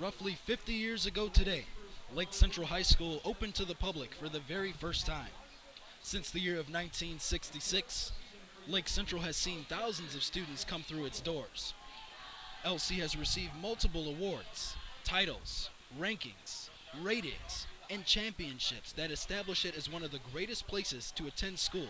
Roughly 50 years ago today, Lake Central High School opened to the public for the very first time. Since the year of 1966, Lake Central has seen thousands of students come through its doors. LC has received multiple awards, titles, rankings, ratings, and championships that establish it as one of the greatest places to attend school.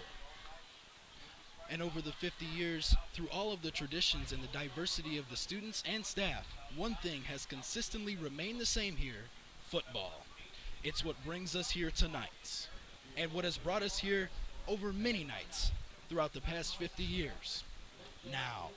And over the 50 years, through all of the traditions and the diversity of the students and staff, one thing has consistently remained the same here: football. It's what brings us here tonight, and what has brought us here over many nights throughout the past 50 years. Now,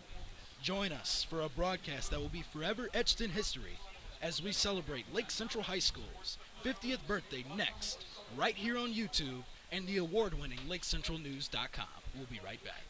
join us for a broadcast that will be forever etched in history as we celebrate Lake Central High School's 50th birthday next, right here on YouTube and the award-winning LakeCentralNews.com. We'll be right back.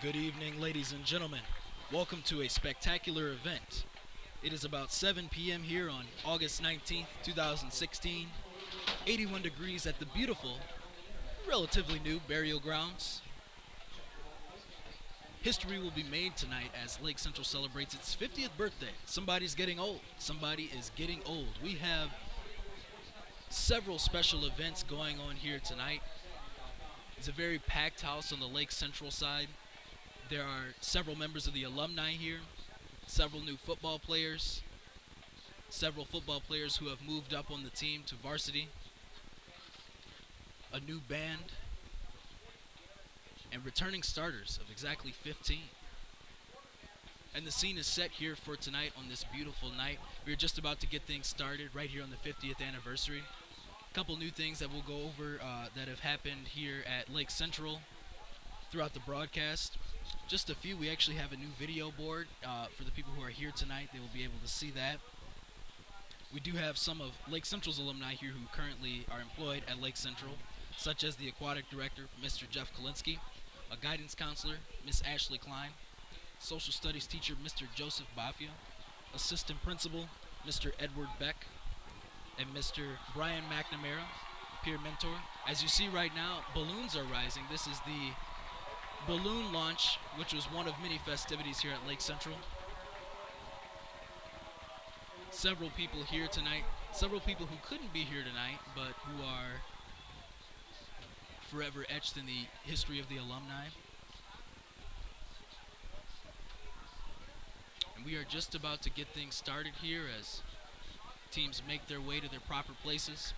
Good evening, ladies and gentlemen. Welcome to a spectacular event. It is about 7 p.m. here on August 19th, 2016. 81 degrees at the beautiful, relatively new burial grounds. History will be made tonight as Lake Central celebrates its 50th birthday. Somebody's getting old. Somebody is getting old. We have several special events going on here tonight. It's a very packed house on the Lake Central side. There are several members of the alumni here, several new football players, several football players who have moved up on the team to varsity, a new band, and returning starters of exactly 15. And the scene is set here for tonight on this beautiful night. We're just about to get things started right here on the 50th anniversary. A couple new things that we'll go over that have happened here at Lake Central throughout the broadcast. Just a few. We actually have a new video board for the people who are here tonight. They will be able to see that. We do have some of Lake Central's alumni here who currently are employed at Lake Central, such as the aquatic director, Mr. Jeff Kalinsky, a guidance counselor, Miss Ashley Klein, social studies teacher, Mr. Joseph Bafia, assistant principal, Mr. Edward Beck, and Mr. Brian McNamara, peer mentor. As you see right now, balloons are rising. This is the balloon launch, which was one of many festivities here at Lake Central. Several people here tonight, several people who couldn't be here tonight, but who are forever etched in the history of the alumni. And we are just about to get things started here as teams make their way to their proper places.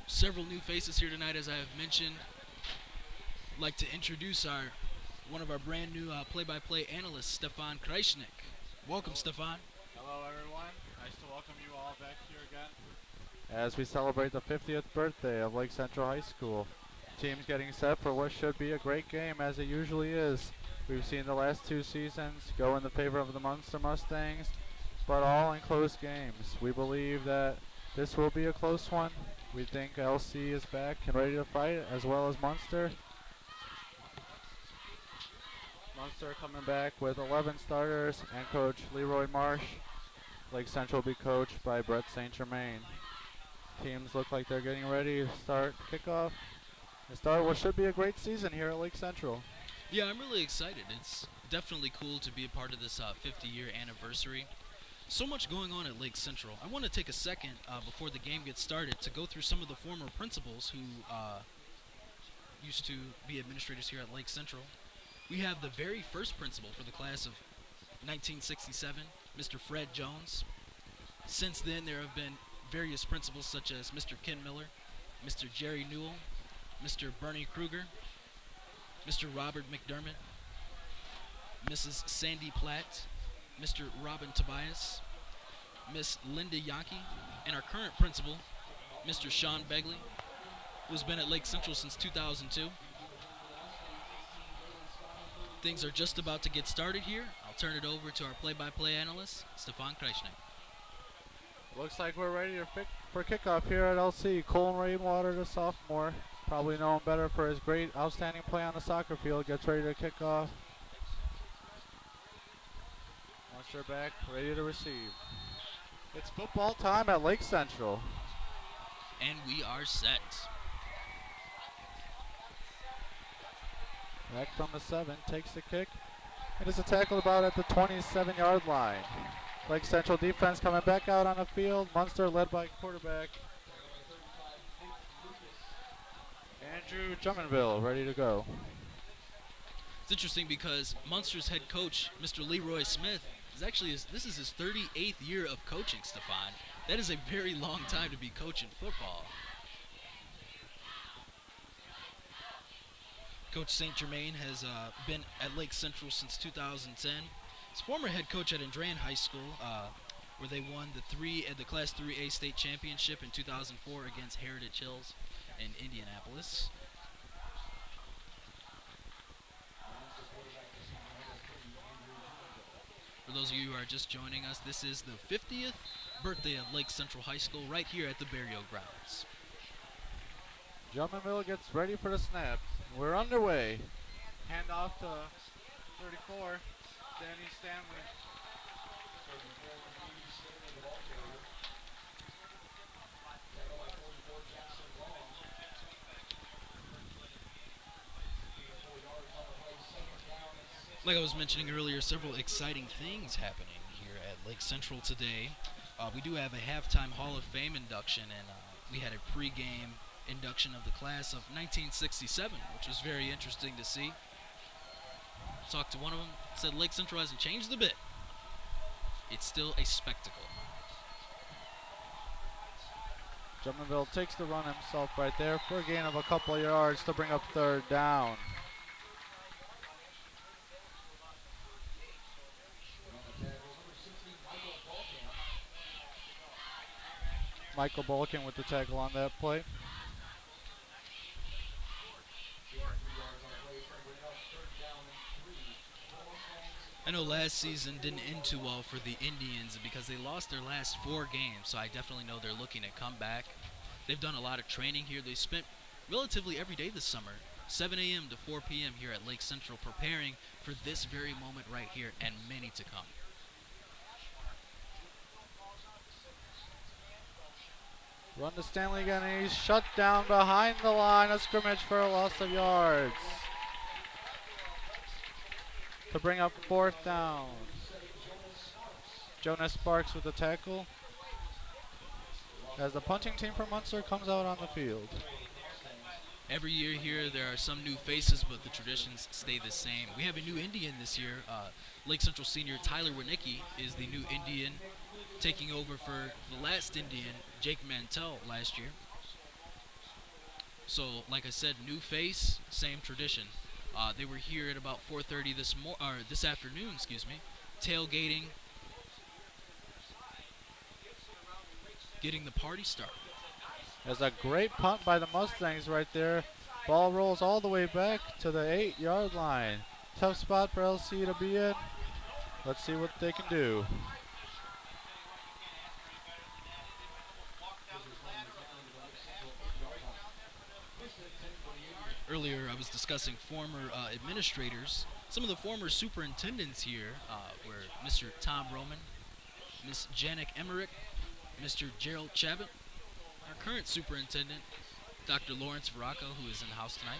Several new faces here tonight, as I have mentioned. I'd like to introduce one of our brand new play-by-play analysts, Stefan Kreisnick. Welcome, Stefan. Hello, everyone. Nice to welcome you all back here again as we celebrate the 50th birthday of Lake Central High School. Teams getting set for what should be a great game, as it usually is. We've seen the last two seasons go in the favor of the Munster Mustangs, but all in close games. We believe that this will be a close one. We think LC is back and ready to fight, as well as Munster. Munster coming back with 11 starters and coach Leroy Marsh. Lake Central will be coached by Brett St. Germain. Teams look like they're getting ready to start kickoff and start what should be a great season here at Lake Central. Yeah, I'm really excited. It's definitely cool to be a part of this 50-year anniversary. So much going on at Lake Central. I want to take a second before the game gets started to go through some of the former principals who used to be administrators here at Lake Central. We have the very first principal for the class of 1967, Mr. Fred Jones. Since then, there have been various principals such as Mr. Ken Miller, Mr. Jerry Newell, Mr. Bernie Kruger, Mr. Robert McDermott, Mrs. Sandy Platt, Mr. Robin Tobias, Miss Linda Yankee, and our current principal, Mr. Sean Begley, who's been at Lake Central since 2002. Things are just about to get started here. I'll turn it over to our play-by-play analyst, Stefan Kreisnick. Looks like we're ready for kickoff here at LC. Colin Rainwater, the sophomore, probably known better for his great, outstanding play on the soccer field, gets ready to kick off. Munster back, ready to receive. It's football time at Lake Central. And we are set. Back from the 7, takes the kick. It is a tackle about at the 27-yard line. Lake Central defense coming back out on the field. Munster led by quarterback Andrew Drummondville, ready to go. It's interesting because Munster's head coach, Mr. Leroy Smith, this is his 38th year of coaching, Stefan. That is a very long time to be coaching football. Coach St. Germain has been at Lake Central since 2010. He's former head coach at Andrean High School, where they won the Class 3A state championship in 2004 against Heritage Hills in Indianapolis. For those of you who are just joining us, this is the 50th birthday of Lake Central High School right here at the burial grounds. Drummondville gets ready for the snap. We're underway. Handoff to 34, Danny Stanley. Like I was mentioning earlier, several exciting things happening here at Lake Central today. We do have a halftime Hall of Fame induction, and we had a pregame induction of the class of 1967, which was very interesting to see. Talked to one of them, said Lake Central hasn't changed a bit. It's still a spectacle. Drummondville takes the run himself right there for a gain of a couple of yards to bring up third down. Michael Bulkin with the tackle on that play. I know last season didn't end too well for the Indians because they lost their last 4 games, so I definitely know they're looking to come back. They've done a lot of training here. They spent relatively every day this summer, 7 a.m. to 4 p.m. here at Lake Central, preparing for this very moment right here and many to come. Run to Stanley again, and he's shut down behind the line of scrimmage for a loss of yards. To bring up fourth down. Jonas Sparks with the tackle as the punting team from Munster comes out on the field. Every year here there are some new faces, but the traditions stay the same. We have a new Indian this year. Lake Central senior Tyler Winicki is the new Indian, taking over for the last Indian, Jake Mantell, last year. So, like I said, new face, same tradition. They were here at about 4:30 this afternoon, tailgating, getting the party started. There's a great punt by the Mustangs right there. Ball rolls all the way back to the 8-yard line. Tough spot for LC to be in. Let's see what they can do. Earlier I was discussing former administrators. Some of the former superintendents here were Mr. Tom Roman, Miss Janik Emmerich, Mr. Gerald Chabot, our current superintendent, Dr. Lawrence Veraco, who is in the house tonight.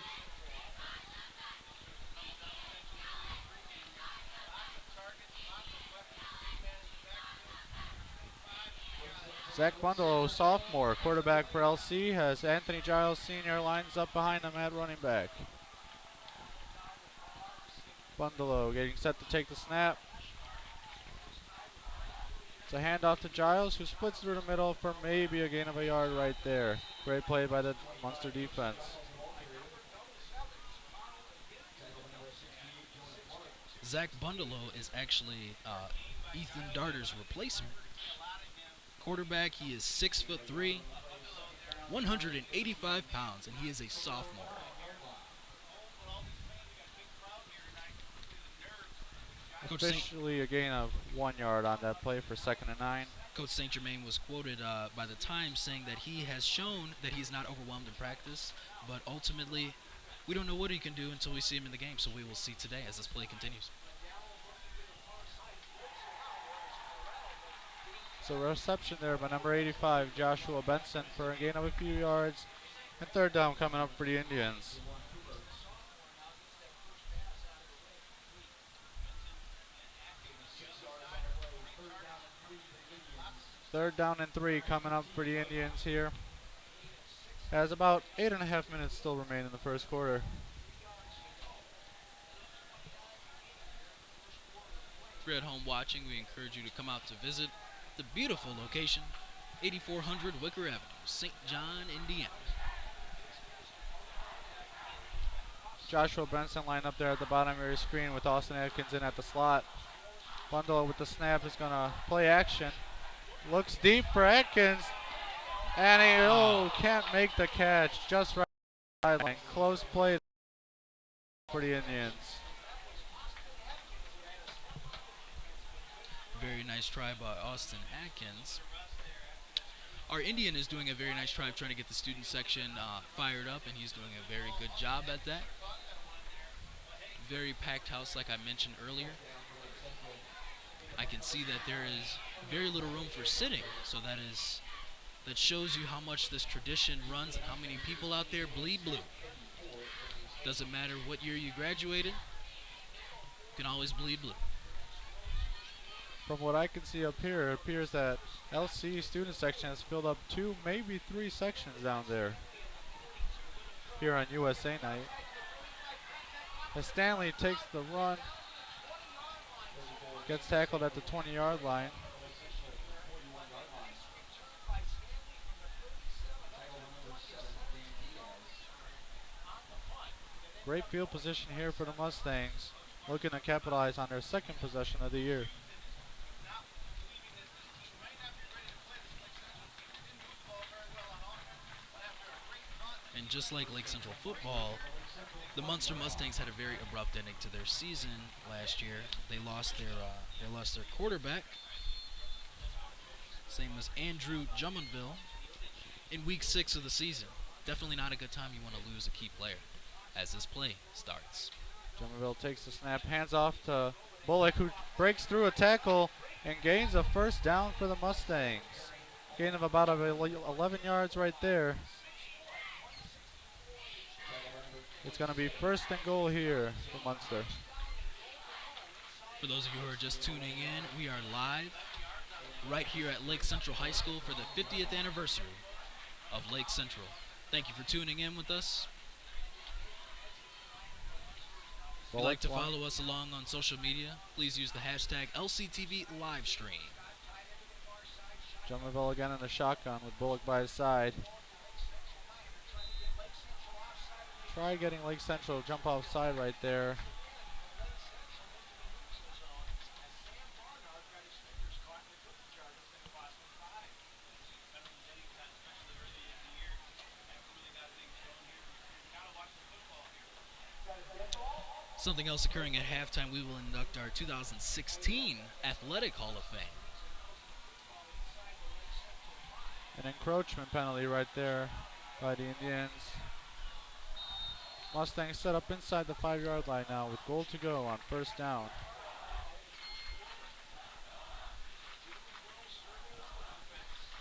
Zach Bundalo, sophomore, quarterback for LC, has Anthony Giles, senior, lines up behind him at running back. Bundalo getting set to take the snap. It's a handoff to Giles, who splits through the middle for maybe a gain of a yard right there. Great play by the Munster defense. Zach Bundalo is actually Ethan Darter's replacement. Quarterback, he is 6'3", 185 pounds, and he is a sophomore. Officially a gain of 1 yard on that play for 2nd and 9. Coach St. Germain was quoted by the Times saying that he has shown that he's not overwhelmed in practice, but ultimately we don't know what he can do until we see him in the game, so we will see today as this play continues. So reception there by number 85, Joshua Benson, for a gain of a few yards. And third down coming up for the Indians. Third down and 3 coming up for the Indians here. As about 8.5 minutes still remain in the first quarter. If you're at home watching, we encourage you to come out to visit the beautiful location, 8400 Wicker Avenue, St. John, Indiana. Joshua Benson lined up there at the bottom of your screen with Austin Atkins in at the slot. Bundle with the snap is going to play action. Looks deep for Atkins. And he can't make the catch. Just right sideline. Close play for the Indians. Very nice try by Austin Atkins. Our Indian is doing a very nice try trying to get the student section fired up, and he's doing a very good job at that. very packed house like I mentioned earlier. I can see that there is very little room for sitting, so that shows you how much this tradition runs and how many people out there bleed blue. Doesn't matter what year you graduated, you can always bleed blue. From what I can see up here, it appears that LC student section has filled up 2, maybe 3 sections down there here on USA night. As Stanley takes the run, gets tackled at the 20-yard line. Great field position here for the Mustangs, looking to capitalize on their second possession of the year. And just like Lake Central football, the Munster Mustangs had a very abrupt ending to their season last year. They lost their quarterback, same as Andrew Drummondville, in week 6 of the season. Definitely not a good time you want to lose a key player as this play starts. Drummondville takes the snap, hands off to Bullock, who breaks through a tackle and gains a first down for the Mustangs. Gain of about 11 yards right there. It's going to be first and goal here for Munster. For those of you who are just tuning in, we are live right here at Lake Central High School for the 50th anniversary of Lake Central. Thank you for tuning in with us. If you'd like to follow us along on social media, please use the hashtag LCTV Livestream. Drummondville again in the shotgun with Bullock by his side. Try getting Lake Central to jump offside right there. Something else occurring at halftime, we will induct our 2016 Athletic Hall of Fame. An encroachment penalty right there by the Indians. Mustangs set up inside the 5-yard line now with goal to go on first down.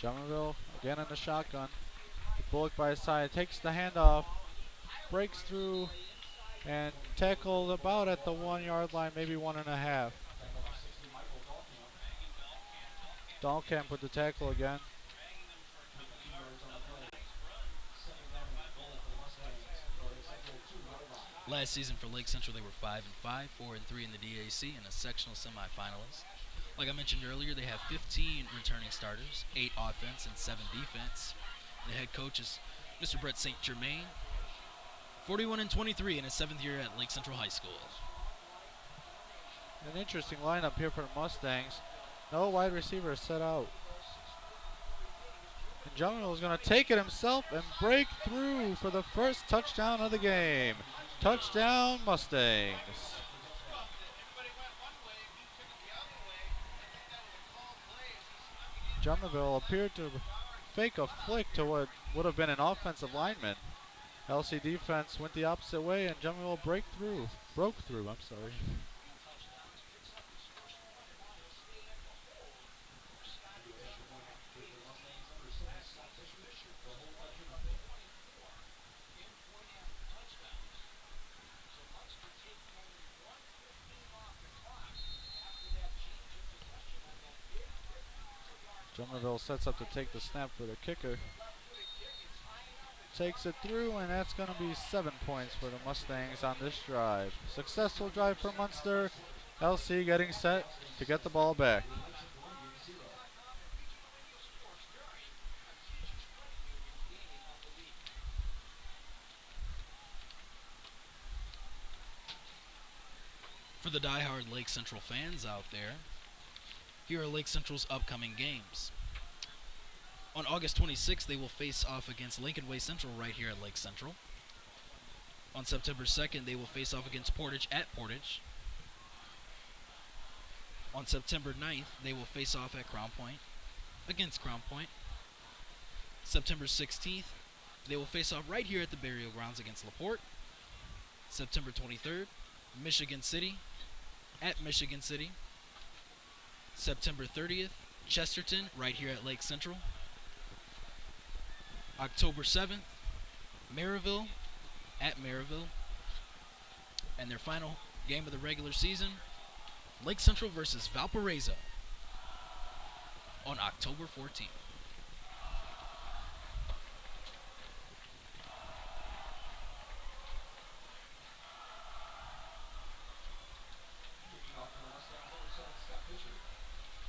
Drummondville again in the shotgun. Bullock by his side, takes the handoff, breaks through, and tackled about at the 1-yard line, maybe 1.5. Dahlkamp with the tackle again. Last season for Lake Central, they were 5-5, 4-3 in the DAC, and a sectional semifinalist. Like I mentioned earlier, they have 15 returning starters, 8 offense and 7 defense. The head coach is Mr. Brett St. Germain, 41-23 in his 7th year at Lake Central High School. An interesting lineup here for the Mustangs. No wide receiver set out. And Drummondville is going to take it himself and break through for the first touchdown of the game. Touchdown, Mustangs. Drummondville appeared to fake a flick to what would have been an offensive lineman. LC defense went the opposite way, and Drummondville broke through. Drummondville sets up to take the snap for the kicker. Takes it through, and that's going to be 7 points for the Mustangs on this drive. Successful drive for Munster. LC getting set to get the ball back. For the diehard Lake Central fans out there, here are Lake Central's upcoming games. On August 26th, they will face off against Lincoln Way Central right here at Lake Central. On September 2nd, they will face off against Portage at Portage. On September 9th, they will face off at Crown Point against Crown Point. September 16th, they will face off right here at the Burial Grounds against LaPorte. September 23rd, Michigan City at Michigan City. September 30th, Chesterton, right here at Lake Central. October 7th, Maryville at Maryville. And their final game of the regular season, Lake Central versus Valparaiso on October 14th.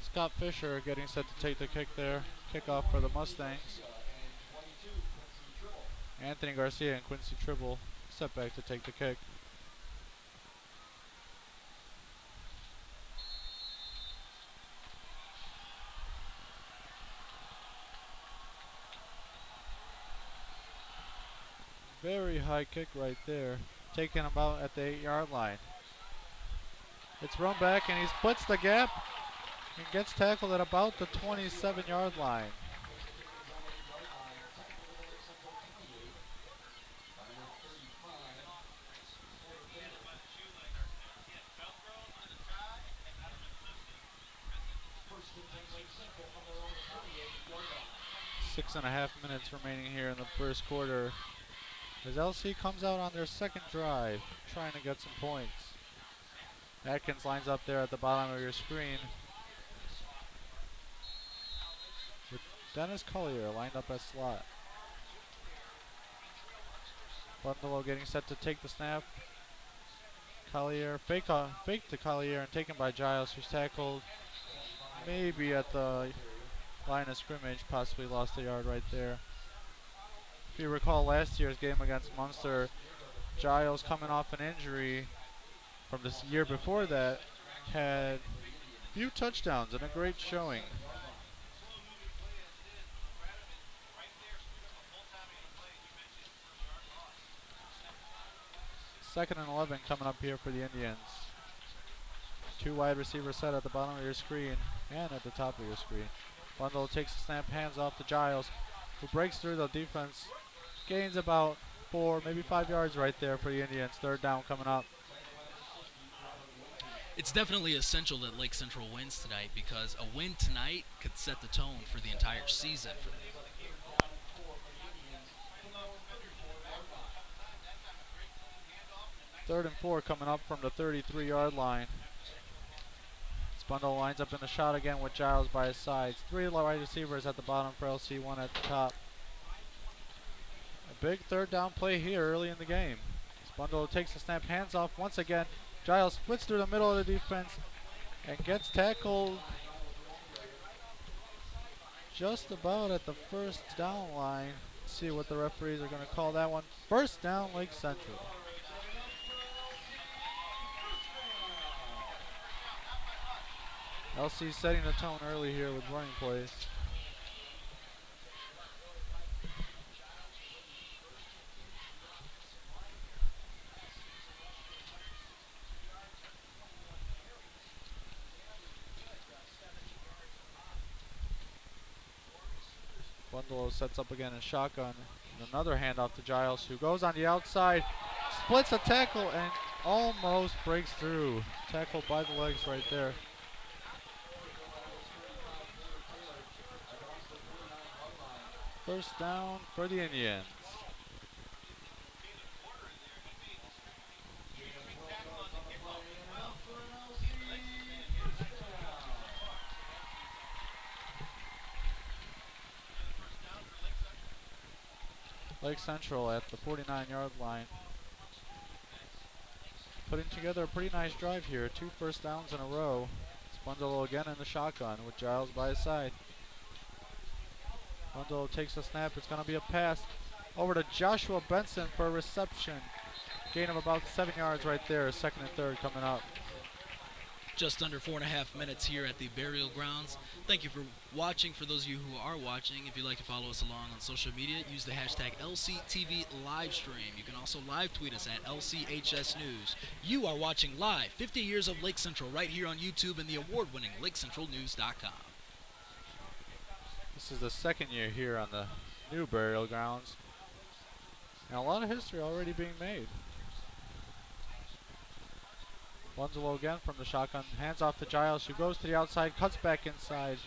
Scott Fisher getting set to take the kick there. Kickoff for the Mustangs. Anthony Garcia and Quincy Tribble step back to take the kick. Very high kick right there. Taking him out at the 8-yard line. It's run back and he splits the gap and gets tackled at about the 27-yard line. Six and a half minutes remaining here in the first quarter as LC comes out on their second drive, trying to get some points. Atkins lines up there at the bottom of your screen with Dennis Collier lined up at slot. Bundalo getting set to take the snap. Collier, fake to Collier and taken by Giles, who's tackled maybe at the line of scrimmage, possibly lost a yard right there. If you recall last year's game against Munster, Giles, coming off an injury from this year before that, had a few touchdowns and a great showing. Second and 11 coming up here for the Indians. Two wide receivers set at the bottom of your screen and at the top of your screen. Bundle takes the snap, hands off to Giles, who breaks through the defense, gains about 4, maybe 5 yards right there for the Indians. Third down coming up. It's definitely essential that Lake Central wins tonight because a win tonight could set the tone for the entire season for them. Third and 4 coming up from the 33-yard line. Bundle lines up in the shot again with Giles by his sides. Three wide receivers at the bottom for LC, one at the top. A big third down play here early in the game. Bundle takes the snap, hands off once again. Giles splits through the middle of the defense and gets tackled just about at the first down line. Let's see what the referees are going to call that one. First down, Lake Central. LC setting the tone early here with running plays. Bundalo sets up again in shotgun. And another handoff to Giles, who goes on the outside, splits a tackle, and almost breaks through. Tackled by the legs right there. First down for the Indians. Lake Central at the 49-yard line. Putting together a pretty nice drive here. 2 first downs in a row. Bundalo again in the shotgun with Giles by his side. Bundalo takes the snap. It's going to be a pass over to Joshua Benson for a reception. Gain of about 7 yards right there. Second and third coming up. Just under 4.5 minutes here at the burial grounds. Thank you for watching. For those of you who are watching, if you'd like to follow us along on social media, use the hashtag LCTV livestream. You can also live tweet us at LCHS News. You are watching live 50 Years of Lake Central right here on YouTube and the award-winning LakeCentralNews.com. This is the second year here on the new burial grounds. And a lot of history already being made. Bundalo again from the shotgun. Hands off to Giles, who goes to the outside, cuts back inside,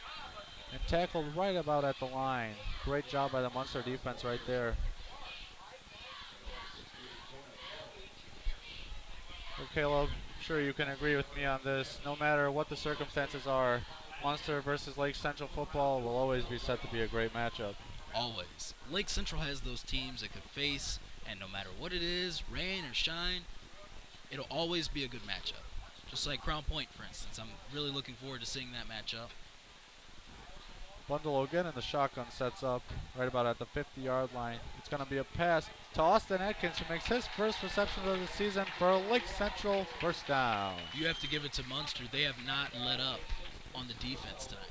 and tackled right about at the line. Great job by the Munster defense right there. Well, Caleb, I'm sure you can agree with me on this. No matter what the circumstances are, Munster versus Lake Central football will always be set to be a great matchup. Always. Lake Central has those teams it could face, and no matter what it is, rain or shine, it'll always be a good matchup. Just like Crown Point, for instance. I'm really looking forward to seeing that matchup. Bundalo again, and the shotgun sets up right about at the 50-yard line. It's going to be a pass to Austin Atkins, who makes his first reception of the season for a Lake Central first down. You have to give it to Munster. They have not let up on the defense tonight.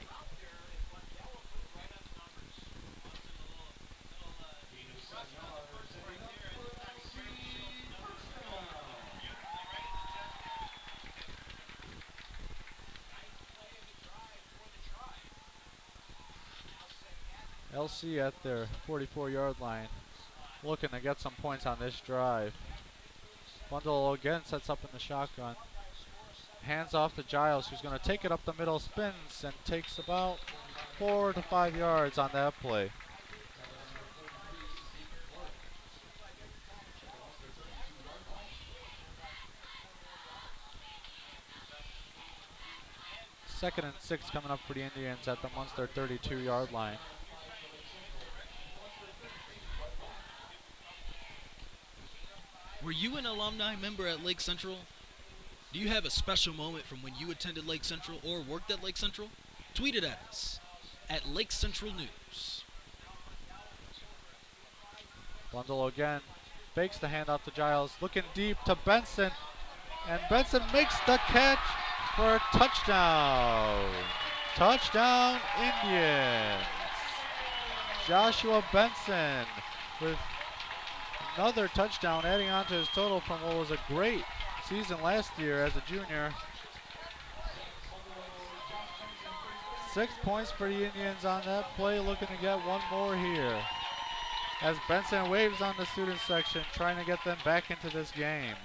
LC at their 44-yard line, looking to get some points on this drive. Bundalo again sets up in the shotgun. Hands off to Giles, who's going to take it up the middle, spins, and takes about 4 to 5 yards on that play. Second and 6 coming up for the Indians at the Munster 32-yard line. Were you an alumni member at Lake Central? Do you have a special moment from when you attended Lake Central or worked at Lake Central? Tweet it at us at Lake Central News. Bundalo again, fakes the handoff to Giles, looking deep to Benson, and Benson makes the catch for a touchdown. Touchdown, Indians. Joshua Benson with another touchdown, adding on to his total from what was a great season last year as a junior. 6 points for the Indians on that play, looking to get one more here. As Benson waves on the student section, trying to get them back into this game.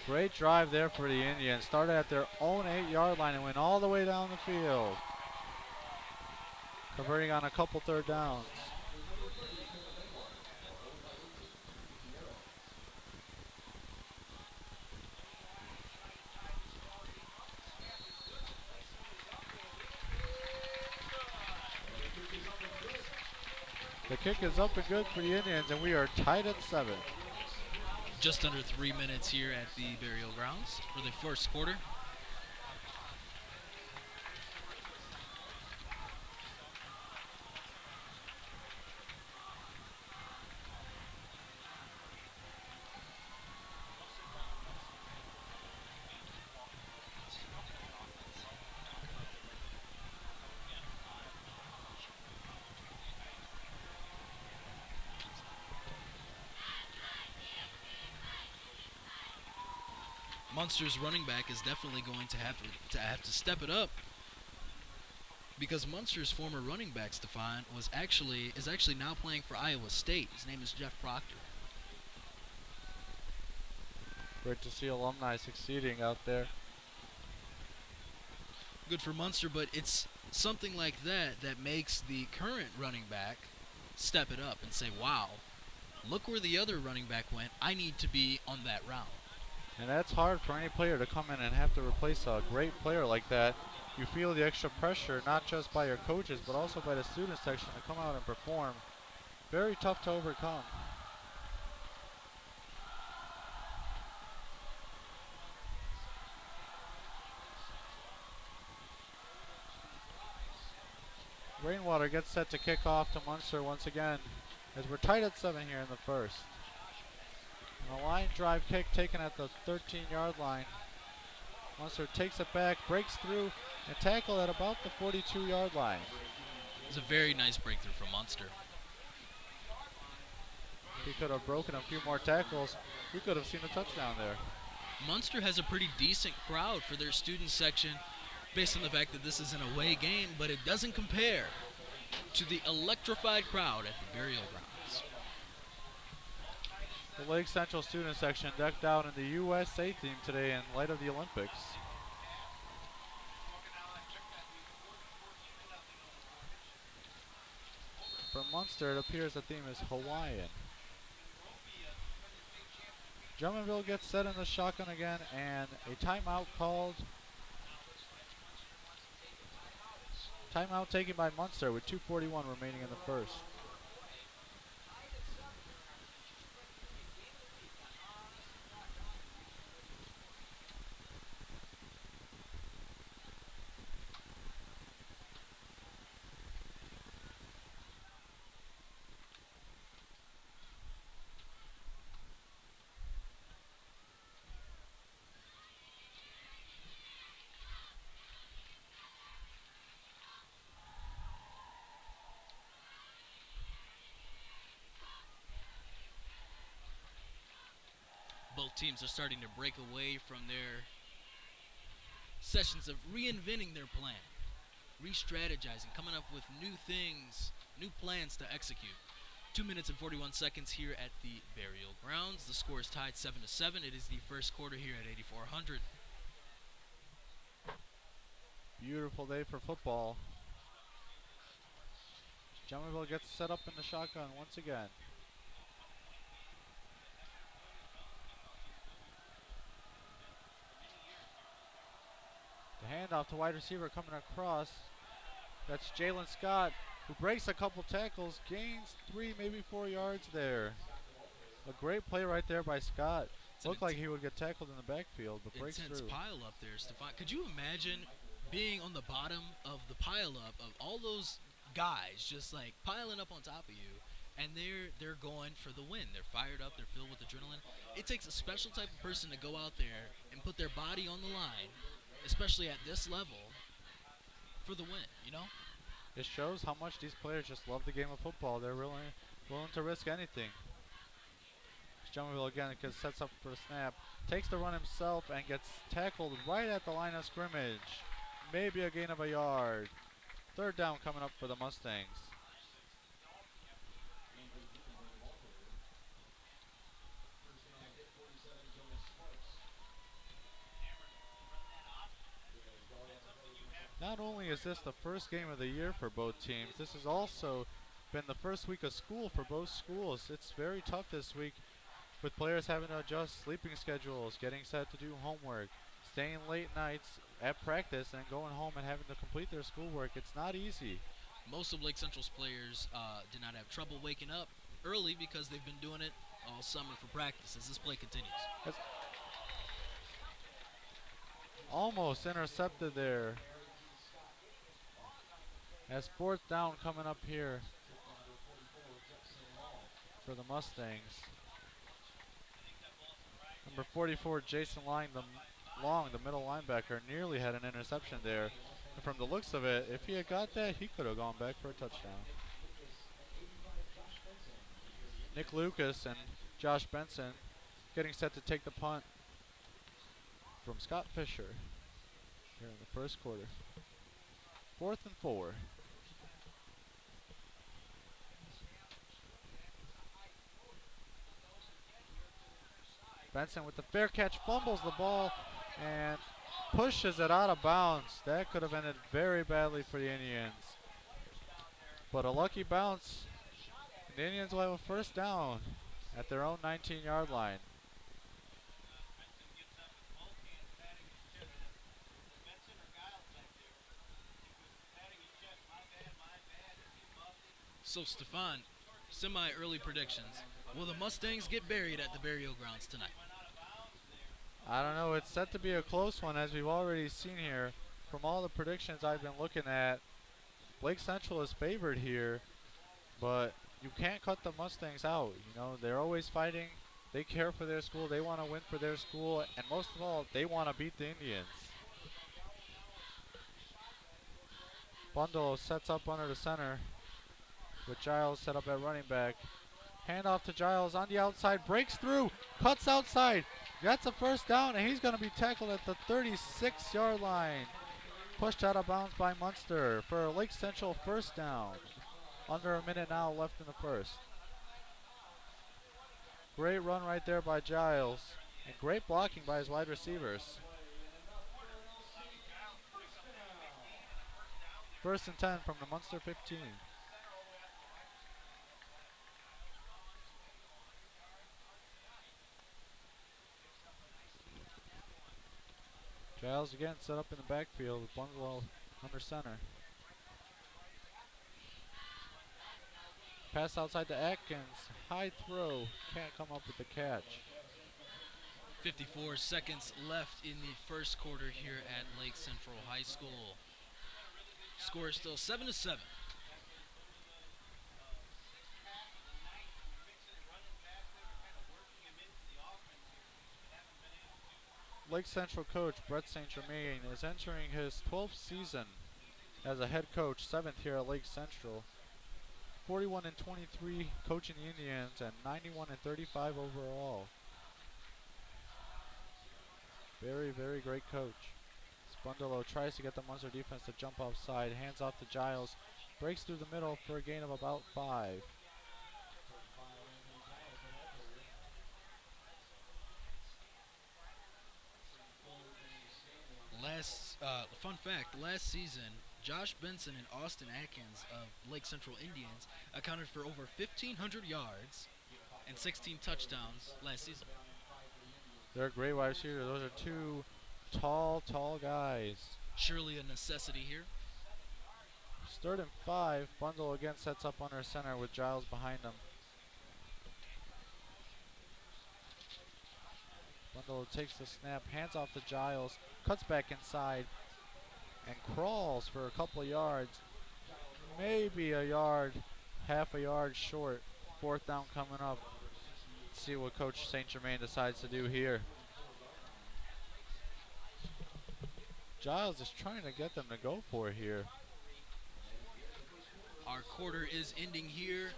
Great drive there for the Indians. Started at their own 8-yard line and went all the way down the field, converting on a couple third downs. The kick is up and good for the Indians, and we are tied at 7. Just under 3 minutes here at the Burial Grounds for the first quarter. Munster's running back is definitely going to have to step it up, because Munster's former running back Stefan is actually now playing for Iowa State. His name is Jeff Proctor. Great to see alumni succeeding out there. Good for Munster, but it's something like that that makes the current running back step it up and say, wow, look where the other running back went. I need to be on that route. And that's hard for any player to come in and have to replace a great player like that. You feel the extra pressure, not just by your coaches, but also by the student section to come out and perform. Very tough to overcome. Rainwater gets set to kick off to Munster once again, as we're tied at 7 here in the first. And a line drive kick taken at the 13-yard line. Munster takes it back, breaks through, and tackle at about the 42-yard line. It's a very nice breakthrough from Munster. He could have broken a few more tackles. We could have seen a touchdown there. Munster has a pretty decent crowd for their student section, based on the fact that this is an away game, but it doesn't compare to the electrified crowd at the burial grounds. The Lake Central student section decked out in the USA theme today in light of the Olympics. For Munster, it appears the theme is Hawaiian. Drummondville gets set in the shotgun again, and a timeout called. Timeout taken by Munster with 2:41 remaining in the first. Both teams are starting to break away from their sessions of reinventing their plan, re-strategizing, coming up with new things, new plans to execute. 2 minutes and 41 seconds here at the burial grounds. The score is tied 7-7. It is the first quarter here at 8400. Beautiful day for football. Drummondville gets set up in the shotgun once again. The handoff to wide receiver coming across. That's Jalen Scott, who breaks a couple tackles, gains 3, maybe 4 yards there. A great play right there by Scott. Looked like he would get tackled in the backfield, but breaks intense through. pile up there, Stefan. Could you imagine being on the bottom of the pile up of all those guys just like piling up on top of you, and they're going for the win. They're fired up. They're filled with adrenaline. It takes a special type of person to go out there and put their body on the line, especially at this level, for the win, you know? It shows how much these players just love the game of football. They're really willing to risk anything. Drummondville again sets up for a snap, takes the run himself and gets tackled right at the line of scrimmage. Maybe a gain of a yard. Third down coming up for the Mustangs. Not only is this the first game of the year for both teams, this has also been the first week of school for both schools. It's very tough this week with players having to adjust sleeping schedules, getting set to do homework, staying late nights at practice, and going home and having to complete their schoolwork. It's not easy. Most of Lake Central's players did not have trouble waking up early because they've been doing it all summer for practice as this play continues. That's almost intercepted there. As fourth down coming up here for the Mustangs. Number 44, Jason Long, the middle linebacker, nearly had an interception there. And from the looks of it, if he had got that, he could have gone back for a touchdown. Nick Lucas and Josh Benson getting set to take the punt from Scott Fisher here in the first quarter. 4th and 4. Benson with the fair catch, fumbles the ball and pushes it out of bounds. That could have ended very badly for the Indians. But a lucky bounce. The Indians will have a first down at their own 19-yard line. So, Stefan, semi-early predictions. Will the Mustangs get buried at the burial grounds tonight? I don't know. It's set to be a close one, as we've already seen here. From all the predictions I've been looking at, Lake Central is favored here, but you can't cut the Mustangs out. You know, they're always fighting. They care for their school. They want to win for their school, and most of all, they want to beat the Indians. Bundle sets up under the center with Giles set up at running back. Handoff to Giles on the outside, breaks through, cuts outside. That's a first down, and he's going to be tackled at the 36-yard line. Pushed out of bounds by Munster for a Lake Central first down. Under a minute now left in the first. Great run right there by Giles. And great blocking by his wide receivers. 1st and 10 from the Munster 15. Giles again set up in the backfield with Bundwell under center. Pass outside to Atkins. High throw. Can't come up with the catch. 54 seconds left in the first quarter here at Lake Central High School. Score is still 7-7. Lake Central coach Brett St. Germain is entering his 12th season as a head coach, 7th here at Lake Central. 41-23 coaching the Indians and 91-35 overall. Very, very great coach. Spundolo tries to get the Munster defense to jump offside, hands off to Giles, breaks through the middle for a gain of about 5. Fun fact, last season, Josh Benson and Austin Atkins of Lake Central Indians accounted for over 1,500 yards and 16 touchdowns last season. They're great wide receivers. Those are two tall guys. Surely a necessity here. 3rd and 5. Bundle again sets up under center with Giles behind him. Bundle takes the snap, hands off to Giles, cuts back inside, and crawls for a couple of yards. Maybe a yard, half a yard short. 4th down coming up. Let's see what Coach St. Germain decides to do here. Giles is trying to get them to go for it here. Our quarter is ending here.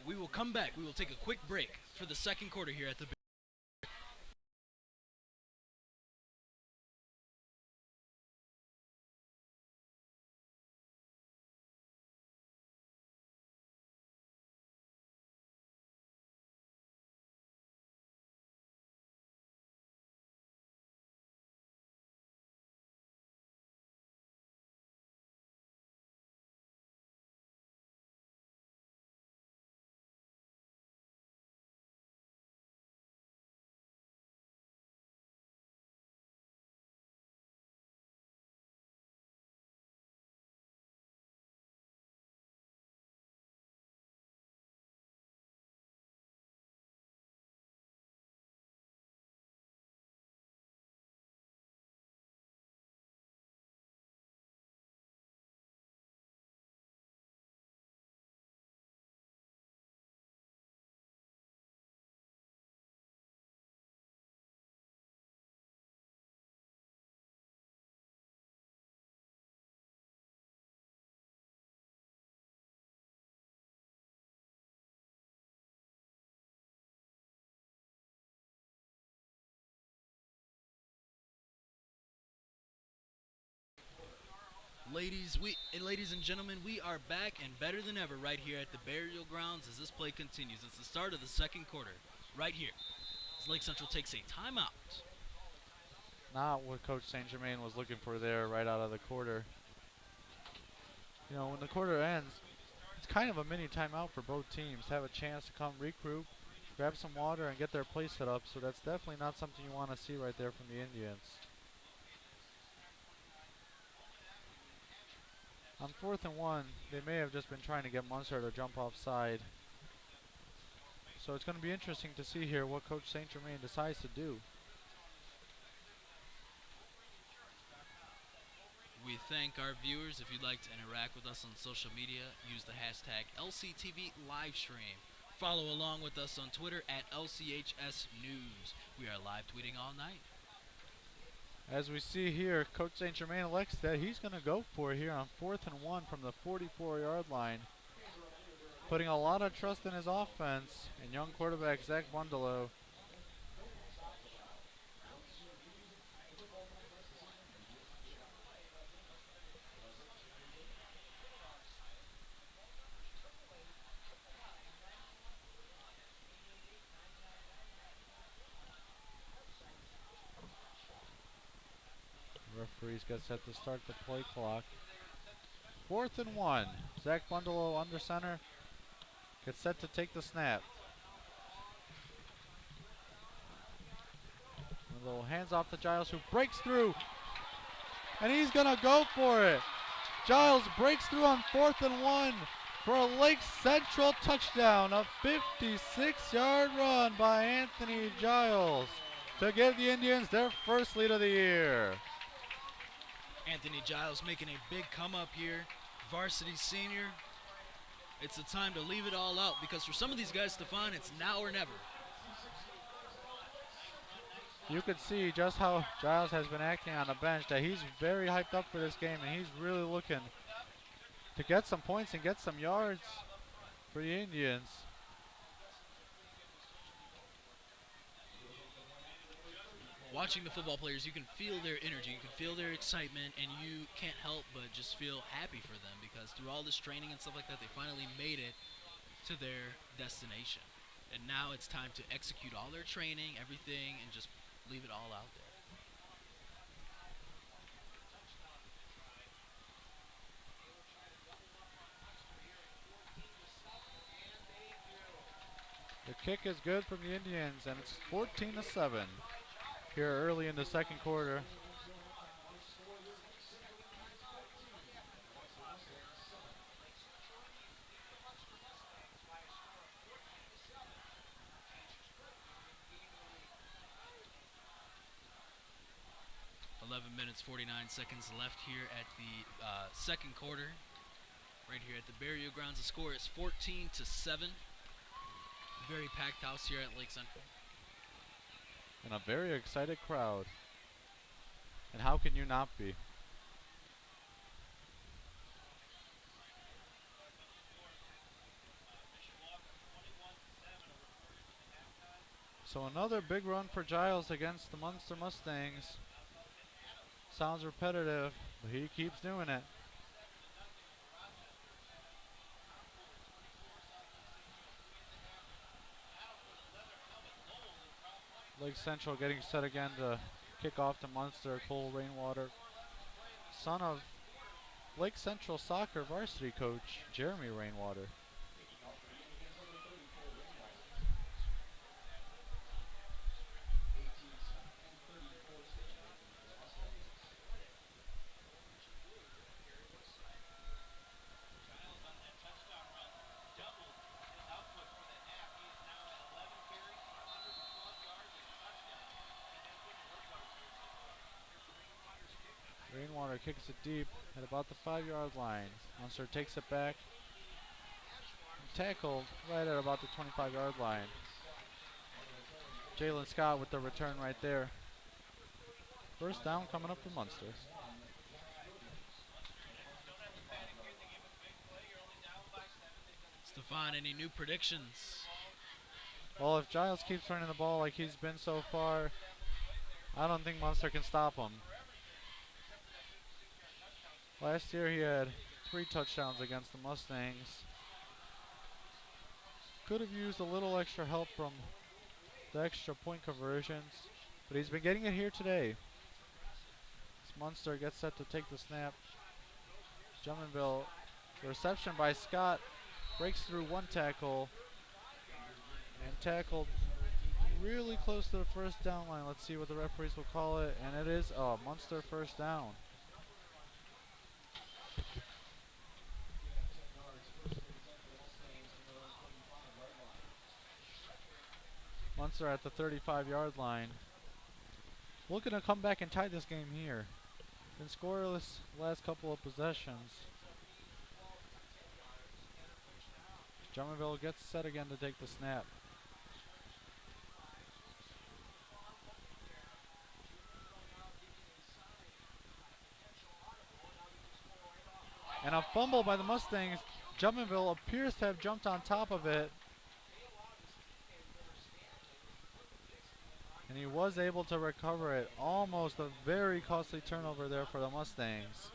We will come back. We will take a quick break for the second quarter here at the Ladies and gentlemen, we are back and better than ever right here at the Burial Grounds as this play continues. It's the start of the second quarter right here as Lake Central takes a timeout. Not what Coach St. Germain was looking for there right out of the quarter. You know, when the quarter ends, it's kind of a mini timeout for both teams to have a chance to come regroup, grab some water, and get their play set up. So that's definitely not something you want to see right there from the Indians. On 4th and 1, they may have just been trying to get Munster to jump offside. So it's going to be interesting to see here what Coach St. Germain decides to do. We thank our viewers. If you'd like to interact with us on social media, use the hashtag LCTV Livestream. Follow along with us on Twitter at LCHS News. We are live tweeting all night. As we see here, Coach St. Germain elects that he's going to go for it here on 4th and 1 from the 44-yard line. Putting a lot of trust in his offense and young quarterback Zach Bundalo. referees get set to start the play clock. 4th and 1. Zach Bundelow under center. Gets set to take the snap. A little hands off to Giles, who breaks through. And he's going to go for it. Giles breaks through on 4th and 1 for a Lake Central touchdown. A 56-yard run by Anthony Giles to give the Indians their first lead of the year. Anthony Giles making a big come up here. Varsity senior. It's the time to leave it all out because for some of these guys, Stefan, it's now or never. You can see just how Giles has been acting on the bench, that he's very hyped up for this game, and he's really looking to get some points and get some yards for the Indians. Watching the football players, you can feel their energy, you can feel their excitement, and you can't help but just feel happy for them because through all this training and stuff like that, they finally made it to their destination. And now it's time to execute all their training, everything, and just leave it all out there. The kick is good from the Indians, and it's 14-7 here early in the second quarter. Minutes 49 seconds left here at the second quarter. Right here at the Barrio Grounds, the score is 14-7. Very packed house here at Lake Central. And a very excited crowd. And how can you not be? So another big run for Giles against the Munster Mustangs. Sounds repetitive, but he keeps doing it. Lake Central getting set again to kick off to Munster. Cole Rainwater, son of Lake Central soccer varsity coach Jeremy Rainwater. Rainwater kicks it deep at about the 5-yard line. Munster takes it back. Tackled right at about the 25-yard line. Jalen Scott with the return right there. First down coming up for Munster. Stefan, any new predictions? Well, if Giles keeps running the ball like he's been so far, I don't think Munster can stop him. Last year he had 3 touchdowns against the Mustangs. Could have used a little extra help from the extra point conversions, but he's been getting it here today. As Munster gets set to take the snap. Drummondville, the reception by Scott, breaks through one tackle and tackled really close to the first down line. Let's see what the referees will call it, and it is a Munster first down. Munster at the 35-yard line. Looking to come back and tie this game here. Been scoreless last couple of possessions. Drummondville gets set again to take the snap. And a fumble by the Mustangs. Drummondville appears to have jumped on top of it. And he was able to recover it. Almost a very costly turnover there for the Mustangs.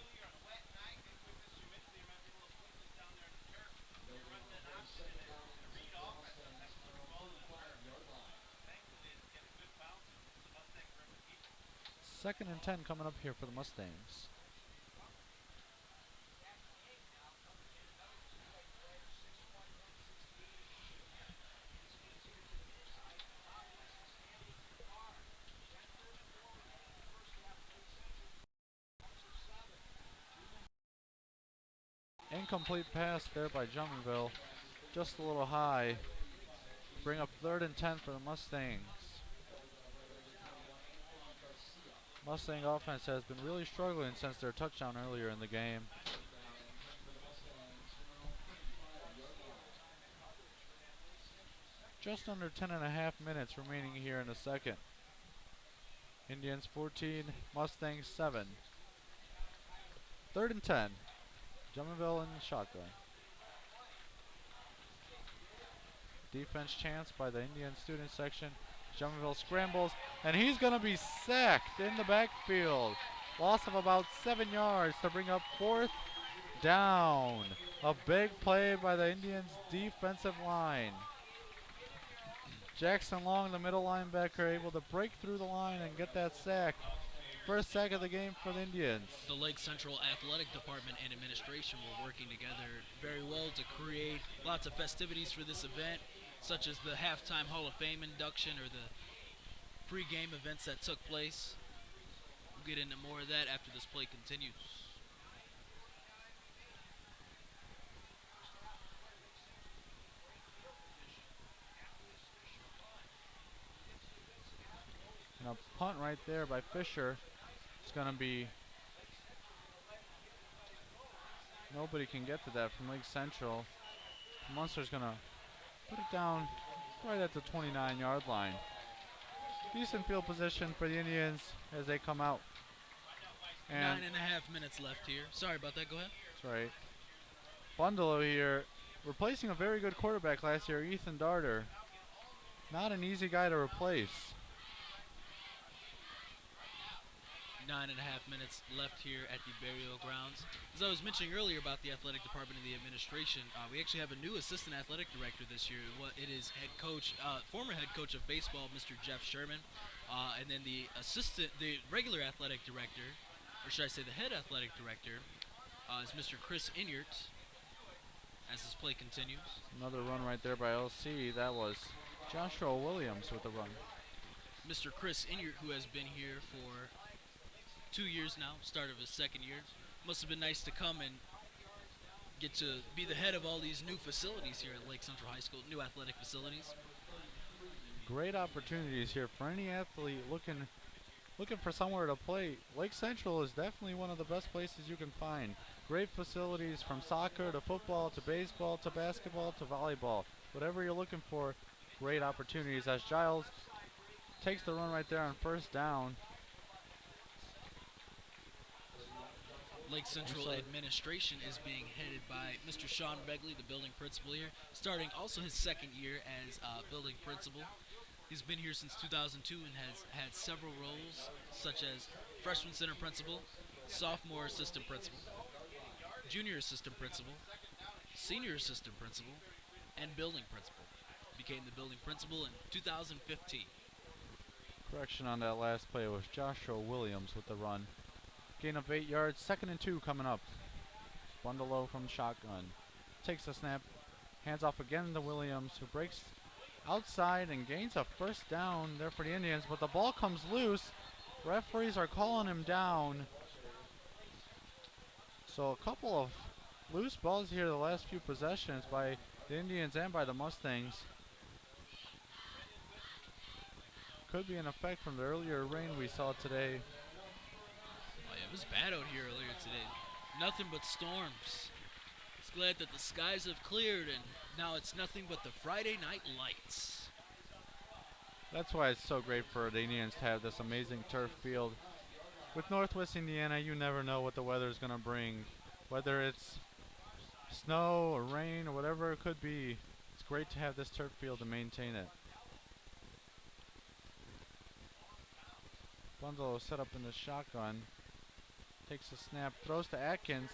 Second and 10 coming up here for the Mustangs. Incomplete pass there by Jumpmanville. Just a little high. Bring up third and 10 for the Mustangs. Mustang offense has been really struggling since their touchdown earlier in the game. Just under 10.5 minutes remaining here in the second. Indians 14, Mustangs 7. Third and 10. Jumpmanville in the shotgun. Defense chance by the Indian student section. Jumpmanville scrambles, and he's going to be sacked in the backfield. Loss of about 7 yards to bring up fourth down. A big play by the Indians defensive line. Jackson Long, the middle linebacker, able to break through the line and get that sack. First sack of the game for the Indians. The Lake Central Athletic Department and administration were working together very well to create lots of festivities for this event, such as the halftime Hall of Fame induction or the pre-game events that took place. We'll get into more of that after this play continues. And a punt right there by Fisher. It's going to be... Nobody can get to that from Lake Central. Munster's going to put it down right at the 29-yard line. Decent field position for the Indians as they come out. And 9.5 minutes left here. Sorry about that. Go ahead. That's right. Bundalo here, replacing a very good quarterback last year, Ethan Darter. Not an easy guy to replace. 9.5 minutes left here at the burial grounds. As I was mentioning earlier about the athletic department and the administration, we actually have a new assistant athletic director this year. It is former head coach of baseball, Mr. Jeff Sherman, and then the regular athletic director, or should I say the head athletic director, is Mr. Chris Inyart. As this play continues, another run right there by LC. That was Joshua Williams with the run. Mr. Chris Inyart, who has been here for 2 years now, start of his second year. Must have been nice to come and get to be the head of all these new facilities here at Lake Central High School, new athletic facilities. Great opportunities here for any athlete looking for somewhere to play. Lake Central is definitely one of the best places you can find. Great facilities from soccer to football to baseball to basketball to volleyball. Whatever you're looking for, great opportunities as Giles takes the run right there on first down. Lake Central administration is being headed by Mr. Sean Begley, the building principal here, starting also his second year as building principal. He's been here since 2002 and has had several roles, such as freshman center principal, sophomore assistant principal, junior assistant principal, senior assistant principal, and building principal. Became the building principal in 2015. Correction on that last play was Joshua Williams with the run. Gain of 8 yards, 2nd and 2 coming up. Bundalo from shotgun. Takes the snap, hands off again to Williams, who breaks outside and gains a first down there for the Indians, but the ball comes loose. Referees are calling him down. So a couple of loose balls here the last few possessions by the Indians and by the Mustangs. Could be an effect from the earlier rain we saw today. Oh yeah, it was bad out here earlier today. Nothing but storms. It's glad that the skies have cleared and now it's nothing but the Friday night lights. That's why it's so great for the Indians to have this amazing turf field. With Northwest Indiana, you never know what the weather is going to bring. Whether it's snow or rain or whatever it could be, it's great to have this turf field to maintain it. Bundalo set up in the shotgun. Takes a snap, throws to Atkins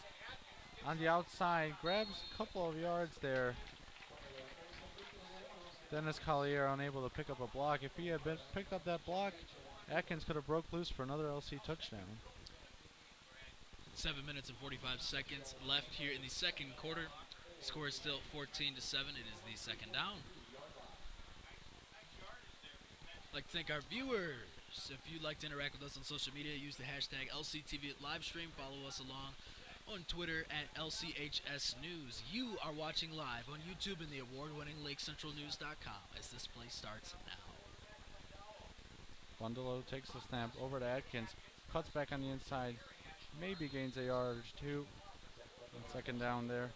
on the outside, grabs a couple of yards there. Dennis Collier unable to pick up a block. If he had picked up that block, Atkins could have broke loose for another LC touchdown. 7 minutes and 45 seconds left here in the second quarter. Score is still 14-7. It is the second down. I'd like to thank our viewers. If you'd like to interact with us on social media, use the hashtag LCTV livestream. Follow us along on Twitter at LCHS News. You are watching live on YouTube and the award-winning LakeCentralNews.com as this play starts now. Bundalo takes the snap over to Atkins, cuts back on the inside, maybe gains a yard or two. And second down there.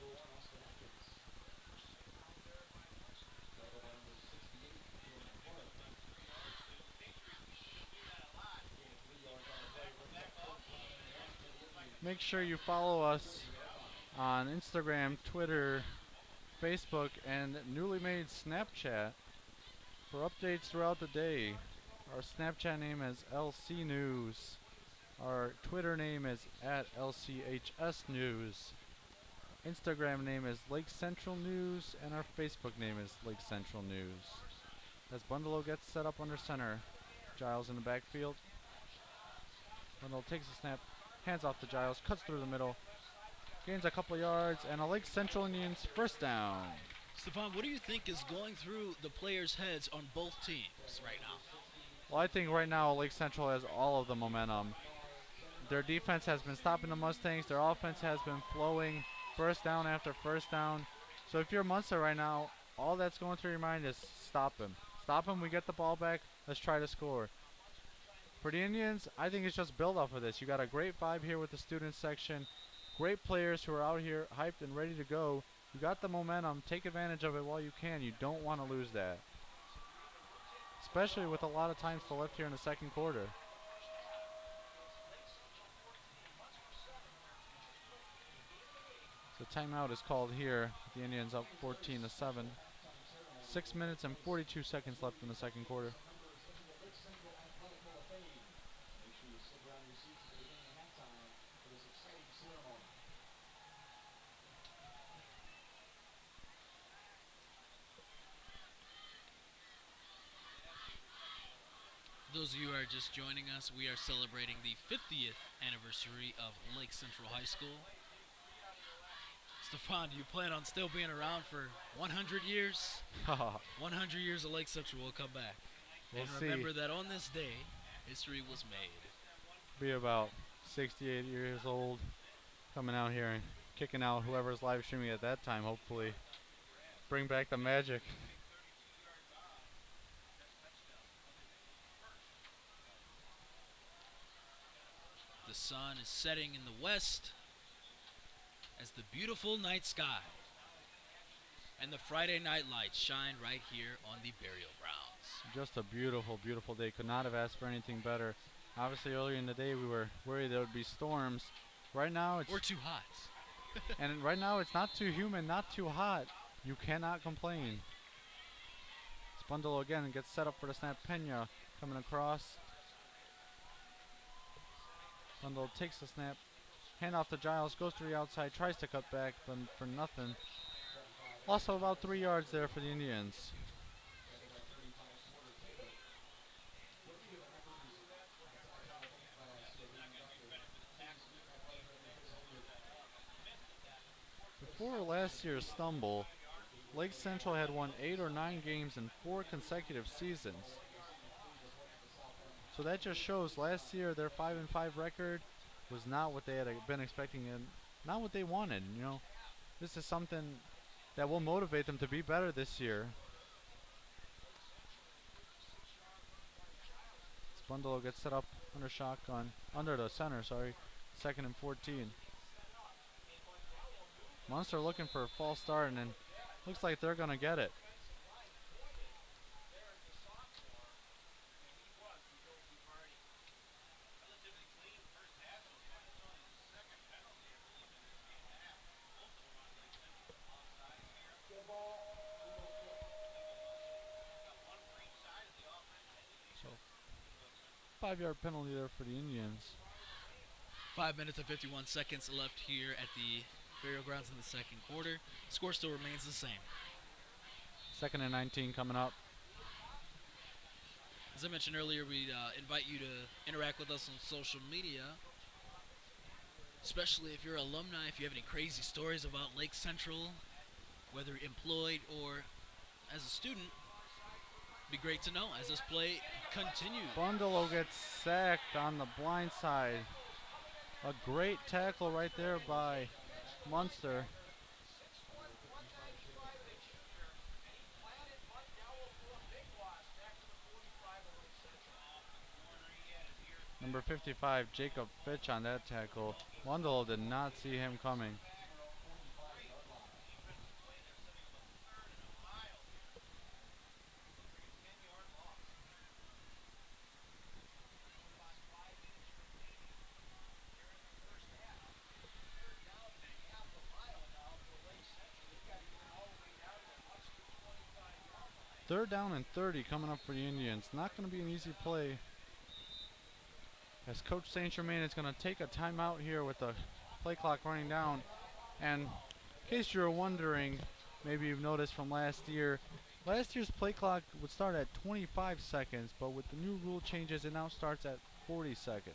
Make sure you follow us on Instagram, Twitter, Facebook, and newly made Snapchat for updates throughout the day. Our Snapchat name is LC News. Our Twitter name is at LCHS News. Instagram name is Lake Central News, and our Facebook name is Lake Central News. As Bundalo gets set up under center, Giles in the backfield. Bundalo takes a snap, hands off to Giles, cuts through the middle, gains a couple yards, and a Lake Central Indians first down. Stefan, what do you think is going through the players' heads on both teams right now? Well, I think right now Lake Central has all of the momentum. Their defense has been stopping the Mustangs. Their offense has been flowing first down after first down. So if you're Munster right now, all that's going through your mind is stop him. Stop him, we get the ball back, let's try to score. For the Indians, I think it's just build off of this. You got a great vibe here with the student section. Great players who are out here hyped and ready to go. You got the momentum, take advantage of it while you can. You don't want to lose that. Especially with a lot of time still left here in the second quarter. So timeout is called here. The Indians up 14-7. 6 minutes and 42 seconds left in the second quarter. For those of you who are just joining us, we are celebrating the 50th anniversary of Lake Central High School. Stefan, do you plan on still being around for 100 years? 100 years of Lake Central will come back. We'll and see. remember that on this day, history was made. Be about 68 years old, coming out here and kicking out whoever's live streaming at that time, hopefully. Bring back the magic. The sun is setting in the west as the beautiful night sky and the Friday night lights shine right here on the burial grounds. Just a beautiful, beautiful day. Could not have asked for anything better. Obviously, earlier in the day, we were worried there would be storms. Right now, it's... Or too hot. and right now, it's not too humid, not too hot. You cannot complain. Bundalo again gets set up for the snap. Pena coming across. Bundalo takes the snap. Hand off to Giles, goes to the outside, tries to cut back, but for nothing. Loss of about 3 yards there for the Indians. Before last year's stumble, Lake Central had won 8 or 9 games in 4 consecutive seasons. So that just shows last year their 5-5 record was not what they had been expecting and not what they wanted. You know, this is something that will motivate them to be better this year. Bundalo gets set up under shotgun, under the center, sorry. 2nd and 14. Munster looking for a false start, and then looks like they're going to get it. So, 5-yard penalty there for the Indians. 5 minutes and 51 seconds left here at the burial grounds in the second quarter. Score still remains the same. 2nd and 19 coming up. As I mentioned earlier, we invite you to interact with us on social media, especially if you're an alumni, if you have any crazy stories about Lake Central, whether employed or as a student. Be great to know as this play continues. Bundalo gets sacked on the blind side. A great tackle right there by Munster. Number 55, Jacob Fitch on that tackle. Bundalo did not see him coming. Third down and 30 coming up for the Indians. Not going to be an easy play, as Coach St. Germain is going to take a timeout here with the play clock running down. And in case you're wondering, maybe you've noticed from last year's play clock would start at 25 seconds, but with the new rule changes, it now starts at 40 seconds.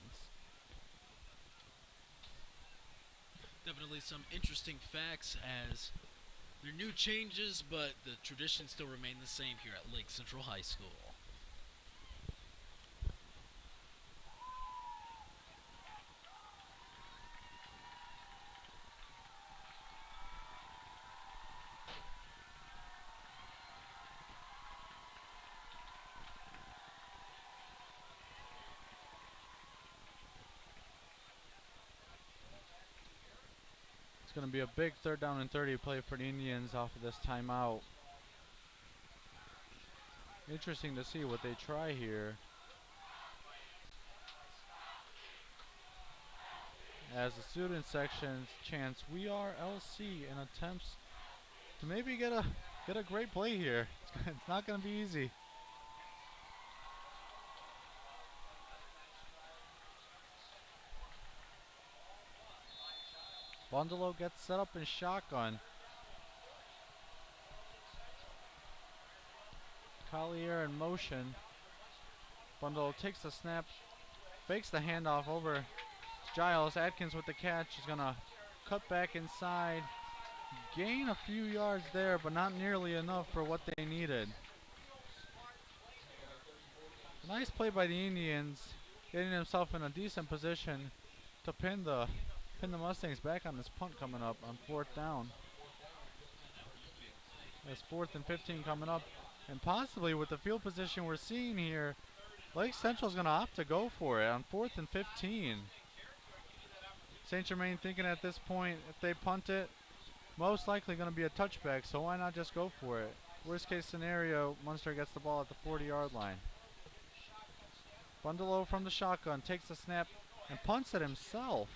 Definitely some interesting facts as there are new changes, but the traditions still remain the same here at Lake Central High School. It's going to be a big third down and 30 play for the Indians off of this timeout. Interesting to see what they try here, as the student section chants "We are LC" and attempts to maybe get a great play here. It's not going to be easy. Bundalo gets set up in shotgun. Collier in motion. Bundalo takes the snap, fakes the handoff over Giles. Atkins with the catch is going to cut back inside, gain a few yards there, but not nearly enough for what they needed. Nice play by the Indians, getting himself in a decent position to pin the Mustangs back on this punt coming up on fourth down. There's 4th and 15 coming up, and possibly with the field position we're seeing here, Lake Central's going to opt to go for it on 4th and 15. St. Germain thinking at this point, if they punt it, most likely going to be a touchback, so why not just go for it? Worst case scenario, Munster gets the ball at the 40-yard line. Bundalo from the shotgun takes the snap and punts it himself.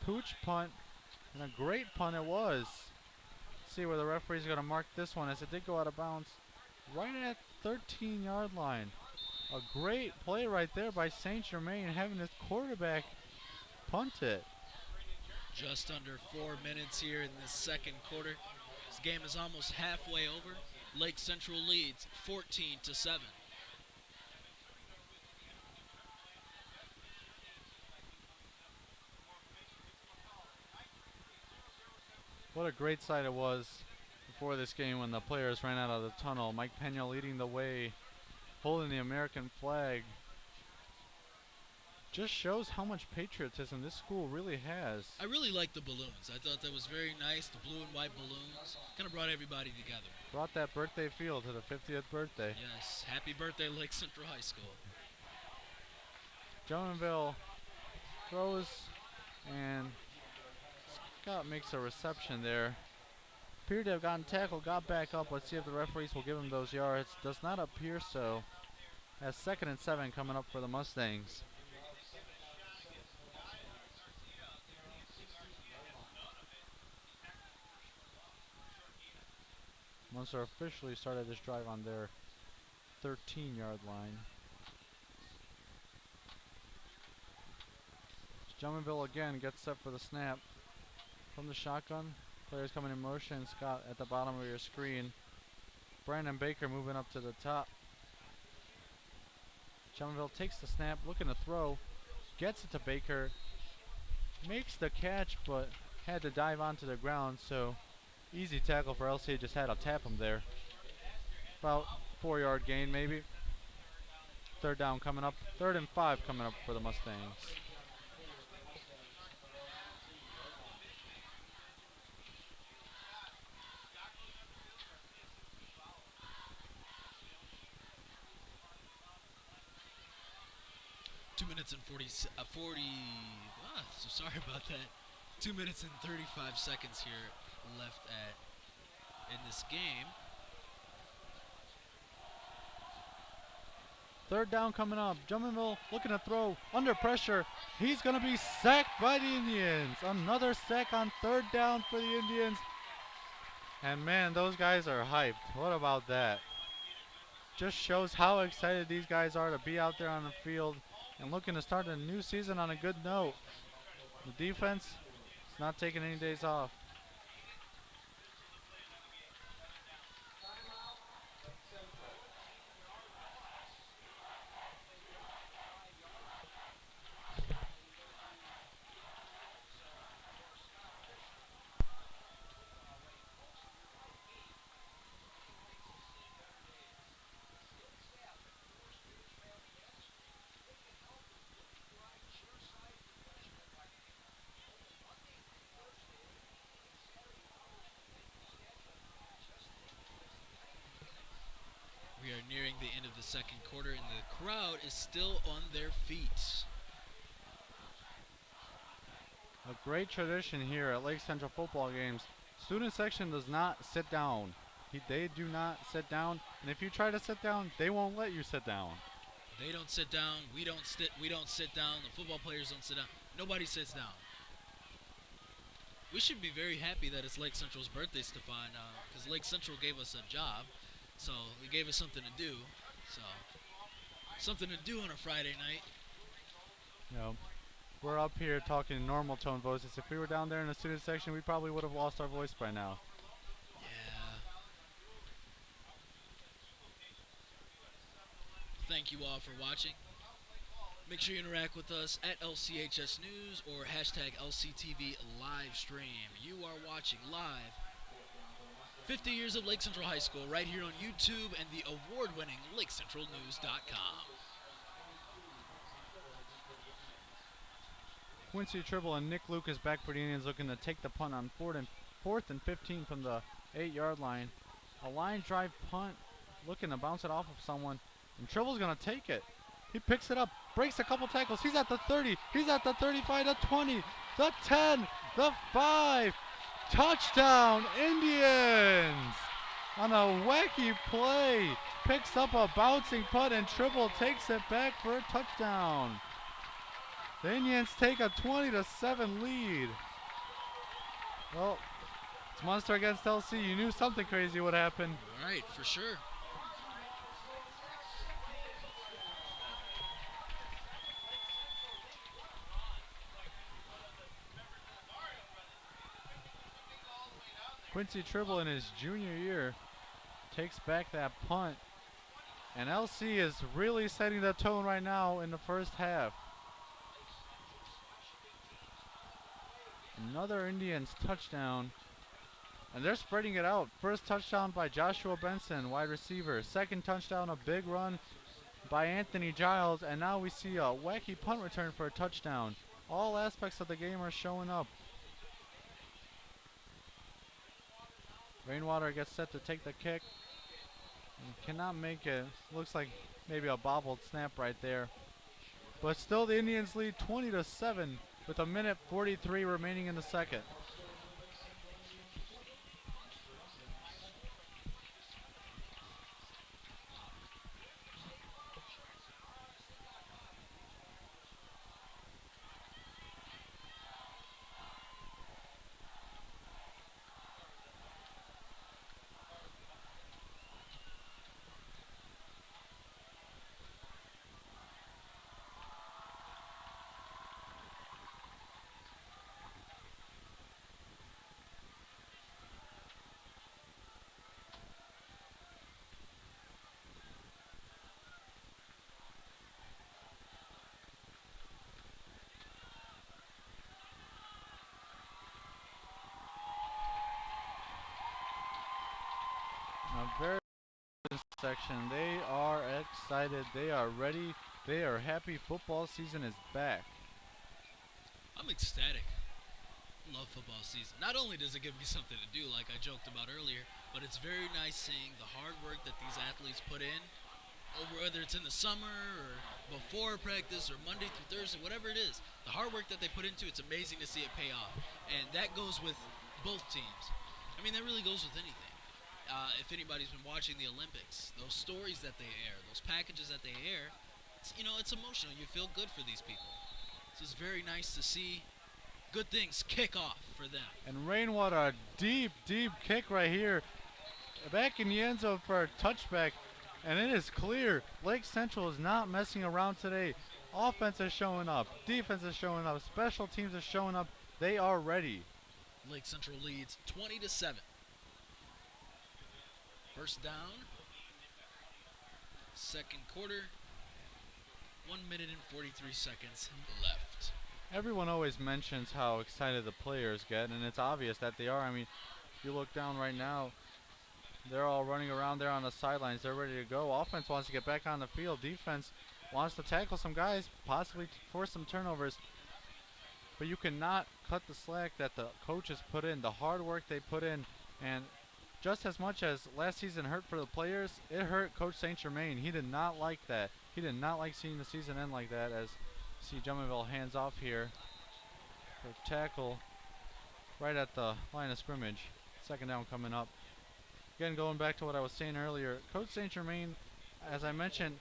Pooch punt, and a great punt it was. Let's see where the referee's going to mark this one, as it did go out of bounds right at 13-yard line. A great play right there by St. Germain, having his quarterback punt it. Just under 4 minutes here in the second quarter. This game is almost halfway over. Lake Central leads 14-7. What a great sight it was before this game when the players ran out of the tunnel. Mike Pena leading the way, holding the American flag. Just shows how much patriotism this school really has. I really like the balloons. I thought that was very nice. The blue and white balloons kind of brought everybody together. Brought that birthday feel to the 50th birthday. Yes, happy birthday, Lake Central High School. Jonesville throws, and Scott makes a reception there. Appeared to have gotten tackled, got back up. Let's see if the referees will give him those yards. Does not appear so. As 2nd and 7 coming up for the Mustangs. Munster officially started this drive on their 13-yard line. Drummondville again gets set for the snap. From the shotgun, players coming in motion. Scott at the bottom of your screen. Brandon Baker moving up to the top. Drummondville takes the snap, looking to throw, gets it to Baker, makes the catch, but had to dive onto the ground, so easy tackle for LC, just had to tap him there. About 4-yard gain maybe. Third down coming up, 3rd and 5 coming up for the Mustangs. So sorry about that. 2 minutes and 35 seconds here left in this game. 3rd down coming up. Drummondville looking to throw, under pressure. He's going to be sacked by the Indians. Another sack on 3rd down for the Indians. And man, those guys are hyped. What about that? Just shows how excited these guys are to be out there on the field and looking to start a new season on a good note. The defense is not taking any days off. We are nearing the end of the second quarter, and the crowd is still on their feet. A great tradition here at Lake Central football games. Student section does not sit down. They do not sit down, and if you try to sit down, they won't let you sit down. They don't sit down. We don't sit down. The football players don't sit down. Nobody sits down. We should be very happy that it's Lake Central's birthday, Stefan, because Lake Central gave us a job, so they gave us something to do. So something to do on a Friday night. We're up here talking in normal tone voices. If we were down there in the student section, we probably would have lost our voice by now. Yeah. Thank you all for watching. Make sure you interact with us at LCHS News or hashtag LCTV live stream. You are watching live 50 years of Lake Central High School right here on YouTube and the award-winning LakeCentralNews.com. Quincy Tribble and Nick Lucas back for the Indians, looking to take the punt on 4th and 15 from the 8-yard line. A line drive punt, looking to bounce it off of someone, and Tribble's going to take it. He picks it up, breaks a couple tackles. He's at the 30, he's at the 35, the 20, the 10, the 5. Touchdown, Indians! On a wacky play, picks up a bouncing punt, and Tribble takes it back for a touchdown. The Indians take a 20-7 lead. Well, it's Munster against LC. You knew something crazy would happen. Right, for sure. Quincy Tribble in his junior year takes back that punt. And LC is really setting the tone right now in the first half. Another Indians touchdown. And they're spreading it out. First touchdown by Joshua Benson, wide receiver. Second touchdown, a big run by Anthony Giles. And now we see a wacky punt return for a touchdown. All aspects of the game are showing up. Rainwater gets set to take the kick. And cannot make it. Looks like maybe a bobbled snap right there. But still the Indians lead 20-7 with 1:43 remaining in the second. A very good section. They are excited. They are ready. They are happy. Football season is back. I'm ecstatic. Love football season. Not only does it give me something to do, like I joked about earlier, but it's very nice seeing the hard work that these athletes put in, over whether it's in the summer or before practice or Monday through Thursday, whatever it is. The hard work that they put into it's amazing to see it pay off, and that goes with both teams. I mean, that really goes with anything. If anybody's been watching the Olympics, those stories that they air, those packages that they air, it's emotional. You feel good for these people. So it's very nice to see good things kick off for them. And Rainwater, a deep, deep kick right here. Back in the end zone for a touchback. And it is clear Lake Central is not messing around today. Offense is showing up. Defense is showing up. Special teams are showing up. They are ready. Lake Central leads 20-7. First down. Second quarter. 1 minute and 43 seconds left. Everyone always mentions how excited the players get, and it's obvious that they are. I mean, if you look down right now, they're all running around there on the sidelines. They're ready to go. Offense wants to get back on the field. Defense wants to tackle some guys, possibly force some turnovers. But you cannot cut the slack that the coaches put in, the hard work they put in. And just as much as last season hurt for the players, it hurt Coach St. Germain. He did not like that. He did not like seeing the season end like that, as you see Jumonville hands off here for tackle right at the line of scrimmage. Second down coming up. Again, going back to what I was saying earlier, Coach St. Germain, as I mentioned,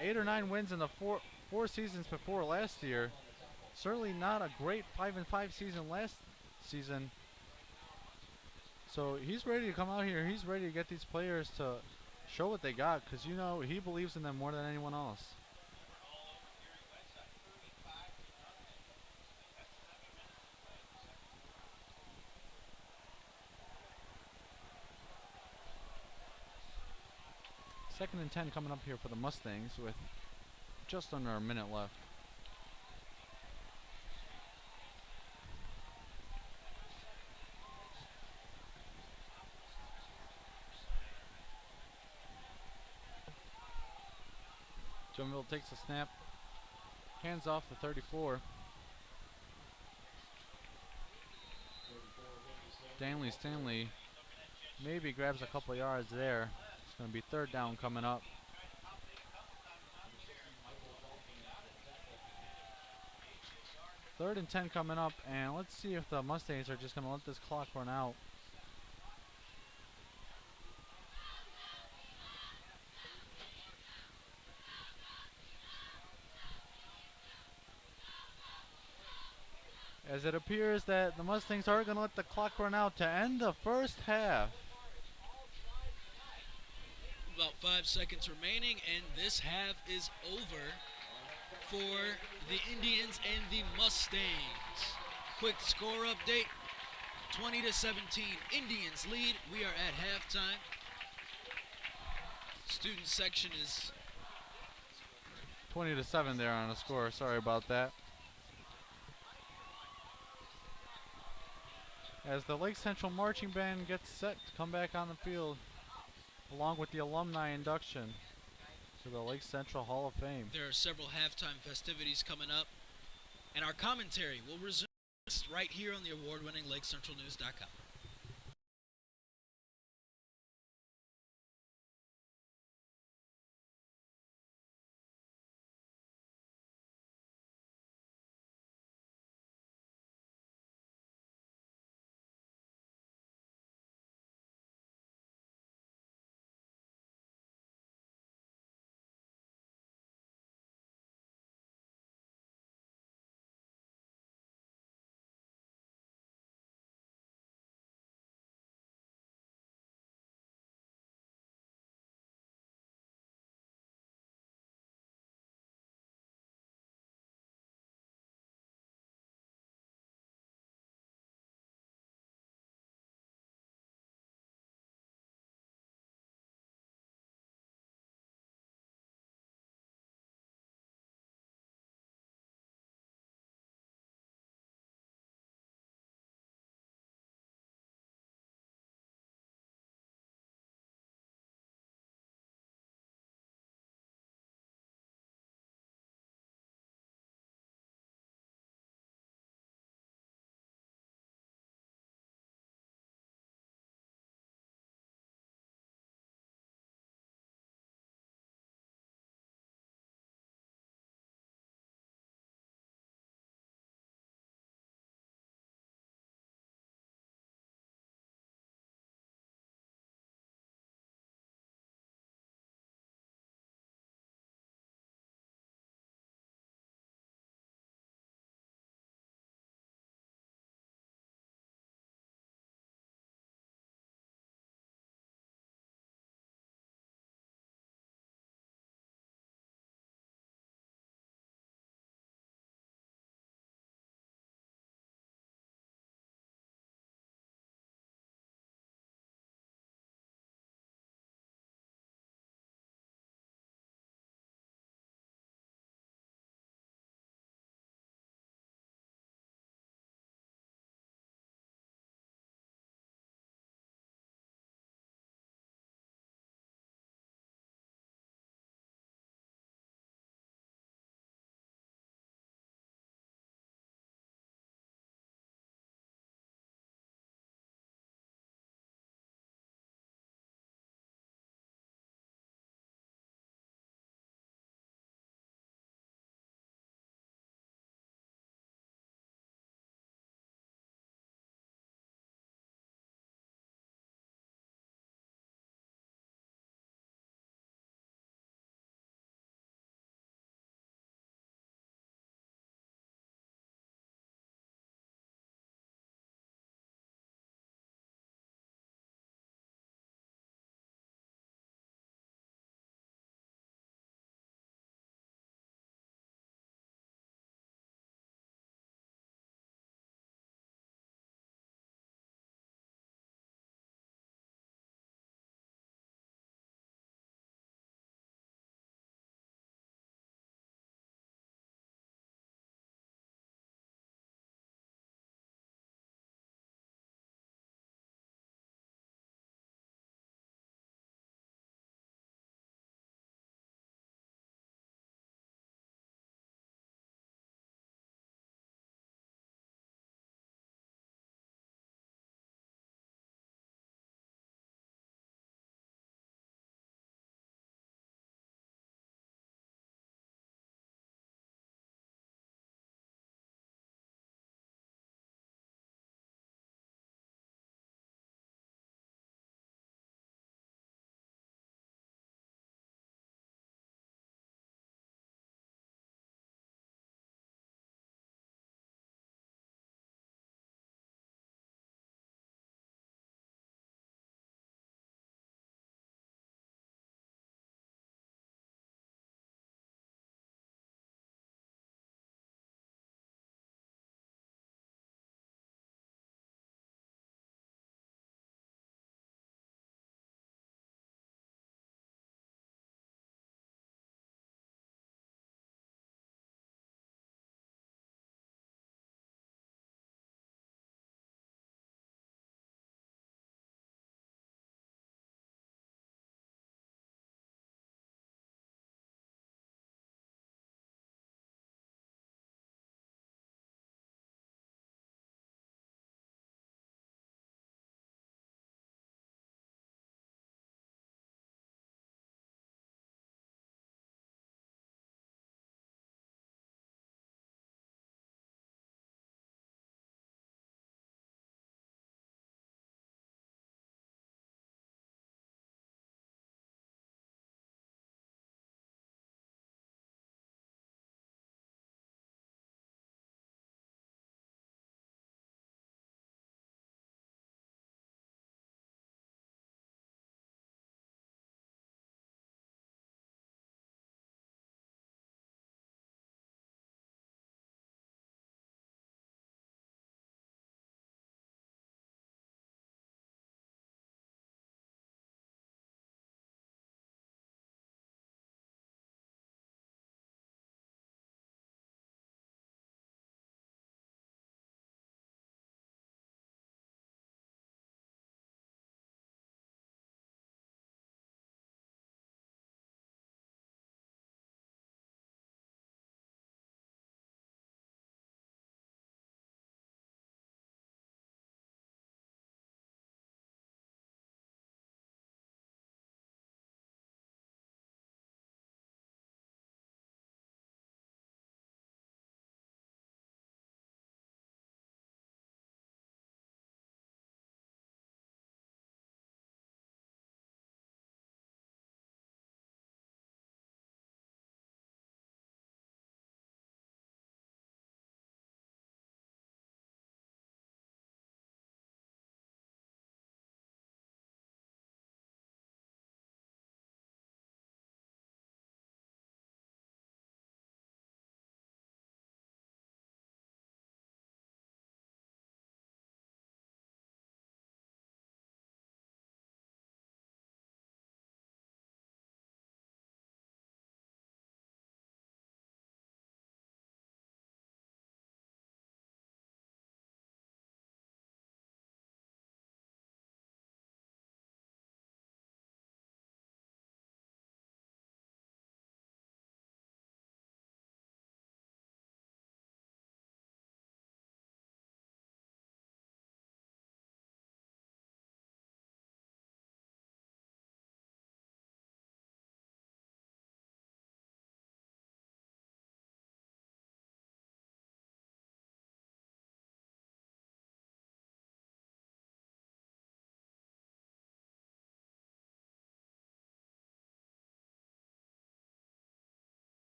8 or 9 wins in the four seasons before last year. Certainly not a great 5-5 season last season. So he's ready to come out here. He's ready to get these players to show what they got, because he believes in them more than anyone else. Second and 10 coming up here for the Mustangs with just under a minute left. Jumonville takes a snap, hands off the 34. Stanley maybe grabs a couple yards there. It's going to be third down coming up. Third and 10 coming up, and let's see if the Mustangs are just going to let this clock run out. As it appears that the Mustangs are going to let the clock run out to end the first half. About 5 seconds remaining, and this half is over for the Indians and the Mustangs. Quick score update, 20-17. Indians lead. We are at halftime. Student section is 20-7 there on the score. Sorry about that. As the Lake Central Marching Band gets set to come back on the field, along with the alumni induction to the Lake Central Hall of Fame. There are several halftime festivities coming up, and our commentary will resume right here on the award-winning LakeCentralNews.com.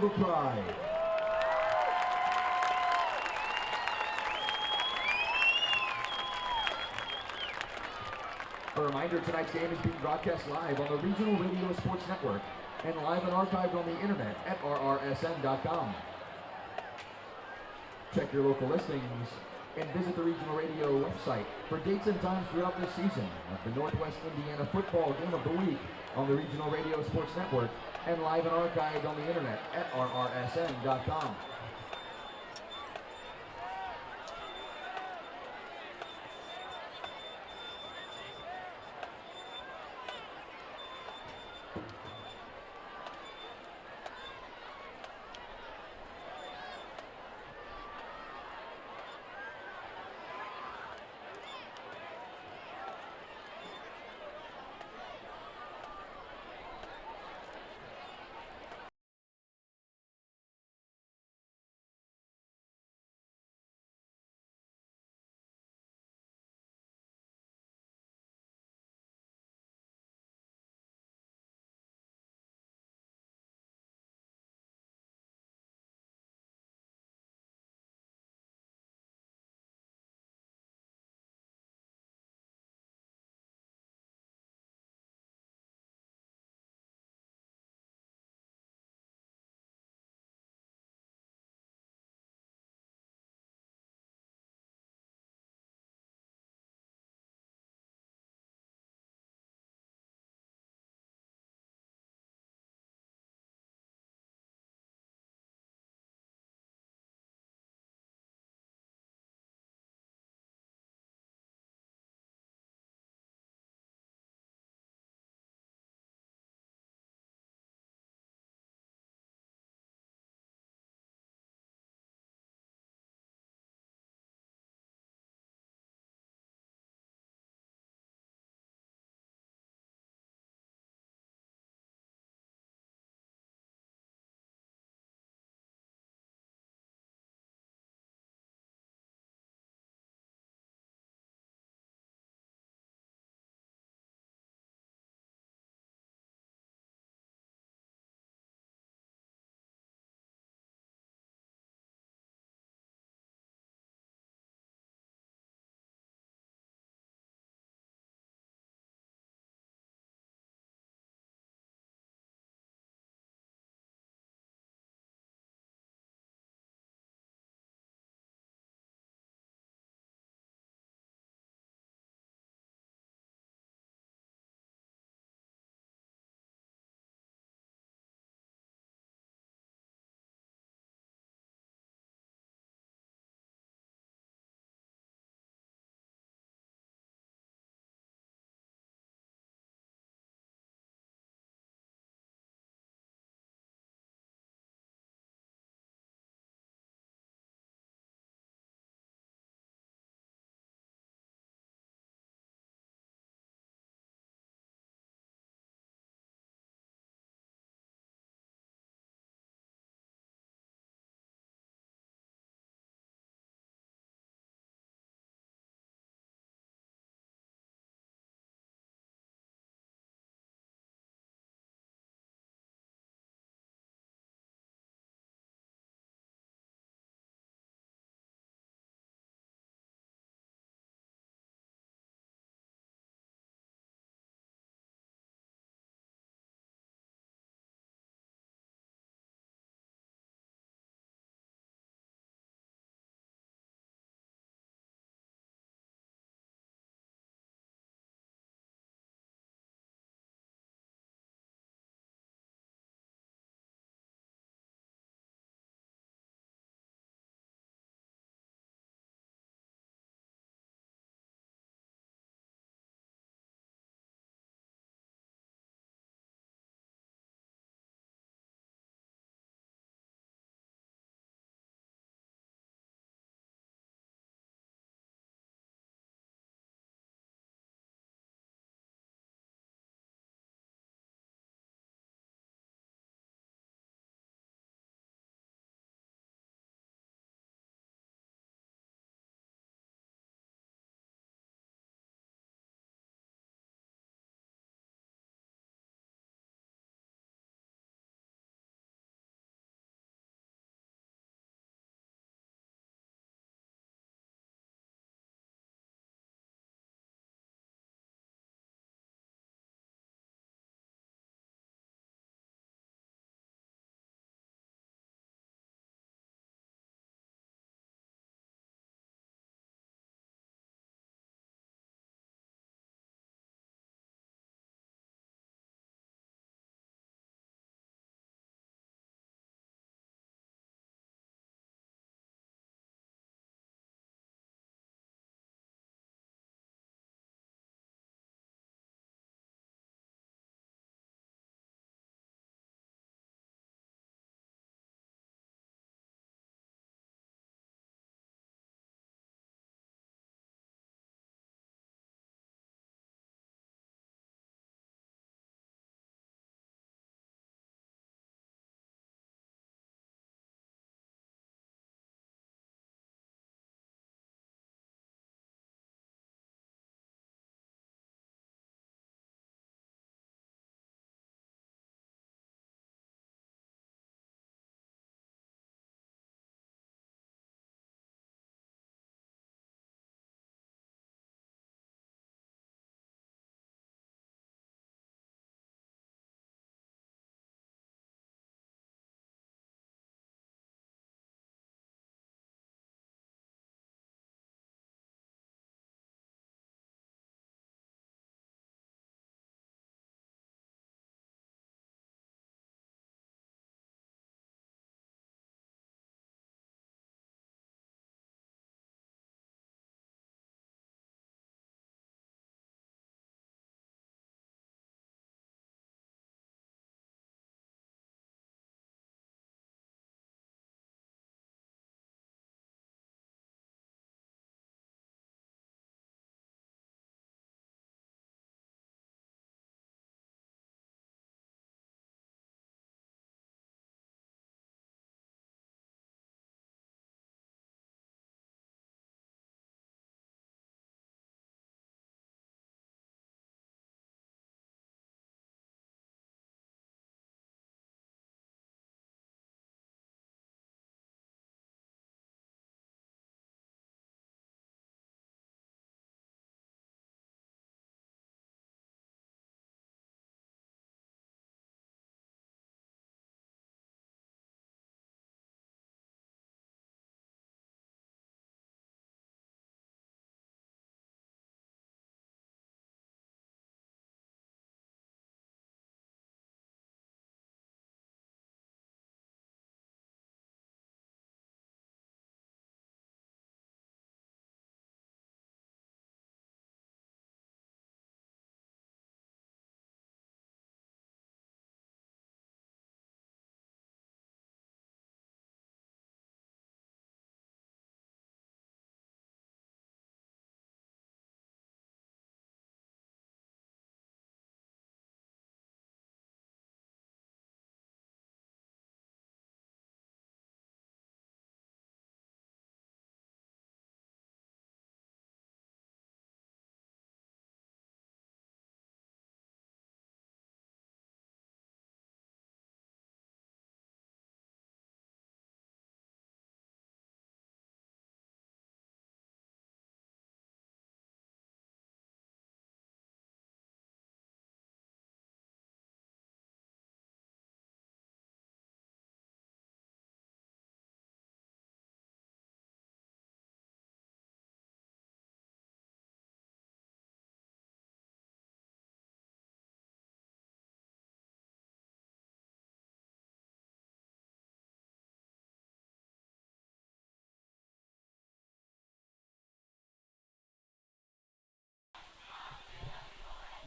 Pride. A reminder, tonight's game is being broadcast live on the Regional Radio Sports Network and live and archived on the internet at rrsn.com. Check your local listings and visit the Regional Radio website for dates and times throughout this season of the Northwest Indiana Football Game of the Week on the Regional Radio Sports Network and live and archived on the internet at rrsn.com.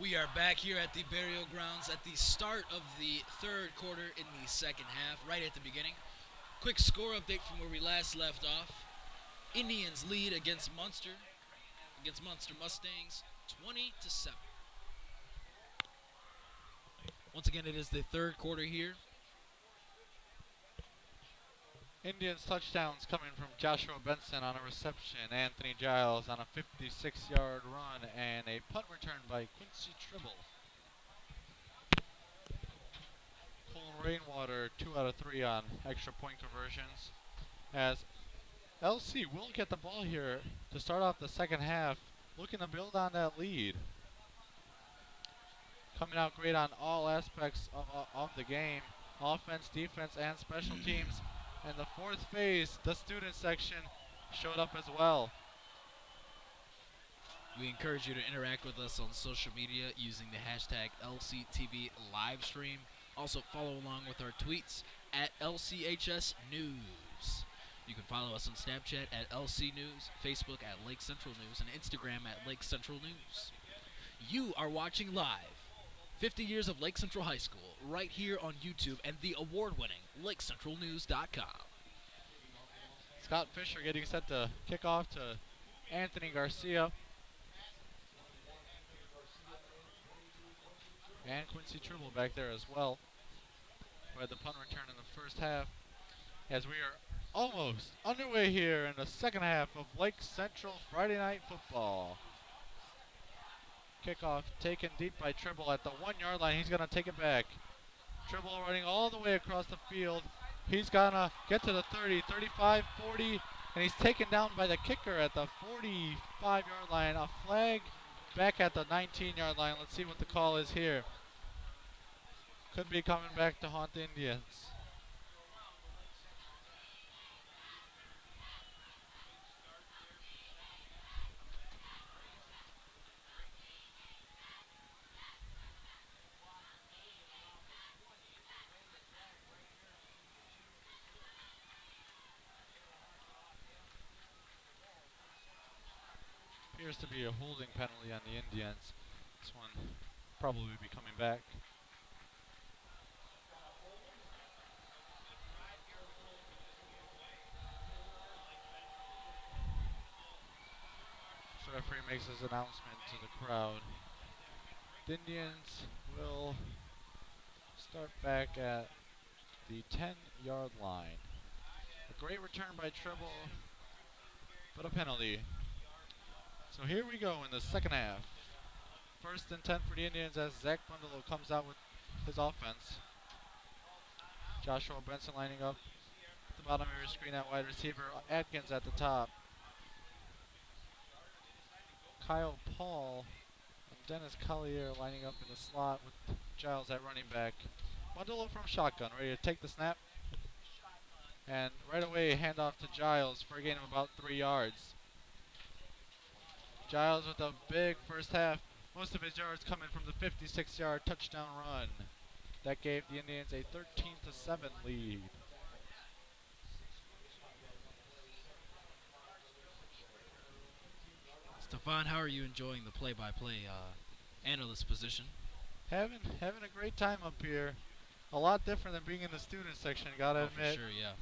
We are back here at the burial grounds at the start of the third quarter in the second half, right at the beginning. Quick score update from where we last left off. Indians lead against Munster Mustangs 20-7. Once again, it is the third quarter here. Indians touchdowns coming from Joshua Benson on a reception, Anthony Giles on a 56-yard run, and a punt return by Quincy Tribble. Cole Rainwater, 2 out of 3 on extra point conversions, as LC will get the ball here to start off the second half, looking to build on that lead. Coming out great on all aspects of the game, offense, defense, and special teams. And the fourth phase, the student section, showed up as well. We encourage you to interact with us on social media using the hashtag LCTV livestream. Also follow along with our tweets at LCHS News. You can follow us on Snapchat at LC News, Facebook at Lake Central News, and Instagram at Lake Central News. You are watching live 50 years of Lake Central High School right here on YouTube and the award-winning LakeCentralNews.com. Scott Fisher getting set to kick off to Anthony Garcia. And Quincy Tribble back there as well. We had the punt return in the first half, as we are almost underway here in the second half of Lake Central Friday Night Football. Kickoff taken deep by Tribble at the 1 yard line. He's going to take it back. Tribble running all the way across the field. He's going to get to the 30, 35, 40, and he's taken down by the kicker at the 45 yard line. A flag back at the 19 yard line. Let's see what the call is here. Could be coming back to haunt the Indians. Appears to be a holding penalty on the Indians. This one probably be coming back. So referee makes his announcement to the crowd. The Indians will start back at the 10 yard line. A great return by Tribble, but a penalty. So here we go in the second half. First and 10 for the Indians as Zach Bundalo comes out with his offense. Joshua Benson lining up at the bottom of your screen at wide receiver. Atkins at the top. Kyle Paul and Dennis Collier lining up in the slot with Giles at running back. Bundalo from shotgun, ready to take the snap. And right away, handoff to Giles for a gain of about 3 yards. Giles with a big first half. Most of his yards coming from the 56-yard touchdown run. That gave the Indians a 13-7 lead. Stefan, how are you enjoying the play-by-play analyst position? Having a great time up here. A lot different than being in the student section, gotta admit. For sure, yeah.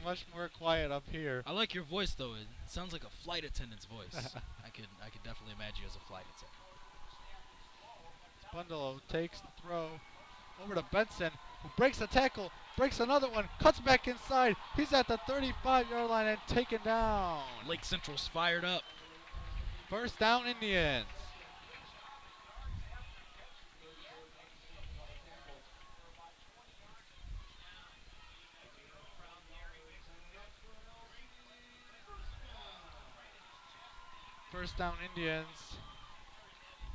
Much more quiet up here. I like your voice though. It sounds like a flight attendant's voice. I could definitely imagine you as a flight attendant. Bundalo takes the throw over to Benson, who breaks a tackle, breaks another one, cuts back inside. He's at the 35-yard line and taken down. Lake Central's fired up. First down, Indians. First down, Indians.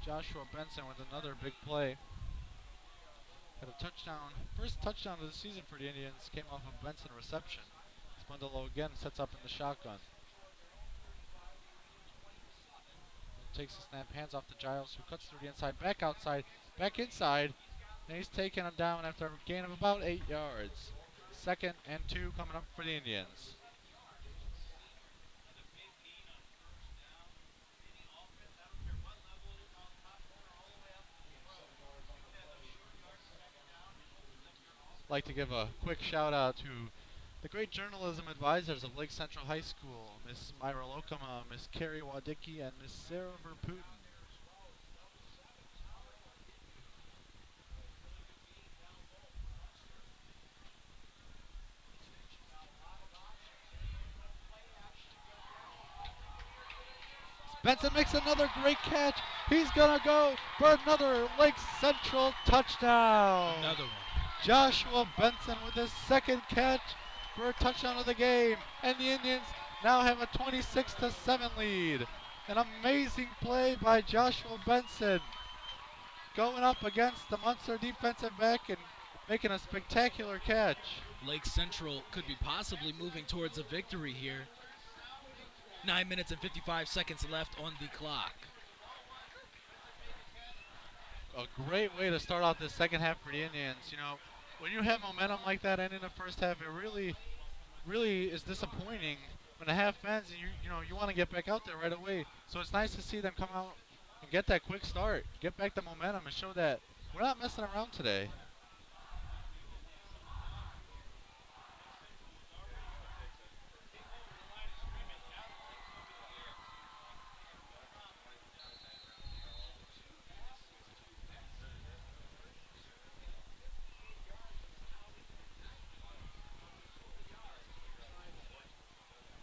Joshua Benson with another big play. Had a touchdown. First touchdown of the season for the Indians came off of Benson reception. Bundalo again sets up in the shotgun. Takes the snap, hands off to Giles, who cuts through the inside, back outside, back inside, and he's taken him down after a gain of about 8 yards. 2nd and 2 coming up for the Indians. like to give a quick shout out to the great journalism advisors of Lake Central High School, Miss Myra Lokama, Miss Carrie Wadicki, and Miss Sarah Verputin. Benson makes another great catch. He's going to go for another Lake Central touchdown. Another one. Joshua Benson with his second catch for a touchdown of the game. And the Indians now have a 26-7 lead. An amazing play by Joshua Benson. Going up against the Munster defensive back and making a spectacular catch. Lake Central could be possibly moving towards a victory here. 9 minutes and 55 seconds left on the clock. A great way to start out this second half for the Indians. You know, when you have momentum like that ending the first half, it really is disappointing when the half ends and you want to get back out there right away. So it's nice to see them come out and get that quick start, get back the momentum and show that we're not messing around today.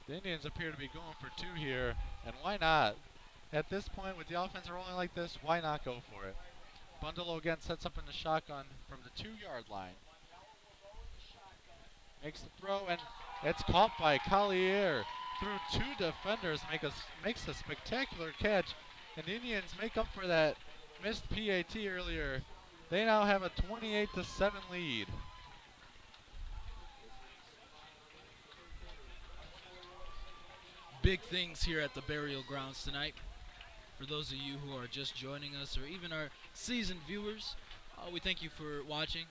The Indians appear to be going for two here, and why not? At this point, with the offense rolling like this, why not go for it? Bundalo again sets up in the shotgun from the 2-yard line. Makes the throw, and it's caught by Collier through two defenders, makes a spectacular catch, and the Indians make up for that missed PAT earlier. They now have a 28-7 lead. Big things here at the Burial Grounds tonight. For those of you who are just joining us, or even our seasoned viewers, we thank you for watching.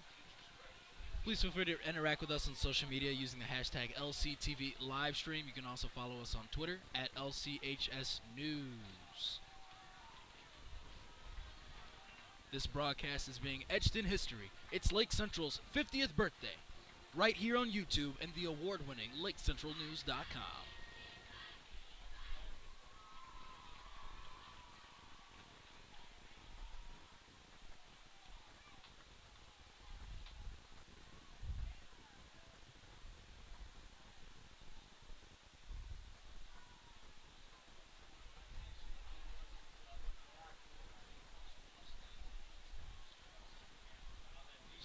Please feel free to interact with us on social media using the hashtag LCTV livestream. You can also follow us on Twitter at LCHS News. This broadcast is being etched in history. It's Lake Central's 50th birthday, right here on YouTube and the award-winning LakeCentralNews.com.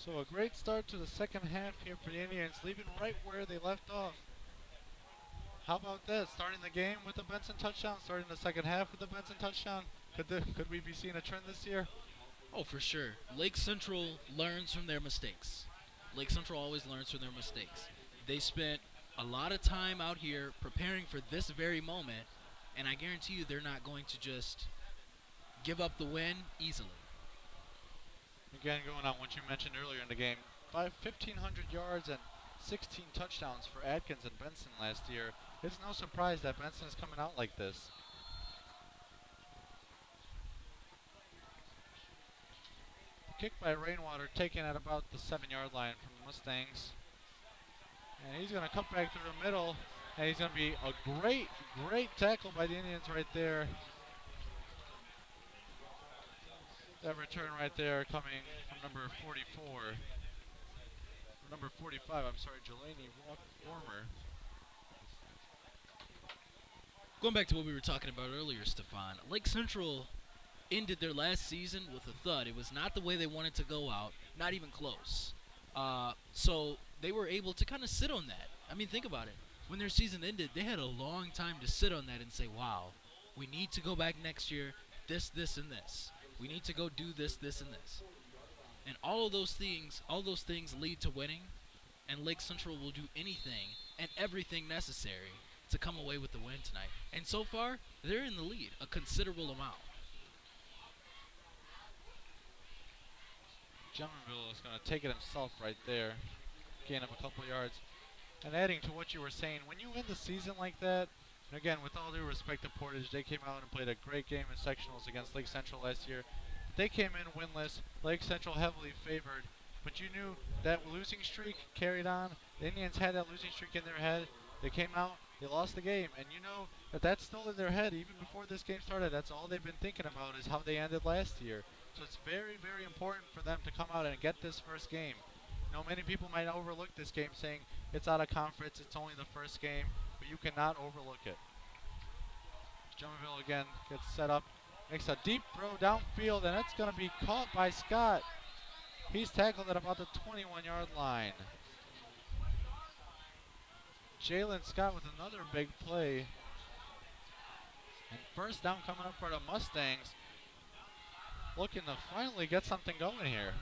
So a great start to the second half here for the Indians, leaving right where they left off. How about this? Starting the game with a Benson touchdown, starting the second half with a Benson touchdown. Could we be seeing a trend this year? Oh, for sure. Lake Central learns from their mistakes. Lake Central always learns from their mistakes. They spent a lot of time out here preparing for this very moment, and I guarantee you they're not going to just give up the win easily. Again, going on what you mentioned earlier in the game, 1,500 yards and 16 touchdowns for Atkins and Benson last year. It's no surprise that Benson is coming out like this. Kick by Rainwater, taken at about the 7-yard line from the Mustangs. And he's going to cut back through the middle, and he's going to be a great tackle by the Indians right there. That return right there coming from number 44. Number 45, I'm sorry, Jelani Warmer. Going back to what we were talking about earlier, Stefan, Lake Central ended their last season with a thud. It was not the way they wanted to go out, not even close. So they were able to kind of sit on that. I mean, think about it. When their season ended, they had a long time to sit on that and say, wow, we need to go back next year, this, and this. We need to go do this, and this. And all of those things lead to winning, and Lake Central will do anything and everything necessary to come away with the win tonight. And so far, they're in the lead, a considerable amount. Jummerville is going to take it himself right there. Gain of a couple yards. And adding to what you were saying, when you win the season like that, and again, with all due respect to Portage, they came out and played a great game in sectionals against Lake Central last year. They came in winless. Lake Central heavily favored. but you knew that losing streak carried on. The Indians had that losing streak in their head. They came out, they lost the game, and you know that that's still in their head even before this game started. That's all they've been thinking about is how they ended last year. So it's very, very important for them to come out and get this first game. You know, many people might overlook this game saying it's out of conference, it's only the first game, but you cannot overlook it. Drummondville again gets set up, makes a deep throw downfield, and it's going to be caught by Scott. He's tackled at about the 21-yard line. Jalen Scott with another big play. And first down coming up for the Mustangs. Looking to finally get something going here.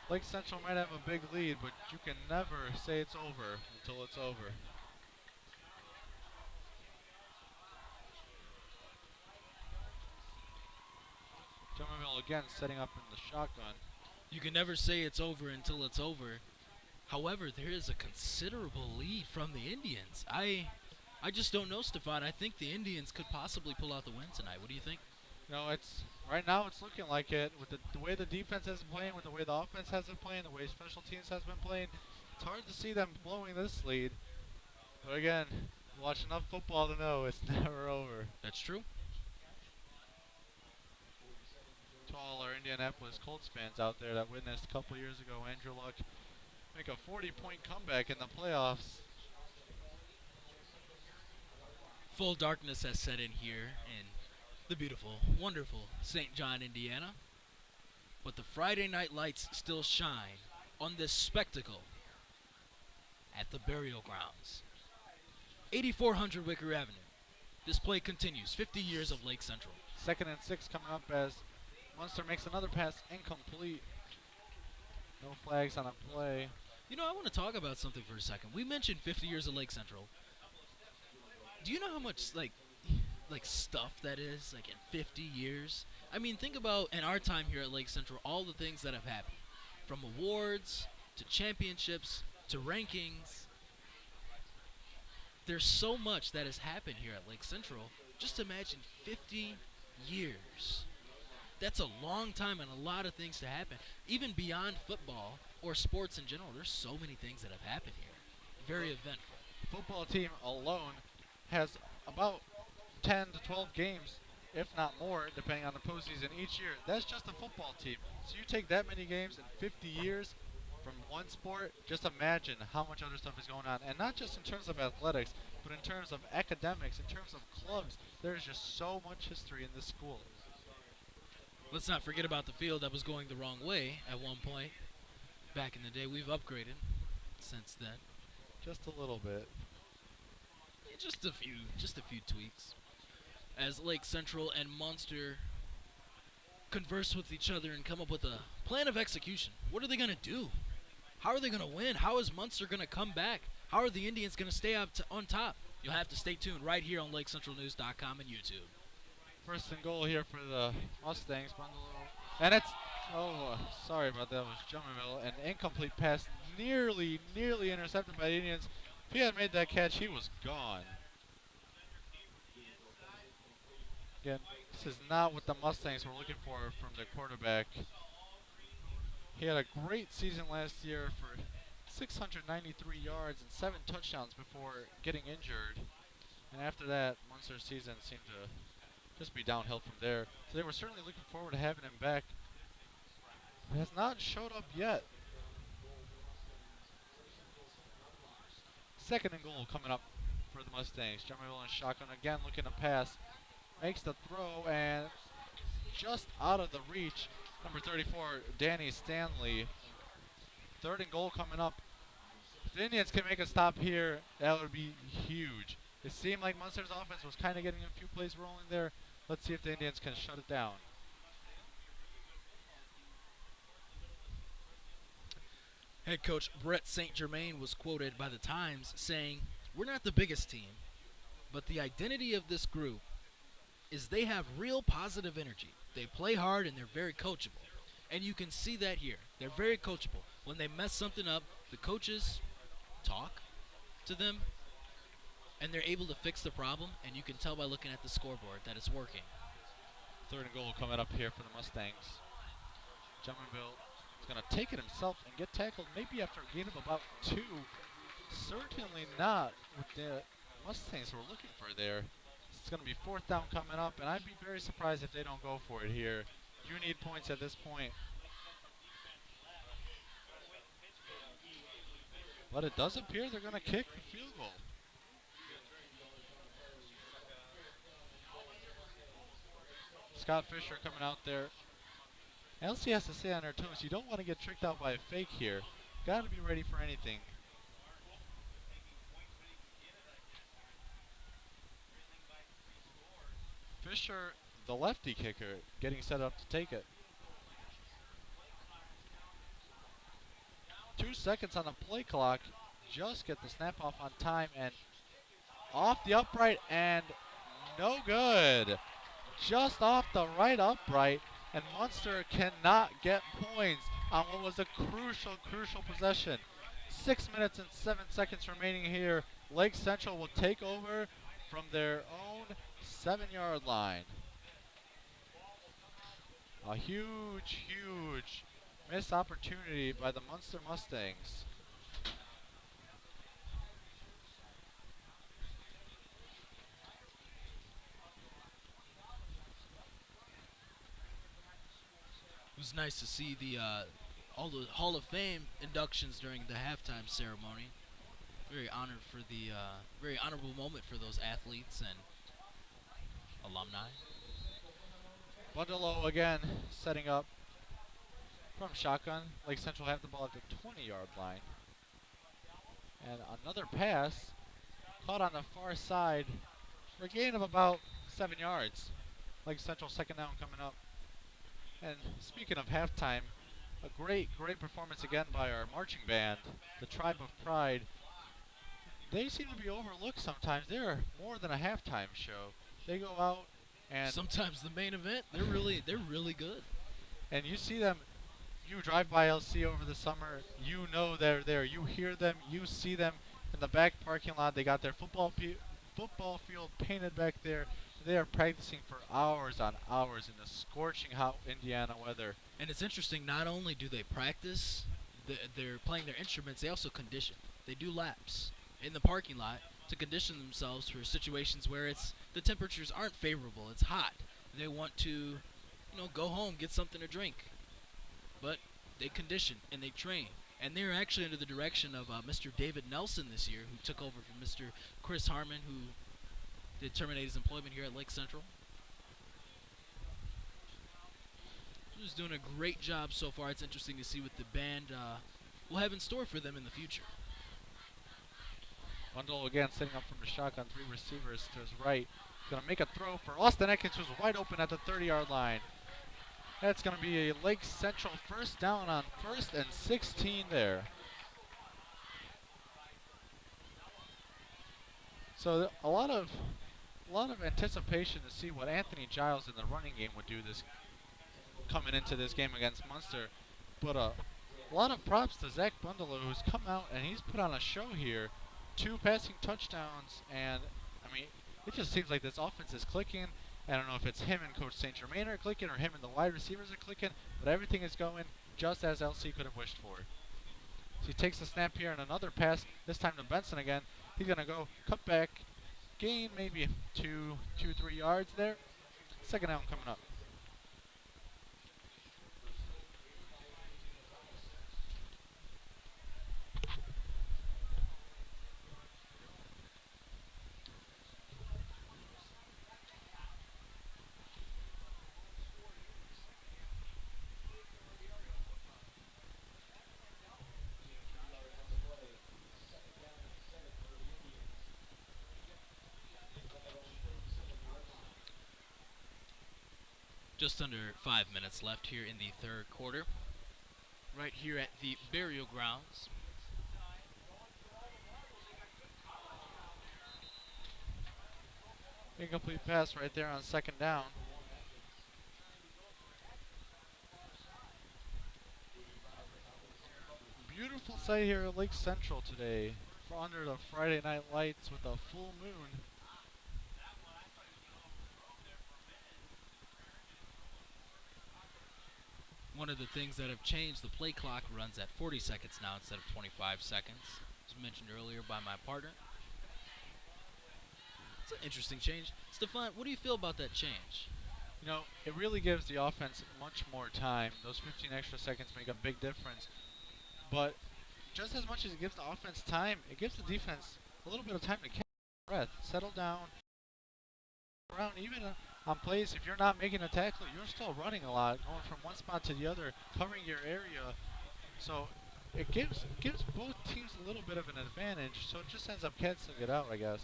Lake Central might have a big lead, but you can never say it's over until it's over. Drummondville again setting up in the shotgun. You can never say it's over until it's over. However, there is a considerable lead from the Indians. I just don't know, Stefan. I think the Indians could possibly pull out the win tonight. What do you think? No, it's right now it's looking like it with the way the defense has been playing, with the way the offense has been playing, the way special teams has been playing. It's hard to see them blowing this lead. But again, watch enough football to know it's never over. That's true. To all our Indianapolis Colts fans out there that witnessed a couple years ago Andrew Luck make a 40-point comeback in the playoffs. Full darkness has set in here in the beautiful, wonderful St. John, Indiana. But the Friday night lights still shine on this spectacle at the burial grounds. 8400 Wicker Avenue. This play continues. 50 years of Lake Central. 2nd and 6 coming up as Munster makes another pass incomplete. No flags on a play. You know, I want to talk about something for a second. We mentioned 50 years of Lake Central. Do you know how much, like stuff that is, like, in 50 years? I mean, think about, in our time here at Lake Central, all the things that have happened. From awards, to championships, to rankings. There's so much that has happened here at Lake Central. Just imagine 50 years. That's a long time and a lot of things to happen. Even beyond football or sports in general, there's so many things that have happened here. Very eventful. The football team alone has about 10 to 12 games, if not more, depending on the postseason each year. That's just a football team. So you take that many games in 50 years from one sport, just imagine how much other stuff is going on. And not just in terms of athletics, but in terms of academics, in terms of clubs. There's just so much history in this school. Let's not forget about the field that was going the wrong way at one point. Back in the day, we've upgraded since then. Just a little bit. Just a few tweaks. As Lake Central and Munster converse with each other and come up with a plan of execution. What are they going to do? How are they going to win? How is Munster going to come back? How are the Indians going to stay up on top? You'll have to stay tuned right here on LakeCentralNews.com and YouTube. First and goal here for the Mustangs. And it's, sorry about that. It was Drummondville. An incomplete pass nearly intercepted by the Indians. If he had made that catch, he was gone. Again, this is not what the Mustangs were looking for from their quarterback. He had a great season last year for 693 yards and 7 touchdowns before getting injured. And after that, Munster's season seemed to just be downhill from there. So they were certainly looking forward to having him back. But has not showed up yet. 2nd and goal coming up for the Mustangs. Drummondville in shotgun again, looking to pass. Makes the throw and just out of the reach. Number 34, Danny Stanley. 3rd and goal coming up. If the Indians can make a stop here, that would be huge. It seemed like Munster's offense was kind of getting a few plays rolling there. Let's see if the Indians can shut it down. Head coach Brett St. Germain was quoted by the Times saying, "We're not the biggest team, but the identity of this group is they have real positive energy. They play hard and they're very coachable." And you can see that here. They're very coachable. When they mess something up, the coaches talk to them and they're able to fix the problem, and you can tell by looking at the scoreboard that it's working. 3rd and goal coming up here for the Mustangs. Jumpenville is going to take it himself and get tackled maybe after a gain of about 2. Certainly not what the Mustangs were looking for there. It's going to be 4th down coming up, and I'd be very surprised if they don't go for it here. You need points at this point. But it does appear they're going to kick the field goal. Scott Fisher coming out there. LC has to stay on their toes. You don't want to get tricked out by a fake here. Got to be ready for anything. Fisher, the lefty kicker, getting set up to take it. 2 seconds on the play clock. Just get the snap off on time and off the upright and no good. Just off the right upright, and Munster cannot get points on what was a crucial possession. 6 minutes and 7 seconds remaining here. Lake Central will take over from their own 7-yard line. A huge missed opportunity by the Munster Mustangs. It was nice to see all the Hall of Fame inductions during the halftime ceremony. Very honored for the very honorable moment for those athletes and alumni. Bundalo again setting up from shotgun. Lake Central have the ball at the 20-yard line. And another pass caught on the far side for a gain of about 7 yards. Lake Central 2nd down coming up. And speaking of halftime, a great performance again by our marching band, the Tribe of Pride. They seem to be overlooked sometimes. They're more than a halftime show. They go out and sometimes the main event. They're really good. And you see them. You drive by LC over the summer. You know they're there. You hear them. You see them in the back parking lot. They got their football field painted back there. They are practicing for hours on hours in the scorching hot Indiana weather. And it's interesting, not only do they practice, they're playing their instruments, they also condition. They do laps in the parking lot to condition themselves for situations where the temperatures aren't favorable, it's hot. They want to, go home, get something to drink. But they condition and they train. And they're actually under the direction of Mr. David Nelson this year, who took over from Mr. Chris Harmon, who did terminate his employment here at Lake Central. He's doing a great job so far. It's interesting to see what the band will have in store for them in the future. Bundle again setting up from the shotgun, 3 receivers to his right. Going to make a throw for Austin Atkins, who's wide open at the 30-yard line. That's going to be a Lake Central 1st down on 1st and 16 there. So a lot of anticipation to see what Anthony Giles in the running game would do this coming into this game against Munster. But a lot of props to Zach Bundalo, who's come out and he's put on a show here. 2 passing touchdowns, and I mean, it just seems like this offense is clicking. I don't know if it's him and Coach St. Germain are clicking or him and the wide receivers are clicking, but everything is going just as LC could have wished for. So he takes the snap here and another pass, this time to Benson again. He's going to go cut back, gain maybe 2, 3 yards there. 2nd down coming up. Just under 5 minutes left here in the 3rd quarter. Right here at the Burial Grounds. Incomplete pass right there on 2nd down. Beautiful sight here at Lake Central today. Under the Friday night lights with a full moon. One one of the things that have changed. The play clock runs at 40 seconds now instead of 25 seconds, as mentioned earlier by my partner. It's an interesting change. Stefan, what do you feel about that change? You know, it really gives the offense much more time. Those 15 extra seconds make a big difference. But just as much as it gives the offense time, it gives the defense a little bit of time to catch their breath, settle down, around. Even on plays, if you're not making a tackle, you're still running a lot, going from one spot to the other, covering your area. So it gives both teams a little bit of an advantage. So it just ends up canceling it out, I guess.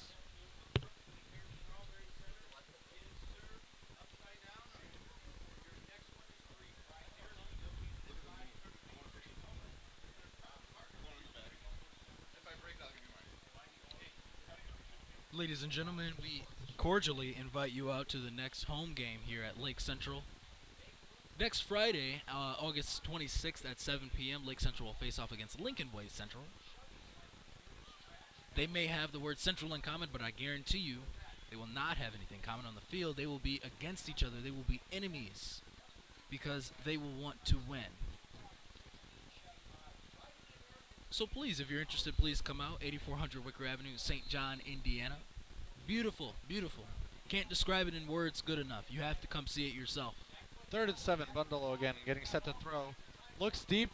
Ladies and gentlemen, we cordially invite you out to the next home game here at Lake Central. Next Friday, August 26th at 7 p.m., Lake Central will face off against Lincoln Boys Central. They may have the word Central in common, but I guarantee you they will not have anything common on the field. They will be against each other. They will be enemies because they will want to win. So please, if you're interested, please come out. 8400 Wicker Avenue, St. John, Indiana. Beautiful, beautiful. Can't describe it in words good enough. You have to come see it yourself. 3rd and 7, Bundalo again, getting set to throw. Looks deep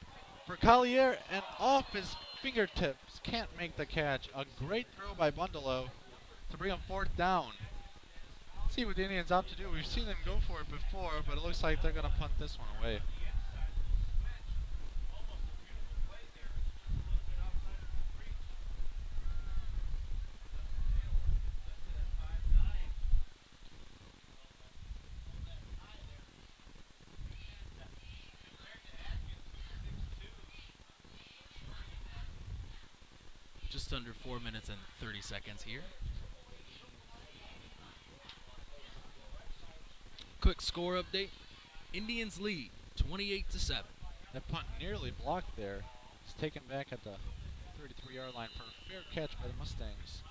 for Collier and off his fingertips. Can't make the catch. A great throw by Bundalo to bring him 4th down. Let's see what the Indians opt to do. We've seen them go for it before, but it looks like they're going to punt this one away. Just under 4 minutes and 30 seconds here. Quick score update. Indians lead 28-7. That punt nearly blocked there. It's taken back at the 33-yard line for a fair catch by the Mustangs.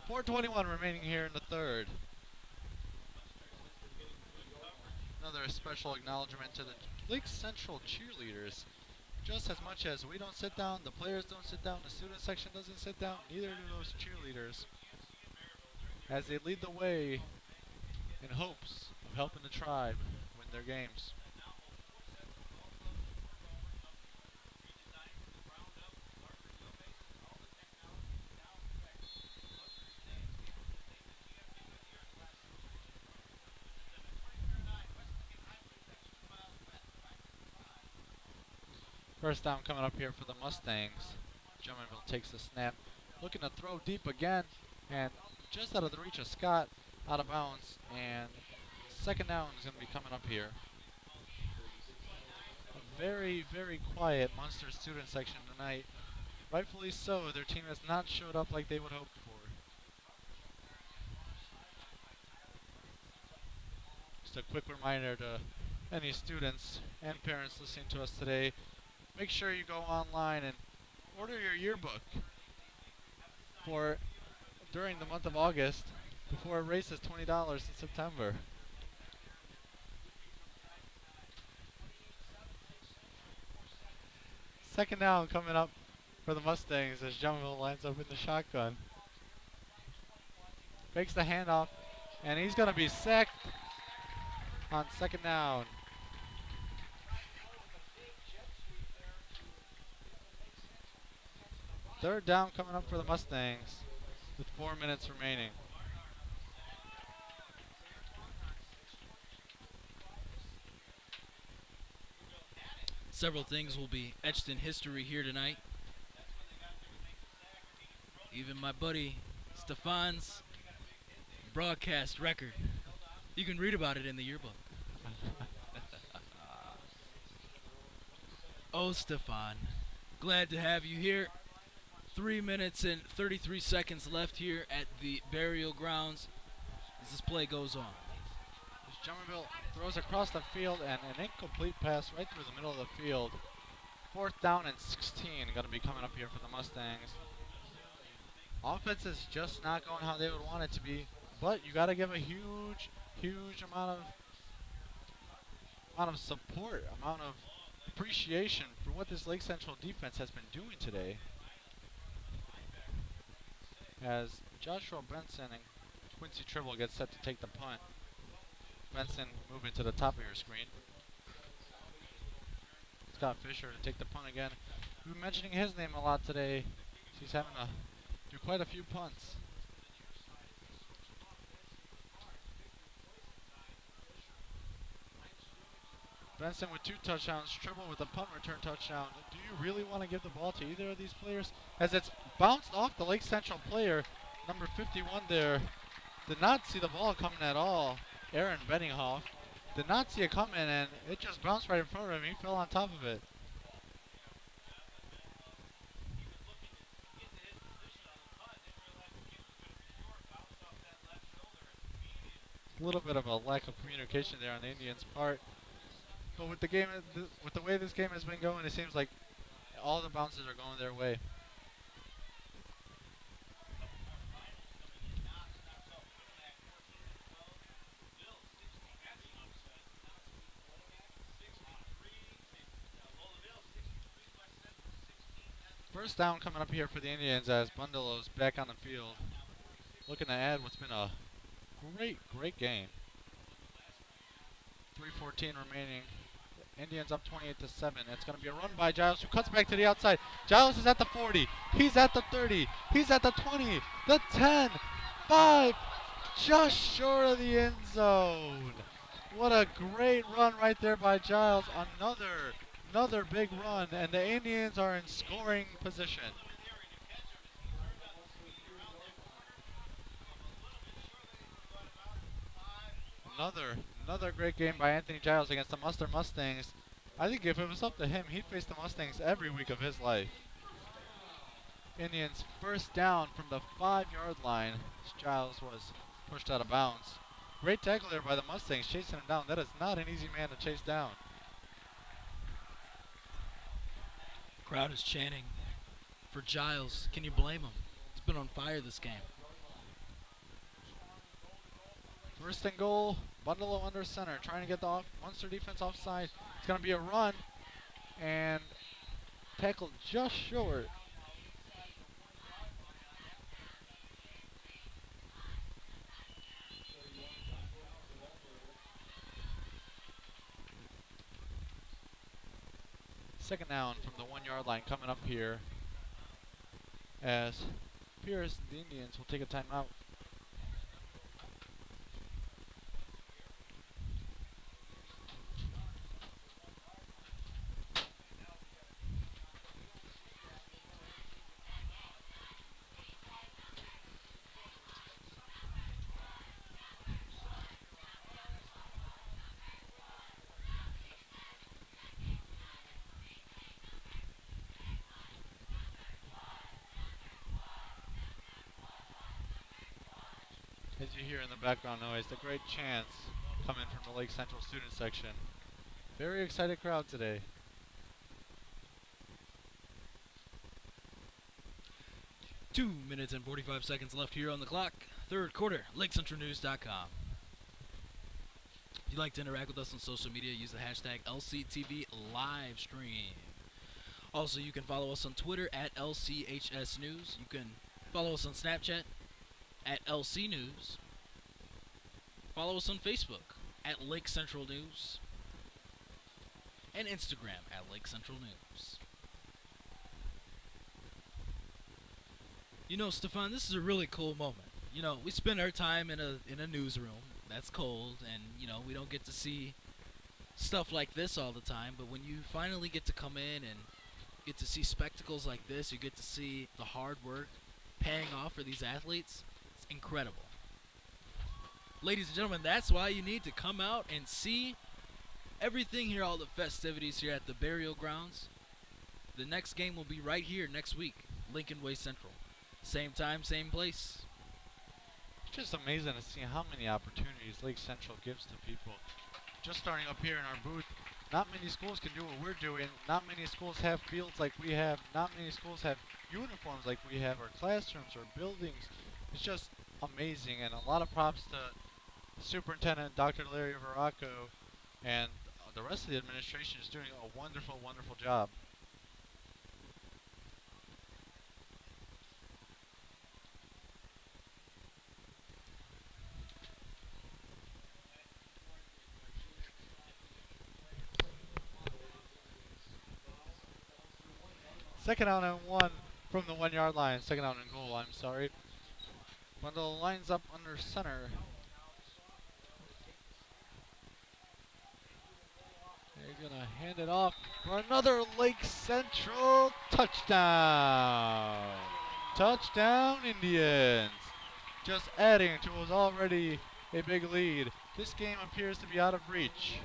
4:21 remaining here in the 3rd. Another special acknowledgement to the Lake Central cheerleaders. Just as much as we don't sit down, the players don't sit down, the student section doesn't sit down, neither do those cheerleaders, as they lead the way in hopes of helping the tribe win their games. First down coming up here for the Mustangs. Drummondville takes the snap, looking to throw deep again, and just out of the reach of Scott, out of bounds, and 2nd down is going to be coming up here. A very, very quiet Munster student section tonight. Rightfully so, their team has not showed up like they would hope for. Just a quick reminder to any students and parents listening to us today, make sure you go online and order your yearbook for during the month of August before it raises $20 in September. Second down coming up for the Mustangs as Drummondville lines up in the shotgun. Fakes the handoff, and he's going to be sacked on 2nd down. Third down coming up for the Mustangs with 4 minutes remaining. Several things will be etched in history here tonight. Even my buddy Stefan's broadcast record. You can read about it in the yearbook. Oh, Stefan, glad to have you here. 3 minutes and 33 seconds left here at the burial grounds as this play goes on. As Drummondville throws across the field and an incomplete pass right through the middle of the field. 4th down and 16 going to be coming up here for the Mustangs. Offense is just not going how they would want it to be, but you got to give a huge amount of support, amount of appreciation for what this Lake Central defense has been doing today. As Joshua Benson and Quincy Tribble get set to take the punt. Benson moving to the top of your screen. Scott Fisher to take the punt again. We've been mentioning his name a lot today. He's having to do quite a few punts. Benson with 2 touchdowns, Tribble with a punt return touchdown. Do you really want to give the ball to either of these players? As it's bounced off the Lake Central player, number 51 there. Did not see the ball coming at all. Aaron Benninghoff did not see it coming, and it just bounced right in front of him. He fell on top of it. A little bit of a lack of communication there on the Indians' part. But with the game, with the way this game has been going, it seems like all the bounces are going their way. First down coming up here for the Indians as Bundelo's back on the field, looking to add what's been a great game. 3:14 remaining. Indians up 28-7. It's going to be a run by Giles, who cuts back to the outside. Giles is at the 40. He's at the 30. He's at the 20. The 10. 5. Just short of the end zone. What a great run right there by Giles. Another big run, and the Indians are in scoring position. Another great game by Anthony Giles against the Munster Mustangs. I think if it was up to him, he'd face the Mustangs every week of his life. Indians first down from the 5-yard line. Giles was pushed out of bounds. Great tackle there by the Mustangs, chasing him down. That is not an easy man to chase down. Crowd is chanting for Giles. Can you blame him? He's been on fire this game. First and goal, Bundalo under center, trying to get the Munster defense offside. It's going to be a run, and tackled just short. Second down from the 1-yard line coming up here, as Pierce and the Indians will take a timeout. As you hear in the background noise, the great chants coming from the Lake Central student section. Very excited crowd today. Two minutes and 45 seconds left here on the clock. Third quarter, LakeCentralNews.com. If you'd like to interact with us on social media, use the hashtag LCTV livestream. Also, you can follow us on Twitter at LCHS News. You can follow us on Snapchat at LC News. Follow us on Facebook at Lake Central News. And Instagram at Lake Central News. You know, Stefan, this is a really cool moment. You know, we spend our time in a newsroom that's cold, and you know, we don't get to see stuff like this all the time, but when you finally get to come in and get to see spectacles like this, you get to see the hard work paying off for these athletes. It's incredible. Ladies and gentlemen, that's why you need to come out and see everything here, all the festivities here at the burial grounds. The next game will be right here next week, Lincoln Way Central. Same time, same place. It's just amazing to see how many opportunities Lake Central gives to people. Just starting up here in our booth, not many schools can do what we're doing. Not many schools have fields like we have. Not many schools have uniforms like we have, or classrooms, or buildings. It's just amazing, and a lot of props to Superintendent Dr. Larry Veraco and the rest of the administration is doing a wonderful, wonderful job. Second down and 1 from the 1 yard line. Second down and goal, I'm sorry. Wendell lines up under center. They're going to hand it off for another Lake Central touchdown. Touchdown, Indians. Just adding to what was already a big lead. This game appears to be out of reach.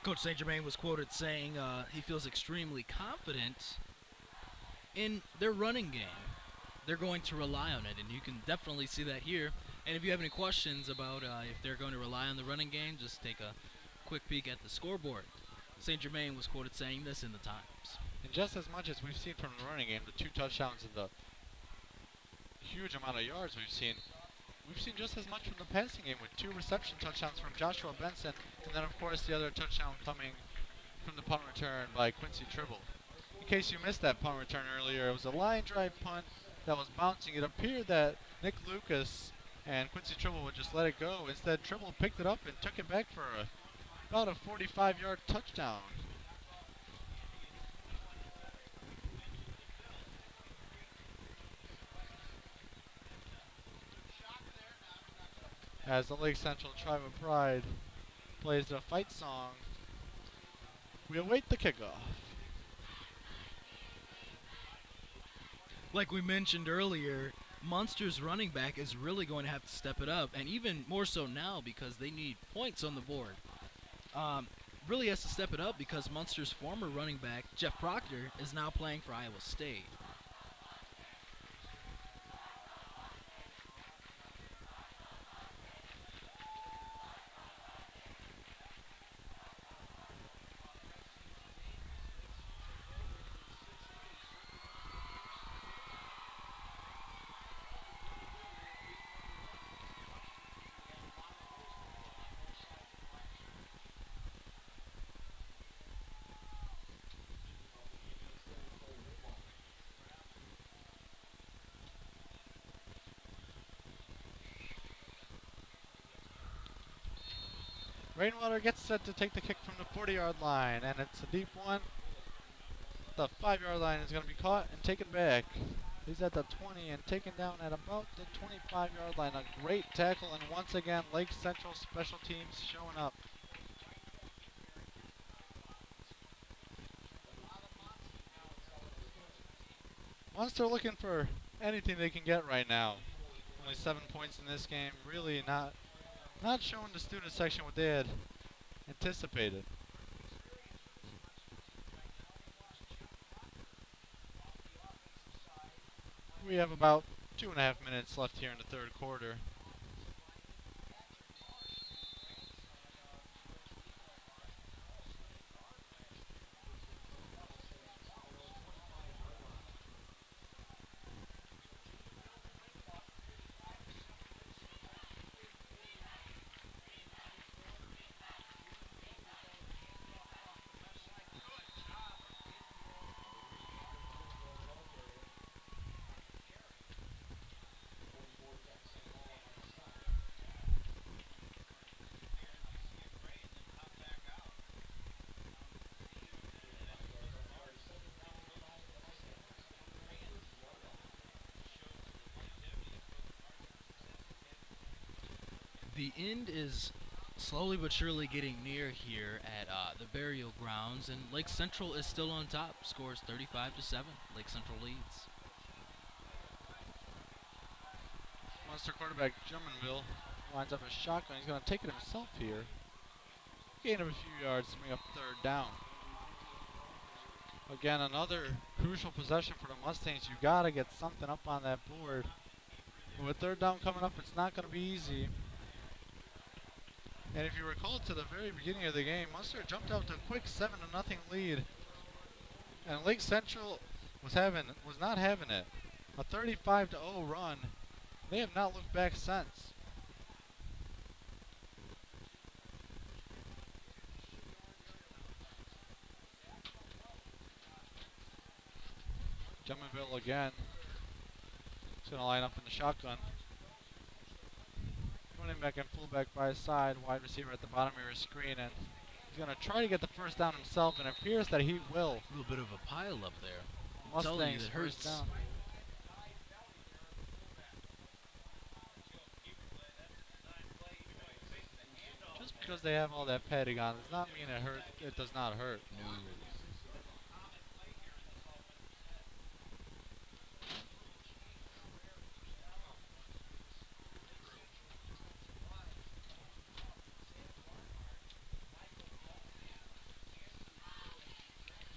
Coach St. Germain was quoted saying he feels extremely confident in their running game. They're going to rely on it, and you can definitely see that here. And if you have any questions about if they're going to rely on the running game, just take a quick peek at the scoreboard. St. Germain was quoted saying this in the Times. And just as much as we've seen from the running game, the 2 touchdowns and the huge amount of yards we've seen just as much from the passing game with 2 reception touchdowns from Joshua Benson, and then of course the other touchdown coming from the punt return by Quincy Tribble. In case you missed that punt return earlier, it was a line drive punt that was bouncing. It appeared that Nick Lucas and Quincy Tribble would just let it go. Instead, Tribble picked it up and took it back for about a 45-yard touchdown. As the Lake Central Tribe of Pride plays their fight song, we await the kickoff. Like we mentioned earlier, Munster's running back is really going to have to step it up, and even more so now because they need points on the board. Really has to step it up because Munster's former running back, Jeff Proctor, is now playing for Iowa State. Rainwater gets set to take the kick from the 40-yard line, and it's a deep one. The 5-yard line is going to be caught and taken back. He's at the 20 and taken down at about the 25-yard line. A great tackle, and once again, Lake Central special teams showing up. Munster looking for anything they can get right now. Only 7 points in this game. Really not showing the student section what they had anticipated. We have about 2.5 minutes left here in the third quarter. The end is slowly but surely getting near here at the burial grounds, and Lake Central is still on top. Scores 35-7. Lake Central leads. Munster quarterback Drummondville lines up a shotgun. He's going to take it himself here. Gain of a few yards to bring up third down. Again, another crucial possession for the Mustangs. You got to get something up on that board. But with third down coming up, it's not going to be easy. And if you recall to the very beginning of the game, Munster jumped out to a quick 7-0 lead. And Lake Central was not having it. A 35-0 run. They have not looked back since. Drummondville again. He's going to line up in the shotgun. Running back and fullback by his side. Wide receiver at the bottom of your screen. And he's going to try to get the first down himself. And it appears that he will. A little bit of a pile up there. Mustangs it first hurts. down. Just because they have all that padding on does not mean it hurt. It does not hurt. No.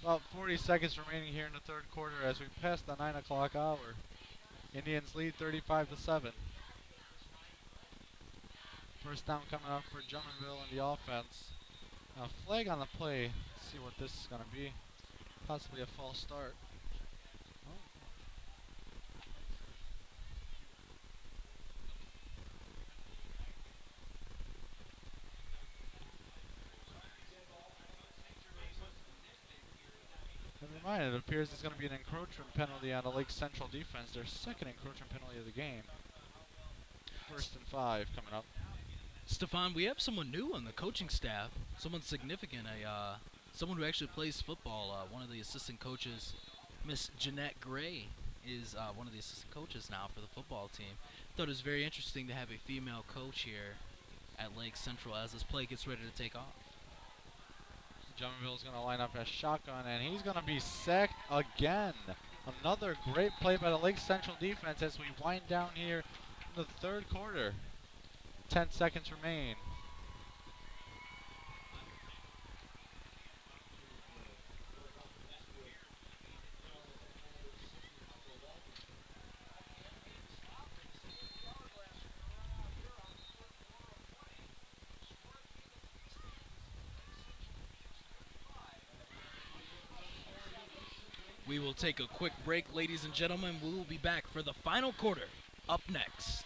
About 40 seconds remaining here in the third quarter as we pass the 9 o'clock hour. Indians lead 35-7. First down coming up for Drummondville in the offense. A flag on the play. Let's see what this is going to be. Possibly a false start. Oh. Never mind, it appears it's going to be an encroachment penalty on the Lake Central defense. Their second encroachment penalty of the game. 1st and 5 coming up. Stefan, we have someone new on the coaching staff. Someone significant. Someone who actually plays football. One of the assistant coaches, Miss Jeanette Gray, is one of the assistant coaches now for the football team. Thought it was very interesting to have a female coach here at Lake Central as this play gets ready to take off. Drummondville's going to line up as shotgun, and he's going to be sacked again. Another great play by the Lake Central defense as we wind down here in the third quarter. 10 seconds remain. We will take a quick break, ladies and gentlemen. We will be back for the final quarter up next.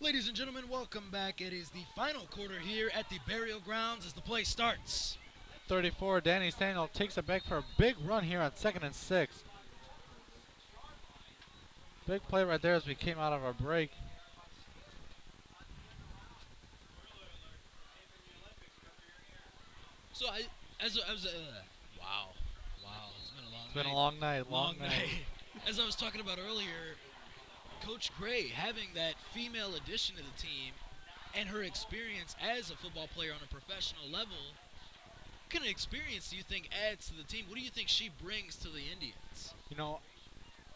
Ladies and gentlemen, welcome back. It is the final quarter here at the burial grounds as the play starts. 34, Danny Staniel takes it back for a big run here on 2nd and 6. Big play right there as we came out of our break. So wow, it's been a long night. It's been a long night, long night. As I was talking about earlier, Coach Gray having that female addition to the team and her experience as a football player on a professional level, what kind of experience do you think adds to the team? What do you think she brings to the Indians? You know,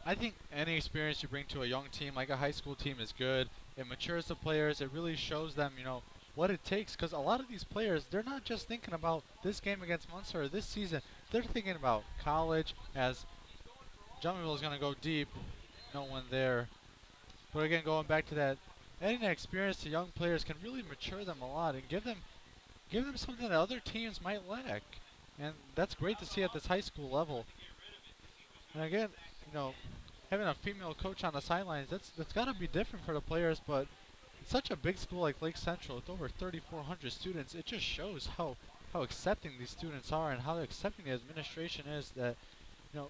I think any experience you bring to a young team, like a high school team, is good. It matures the players. It really shows them, you know, what it takes, because a lot of these players, they're not just thinking about this game against Munster or this season. They're thinking about college, as Jumpmanville is going to go deep. No one there. But again, going back to that, adding that experience to young players can really mature them a lot and give them something that other teams might lack. And that's great to see at this high school level. And again, you know, having a female coach on the sidelines, that's got to be different for the players, but it's such a big school like Lake Central with over 3,400 students. It just shows how accepting these students are and how accepting the administration is. That, you know,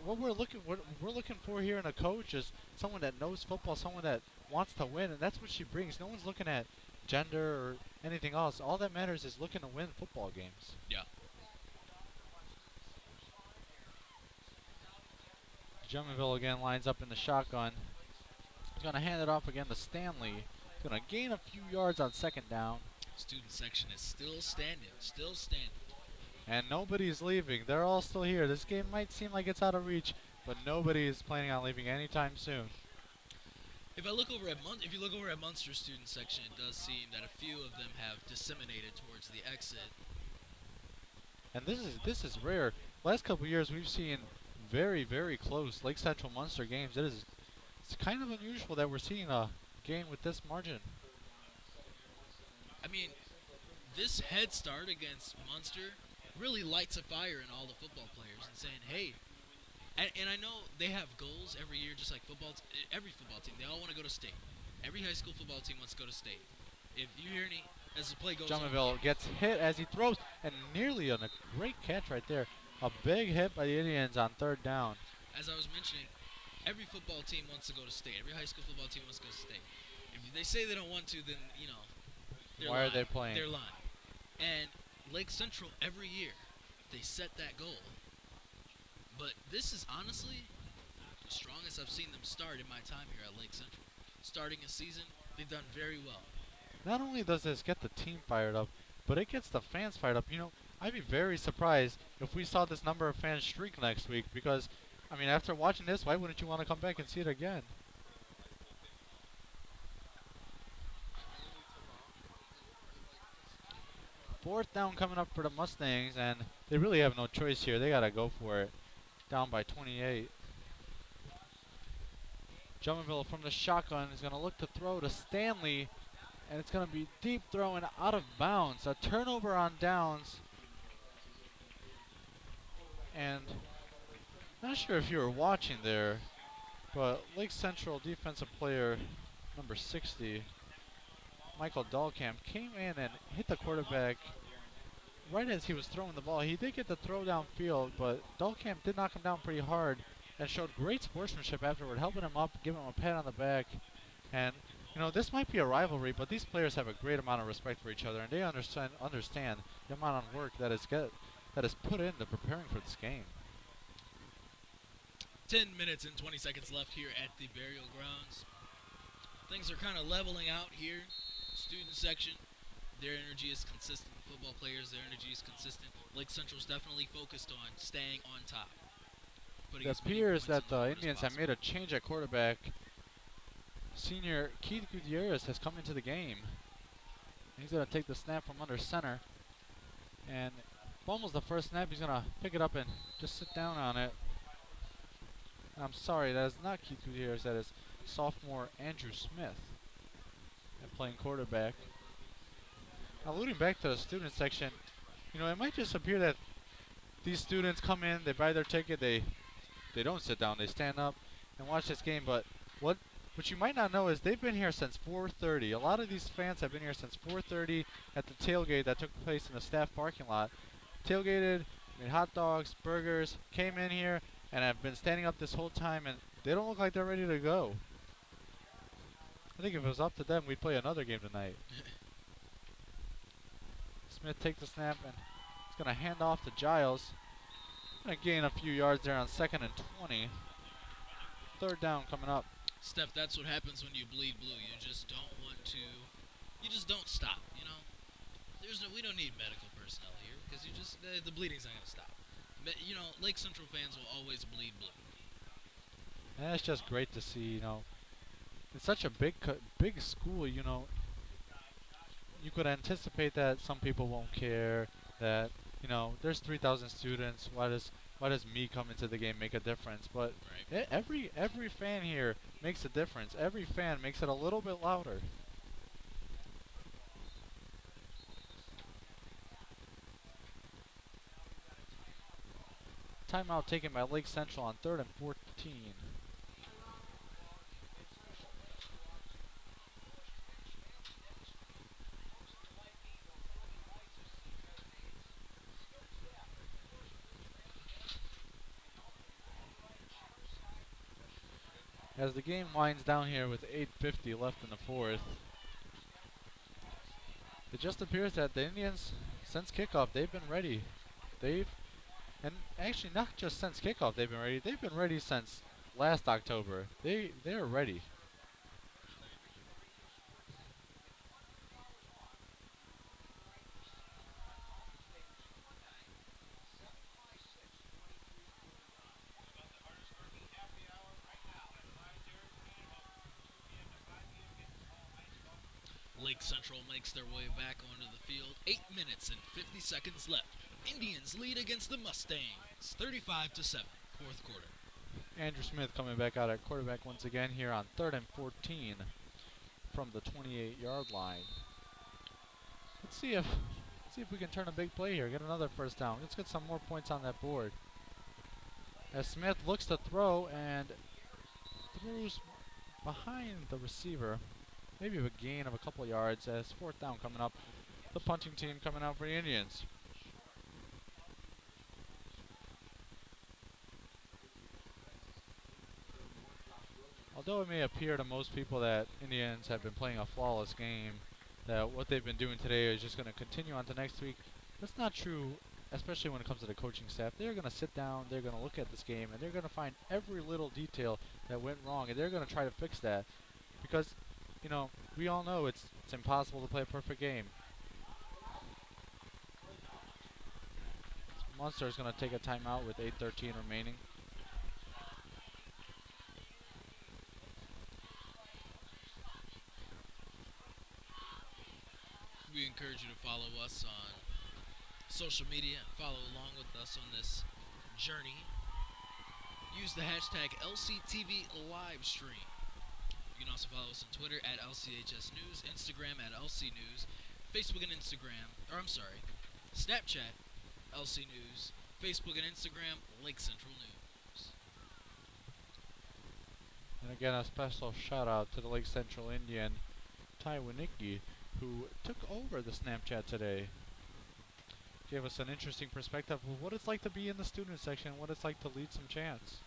what we're looking for here in a coach is someone that knows football, someone that wants to win, and that's what she brings. No one's looking at gender or anything else. All that matters is looking to win football games. Yeah. Jumpmanville again lines up in the shotgun. He's going to hand it off again to Stanley. He's going to gain a few yards on second down. Student section is still standing, still standing. And nobody's leaving. They're all still here. This game might seem like it's out of reach, but nobody is planning on leaving anytime soon. If you look over at Munster's student section, it does seem that a few of them have disseminated towards the exit. And this is rare. Last couple years we've seen very close Lake Central Munster games. It's kind of unusual that we're seeing a game with this margin. I mean, this head start against Munster really lights a fire in all the football players and saying, hey, and I know they have goals every year, just like every football team. They all want to go to state. Every high school football team wants to go to state. If you hear any, as the play goes on, Jumpmanville gets hit as he throws, and nearly on a great catch right there. A big hit by the Indians on third down. As I was mentioning, every football team wants to go to state. Every high school football team wants to go to state. If they say they don't want to, then, you know, they're Why lying. are they playing? They're lying. And Lake Central, every year, they set that goal. But this is honestly the strongest I've seen them start in my time here at Lake Central. Starting a season, they've done very well. Not only does this get the team fired up, but it gets the fans fired up. You know, I'd be very surprised if we saw this number of fans streak next week, because, I mean, after watching this, why wouldn't you want to come back and see it again? Fourth down coming up for the Mustangs, and they really have no choice here. They got to go for it. Down by 28. Jumpmanville from the shotgun is going to look to throw to Stanley, and it's going to be deep throw and out of bounds. A turnover on downs. And not sure if you were watching there, but Lake Central defensive player number 60, Michael Dahlkamp, came in and hit the quarterback right as he was throwing the ball. He did get the throw downfield, but Dahlkamp did knock him down pretty hard and showed great sportsmanship afterward, helping him up, giving him a pat on the back. And, you know, this might be a rivalry, but these players have a great amount of respect for each other, and they understand the amount of work that is put into preparing for this game. 10 minutes and 20 seconds left here at the burial grounds. Things are kind of leveling out here. Student section, their energy is consistent. Football players, their energy is consistent. Lake Central's definitely focused on staying on top. It appears that the Indians have made a change at quarterback. Senior Keith Gutierrez has come into the game. He's going to take the snap from under center. And almost the first snap, he's going to pick it up and just sit down on it. I'm sorry, that is not Keith Gutierrez. That is sophomore Andrew Smith playing quarterback. Alluding back to the student section, you know, it might just appear that these students come in, they buy their ticket, they don't sit down, they stand up and watch this game. But what you might not know is they've been here since 4:30. A lot of these fans have been here since 4:30 at the tailgate that took place in the staff parking lot. Tailgated, made hot dogs, burgers, came in here, and have been standing up this whole time, and they don't look like they're ready to go. I think if it was up to them, we'd play another game tonight. Smith takes the snap, and he's going to hand off to Giles. Going to gain a few yards there on 2nd and 20. Third down coming up. Steph, that's what happens when you bleed blue. You just don't want to, you just don't stop, you know. We don't need medical personnel here, because the bleeding's not going to stop. You know, Lake Central fans will always bleed blue. And it's just great to see, you know. It's such a big school, you know. you could anticipate that some people won't care, that, there's 3,000 students, why does me come into the game make a difference? But Right. every fan here makes a difference. Every fan makes it a little bit louder. Timeout taken by Lake Central on 3rd and 14. As the game winds down here with 8:50 left in the fourth, it just appears that the Indians, since kickoff, they've been ready. And actually not just since kickoff they've been ready. They've been ready since last October. They're ready. Lake Central makes their way back onto the field. 8 minutes and 50 seconds left. Indians lead against the Mustangs, 35-7, fourth quarter. Andrew Smith coming back out at quarterback once again here on 3rd and 14 from the 28-yard line. Let's see if we can turn a big play here, get another first down. Let's get some more points on that board. As Smith looks to throw and throws behind the receiver. Maybe a gain of a couple yards as 4th down coming up. The punting team coming out for the Indians. Although it may appear to most people that Indians have been playing a flawless game, that what they've been doing today is just going to continue on to next week, that's not true, especially when it comes to the coaching staff. They're going to sit down, they're going to look at this game, and they're going to find every little detail that went wrong, and they're going to try to fix that. Because, we all know it's impossible to play a perfect game. Munster is going to take a timeout with 8:13 remaining. We encourage you to follow us on social media and follow along with us on this journey. Use the hashtag LCTV livestream. You can also follow us on Twitter at LCHS News, Instagram at LC News, Facebook and Snapchat, LC News, Facebook and Instagram, Lake Central News. And again, a special shout out to the Lake Central Indian, Ty Winicki, who took over the Snapchat today. Gave us an interesting perspective of what it's like to be in the student section, what it's like to lead some chants.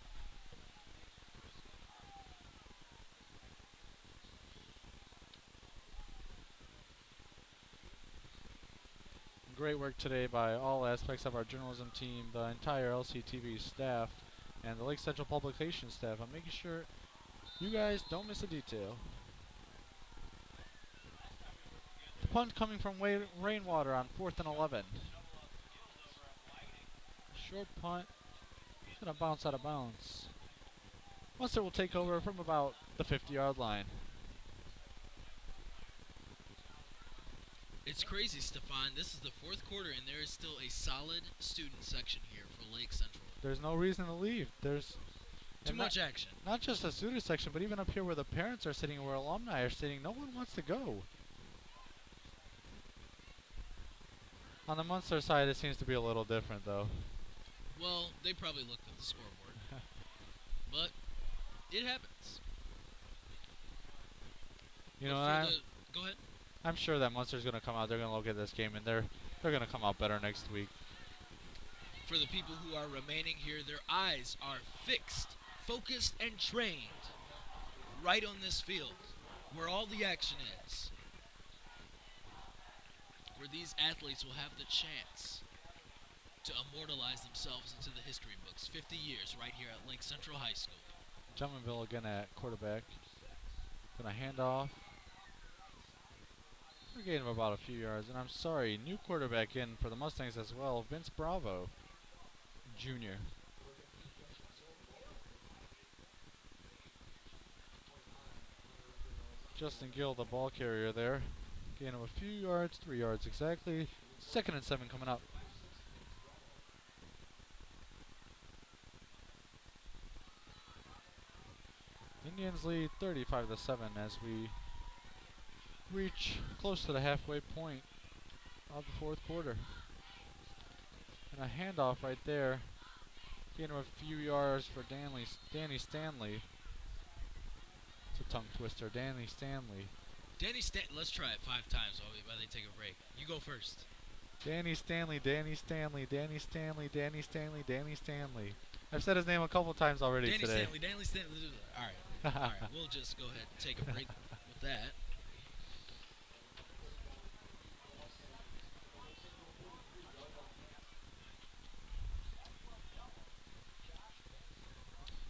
Great work today by all aspects of our journalism team, the entire LCTV staff, and the Lake Central Publication staff. I'm making sure you guys don't miss a detail. The punt coming from Rainwater on 4th and 11. Short punt. It's going to bounce out of bounds. Munster will take over from about the 50-yard line. It's crazy, Stefan. This is the fourth quarter, and there is still a solid student section here for Lake Central. There's no reason to leave. There's too much action. Not just the student section, but even up here where the parents are sitting, where alumni are sitting, no one wants to go. On the Munster side, it seems to be a little different, though. Well, they probably looked at the scoreboard. But it happens. Go ahead. I'm sure that Munster's going to come out. They're going to look at this game, and they're going to come out better next week. For the people who are remaining here, their eyes are fixed, focused, and trained right on this field, where all the action is, where these athletes will have the chance to immortalize themselves into the history books. 50 years right here at Lake Central High School. Drummondville again at quarterback. Going to hand off. We're getting him about a few yards. And I'm sorry, new quarterback in for the Mustangs as well, Vince Bravo, Jr. Justin Gill, the ball carrier there. Gain of a few yards, 3 yards exactly. 2nd and 7 coming up. Indians lead 35-7 as we reach close to the halfway point of the 4th quarter. And a handoff right there. Gain of a few yards for Danny Stanley. It's a tongue twister. Danny Stanley. Let's try it 5 times while they take a break. You go first. Danny Stanley, Danny Stanley, Danny Stanley, Danny Stanley, Danny Stanley. I've said his name a couple times already today. Danny Stanley. All right. All right. We'll just go ahead and take a break with that.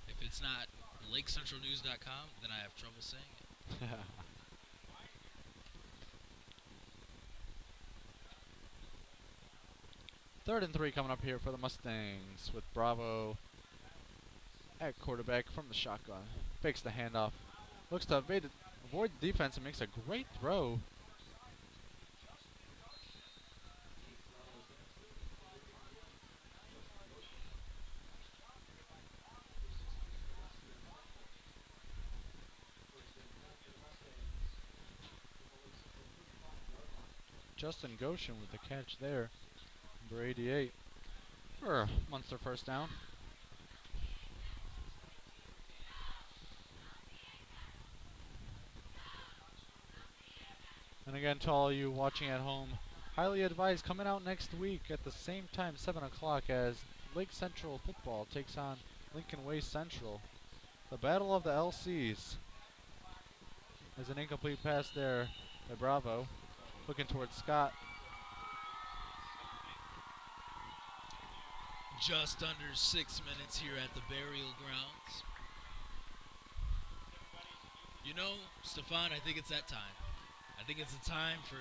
If it's not LakeCentralNews.com, then I have trouble saying it. 3rd and 3 coming up here for the Mustangs with Bravo at quarterback from the shotgun. Fakes the handoff. Looks to avoid the defense and makes a great throw. Justin Goshen with the catch there. Number 88 for a Munster first down. And again, to all you watching at home, highly advised coming out next week at the same time, 7 o'clock, as Lake Central football takes on Lincoln Way Central. The battle of the LCs. There's an incomplete pass there by Bravo. Looking towards Scott. Just under 6 minutes here at the burial grounds. You know, Stefan, I think it's that time. I think it's a time for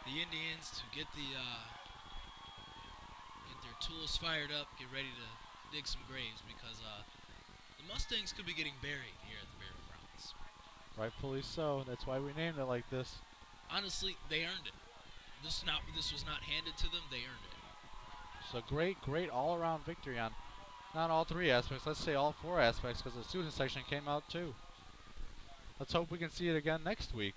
the Indians to get their tools fired up, get ready to dig some graves, because the Mustangs could be getting buried here at the burial grounds. Rightfully so. That's why we named it like this. Honestly, they earned it. This was not handed to them. They earned it. It's a great all-around victory on not all 3 aspects. Let's say all 4 aspects, because the student section came out too. Let's hope we can see it again next week.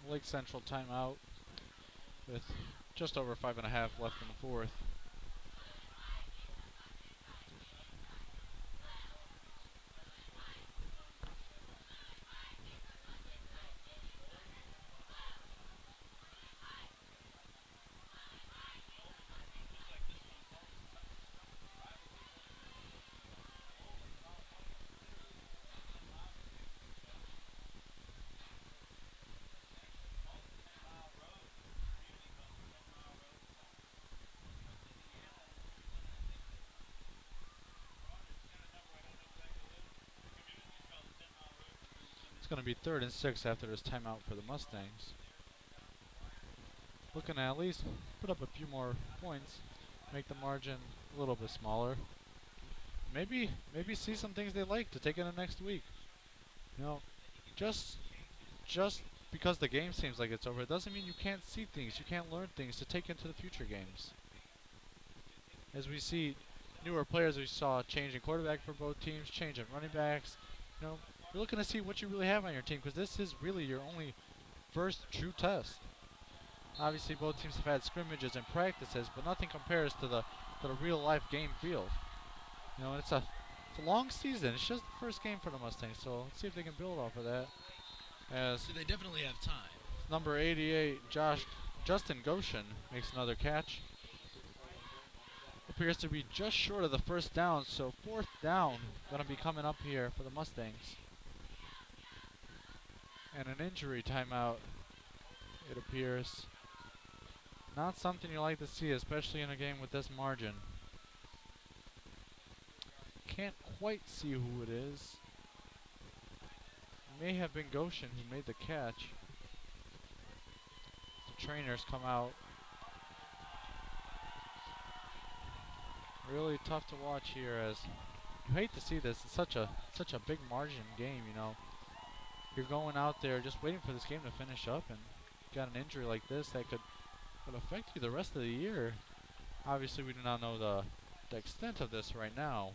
Lake Central timeout with just over 5.5 left in the 4th. It's going to be 3rd and 6 after this timeout for the Mustangs. Looking to at least put up a few more points, make the margin a little bit smaller. Maybe see some things they like to take into next week. You know, just because the game seems like it's over, it doesn't mean you can't see things, you can't learn things to take into the future games. As we see newer players, we saw change in quarterback for both teams, change in running backs. You know, you're looking to see what you really have on your team, because this is really your only first true test. Obviously, both teams have had scrimmages and practices, but nothing compares to the real life game field. You know, it's a long season. It's just the first game for the Mustangs, so let's see if they can build off of that. As So they definitely have time. number 88, Justin Goshen makes another catch. Appears to be just short of the first down, so 4th down gonna be coming up here for the Mustangs. And an injury timeout, it appears. Not something you like to see, especially in a game with this margin. can't quite see who it is. May have been Goshen who made the catch. The trainers come out. Really tough to watch here, as you hate to see this. It's such a big margin game, you know. You're going out there just waiting for this game to finish up, and got an injury like this that could affect you the rest of the year. Obviously, we do not know the extent of this right now.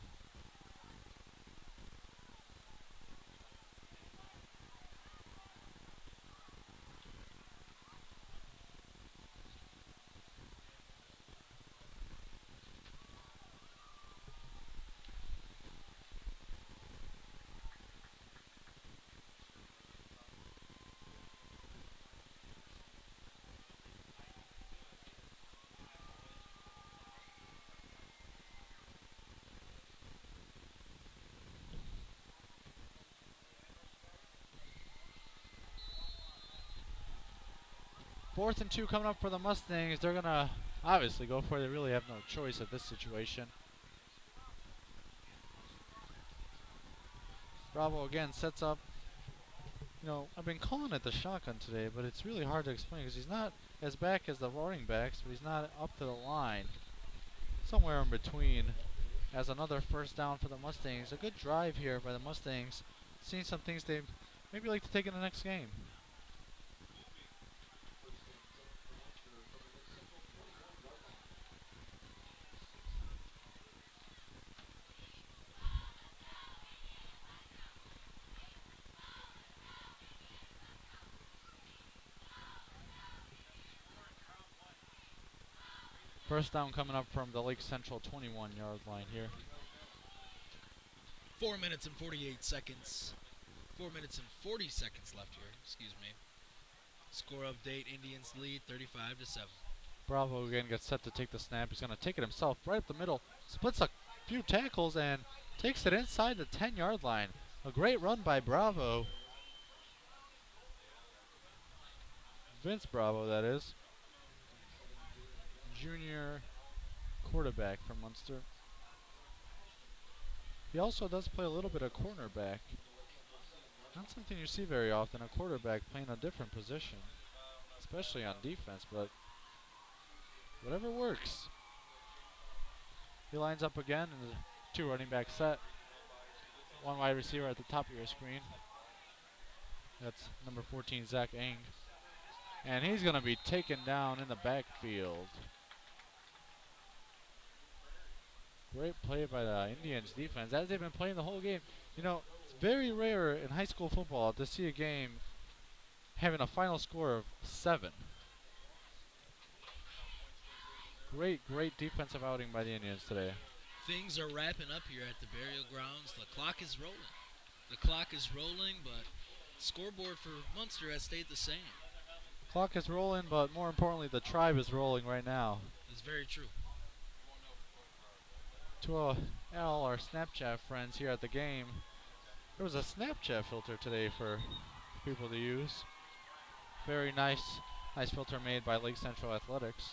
Fourth and 2 coming up for the Mustangs. They're going to obviously go for it. They really have no choice at this situation. Bravo again sets up. You know, I've been calling it the shotgun today, but it's really hard to explain because he's not as back as the running backs, but he's not up to the line. Somewhere in between. As another first down for the Mustangs. A good drive here by the Mustangs. Seeing some things they maybe like to take in the next game. First down coming up from the Lake Central 21-yard line here. 4 minutes and 48 seconds. 4 minutes and 40 seconds left here, excuse me. Score update, Indians lead 35-7. Bravo again gets set to take the snap. He's going to take it himself right up the middle. Splits a few tackles and takes it inside the 10-yard line. A great run by Bravo. Vince Bravo, that is. Junior quarterback from Munster. He also does play a little bit of cornerback. Not something you see very often, a quarterback playing a different position, especially on defense, but whatever works. He lines up again in the 2 running back set. 1 wide receiver at the top of your screen. That's number 14, Zach Eng. And he's going to be taken down in the backfield. Great play by the Indians defense as they've been playing the whole game. You know, it's very rare in high school football to see a game having a final score of 7. Great defensive outing by the Indians today. Things are wrapping up here at the burial grounds. The clock is rolling. The clock is rolling, but scoreboard for Munster has stayed the same. Clock is rolling, but more importantly, the tribe is rolling right now. It's very true. To all our Snapchat friends here at the game, there was a Snapchat filter today for people to use. Very nice filter made by Lake Central Athletics.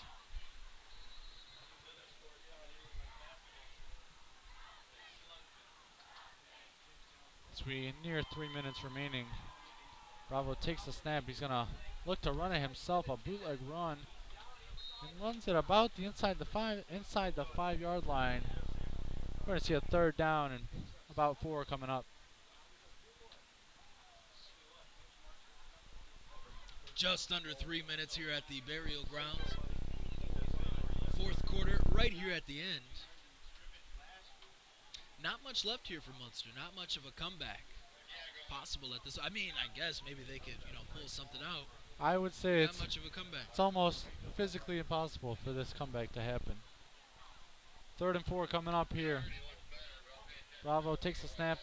As we near 3 minutes remaining, Bravo takes the snap. He's gonna look to run it himself, a bootleg run, and runs it about the inside the 5-yard line. We're going to see a 3rd down and about 4 coming up. Just under 3 minutes here at the burial grounds. 4th quarter, right here at the end. Not much left here for Munster. Not much of a comeback possible at this. I mean, I guess maybe they could, pull something out. I would say Not much of a comeback. It's almost physically impossible for this comeback to happen. 3rd and 4 coming up here. Bravo takes the snap.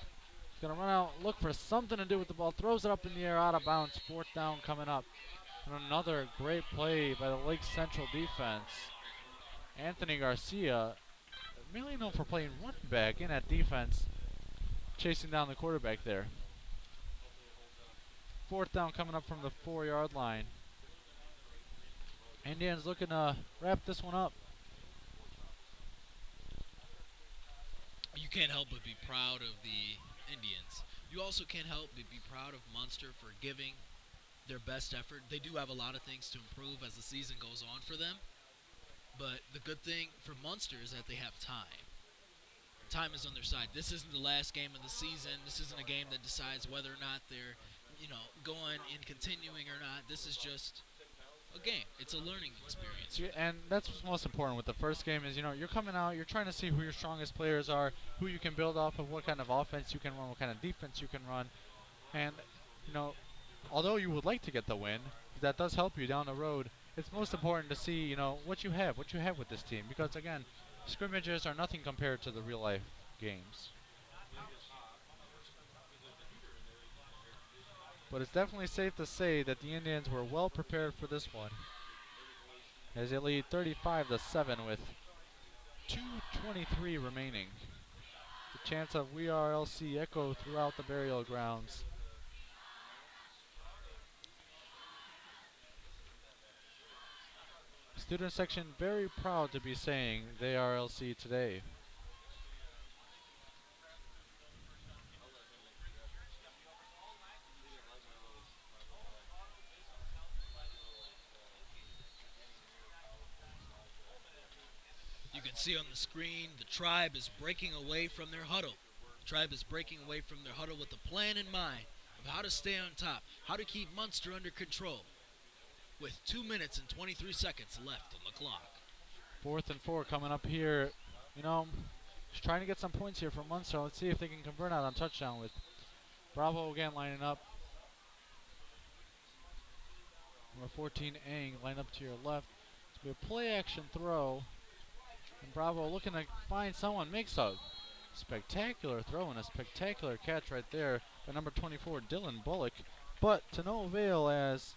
He's going to run out, look for something to do with the ball. Throws it up in the air, out of bounds. 4th down coming up. And another great play by the Lake Central defense. Anthony Garcia, mainly known for playing running back in that defense, chasing down the quarterback there. 4th down coming up from the 4-yard line. Indians looking to wrap this one up. You can't help but be proud of the Indians. You also can't help but be proud of Munster for giving their best effort. They do have a lot of things to improve as the season goes on for them, but the good thing for Munster is that they have time. Time is on their side. This isn't the last game of the season. This isn't a game that decides whether or not they're, going and continuing or not. This is just a game. It's a learning experience. Yeah, and that's what's most important with the first game is, you're coming out, you're trying to see who your strongest players are, who you can build off of, what kind of offense you can run, what kind of defense you can run. And, although you would like to get the win, that does help you down the road. It's most important to see, what you have with this team. Because, again, scrimmages are nothing compared to the real-life games. But it's definitely safe to say that the Indians were well prepared for this one, as they lead 35-7 with 2:23 remaining. The chants of "We Are LC" echo throughout the burial grounds. Student section very proud to be saying "They are LC" today. You can see on the screen the tribe is breaking away from their huddle. The tribe is breaking away from their huddle with a plan in mind of how to stay on top, how to keep Munster under control, with 2 minutes and 23 seconds left on the clock. 4th and 4 coming up here. Just trying to get some points here from Munster. Let's see if they can convert out on touchdown with Bravo again lining up. Number 14, Ang, line up to your left. It's going to be a play action throw. And Bravo looking to find someone. Makes a spectacular throw and a spectacular catch right there by number 24, Dylan Bullock. But to no avail, as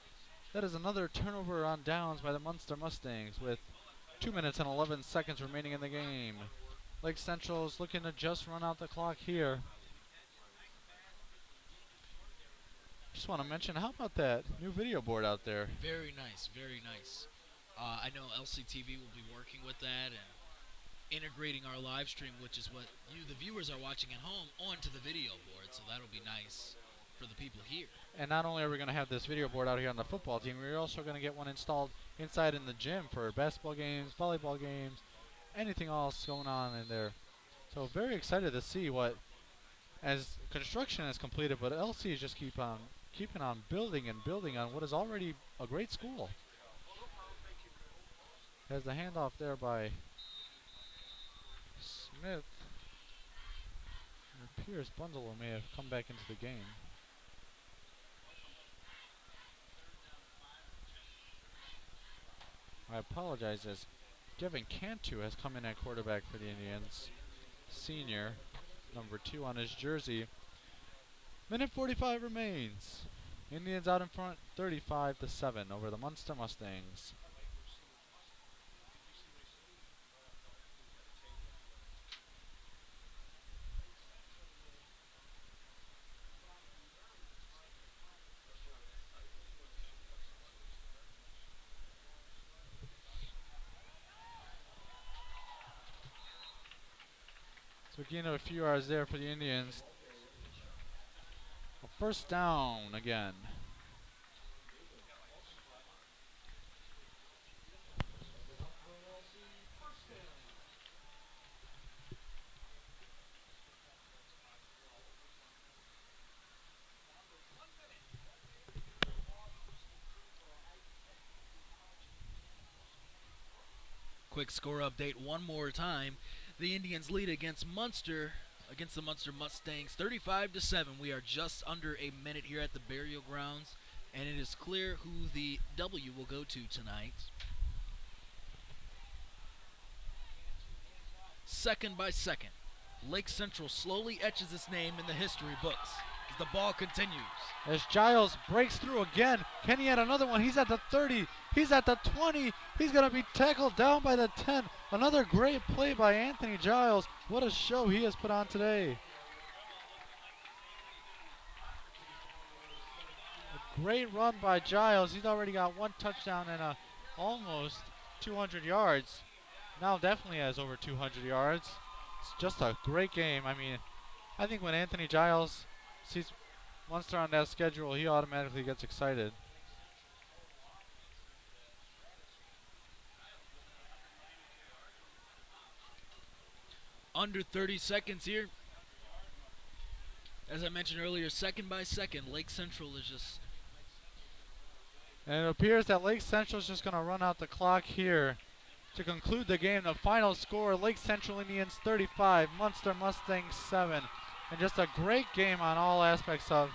that is another turnover on downs by the Munster Mustangs with 2 minutes and 11 seconds remaining in the game. Lake Central's looking to just run out the clock here. Just want to mention, how about that new video board out there? Very nice, very nice. I know LCTV will be working with that and integrating our live stream, which is what you, the viewers, are watching at home, onto the video board. So that'll be nice for the people here. And not only are we going to have this video board out here on the football team, we're also going to get one installed inside in the gym for basketball games, volleyball games, anything else going on in there. So very excited to see what, as construction is completed, but LC is just keeping on building and building on what is already a great school. Has the handoff there by Smith. It appears Bundalo may have come back into the game. I apologize, as Devin Cantu has come in at quarterback for the Indians. Senior, number 2 on his jersey. Minute 45 remains. Indians out in front, 35-7 over the Munster Mustangs. So we gain a few yards there for the Indians. A first down again. Quick score update one more time. The Indians lead against the Munster Mustangs, 35-7. We are just under a minute here at the burial grounds, and it is clear who the W will go to tonight. Second by second, Lake Central slowly etches its name in the history books as the ball continues. As Giles breaks through again, can he add another one? He's at the 30, he's at the 20, he's going to be tackled down by the 10. Another great play by Anthony Giles. What a show he has put on today. A great run by Giles. He's already got 1 touchdown and almost 200 yards. Now definitely has over 200 yards. it's just a great game. I mean, I think when Anthony Giles sees Munster on that schedule, he automatically gets excited. Under 30 seconds here. As I mentioned earlier, second by second, Lake Central is just... And it appears that Lake Central is just going to run out the clock here to conclude the game. The final score, Lake Central Indians 35, Munster Mustangs 7. And just a great game on all aspects of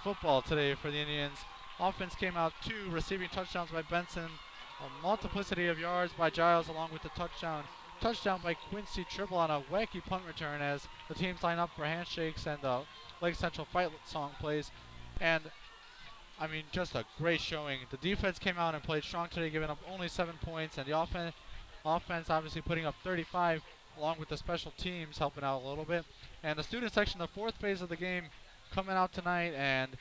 football today for the Indians. Offense came out 2 receiving touchdowns by Benson, a multiplicity of yards by Giles along with the touchdown by Quincy Tribble on a wacky punt return as the teams line up for handshakes and the Lake Central fight song plays. And I mean, just a great showing. The defense came out and played strong today, giving up only 7 points, and the offense obviously putting up 35, along with the special teams helping out a little bit. And the student section, the 4th phase of the game, coming out tonight, and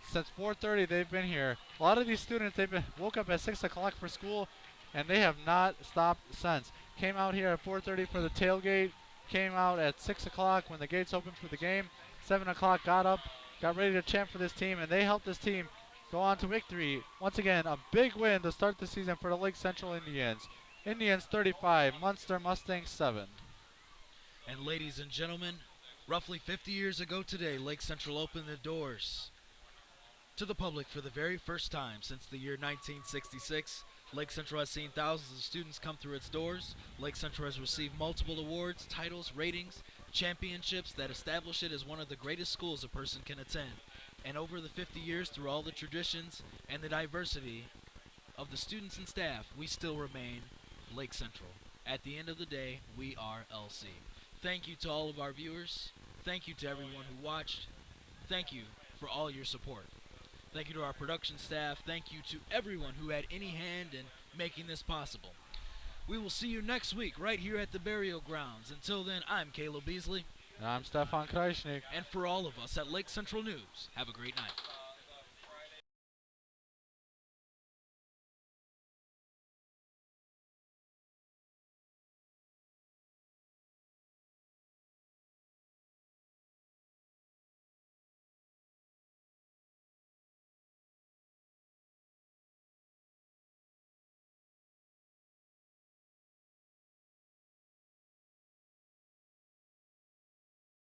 since 4:30 they've been here. A lot of these students, woke up at 6 o'clock for school, and they have not stopped since. Came out here at 4:30 for the tailgate, came out at 6 o'clock when the gates opened for the game. 7 o'clock got up, got ready to chant for this team, and they helped this team go on to victory. Once again, a big win to start the season for the Lake Central Indians. Indians 35, Munster Mustangs 7. And ladies and gentlemen, roughly 50 years ago today, Lake Central opened the doors to the public for the very first time since the year 1966. Lake Central has seen thousands of students come through its doors. Lake Central has received multiple awards, titles, ratings, championships that establish it as one of the greatest schools a person can attend. And over the 50 years, through all the traditions and the diversity of the students and staff, we still remain Lake Central. At the end of the day, we are LC. Thank you to all of our viewers. Thank you to everyone who watched. Thank you for all your support. Thank you to our production staff. Thank you to everyone who had any hand in making this possible. We will see you next week right here at the burial grounds. Until then, I'm Caleb Beasley. And I'm Stefan Kreisnig. And for all of us at Lake Central News, have a great night.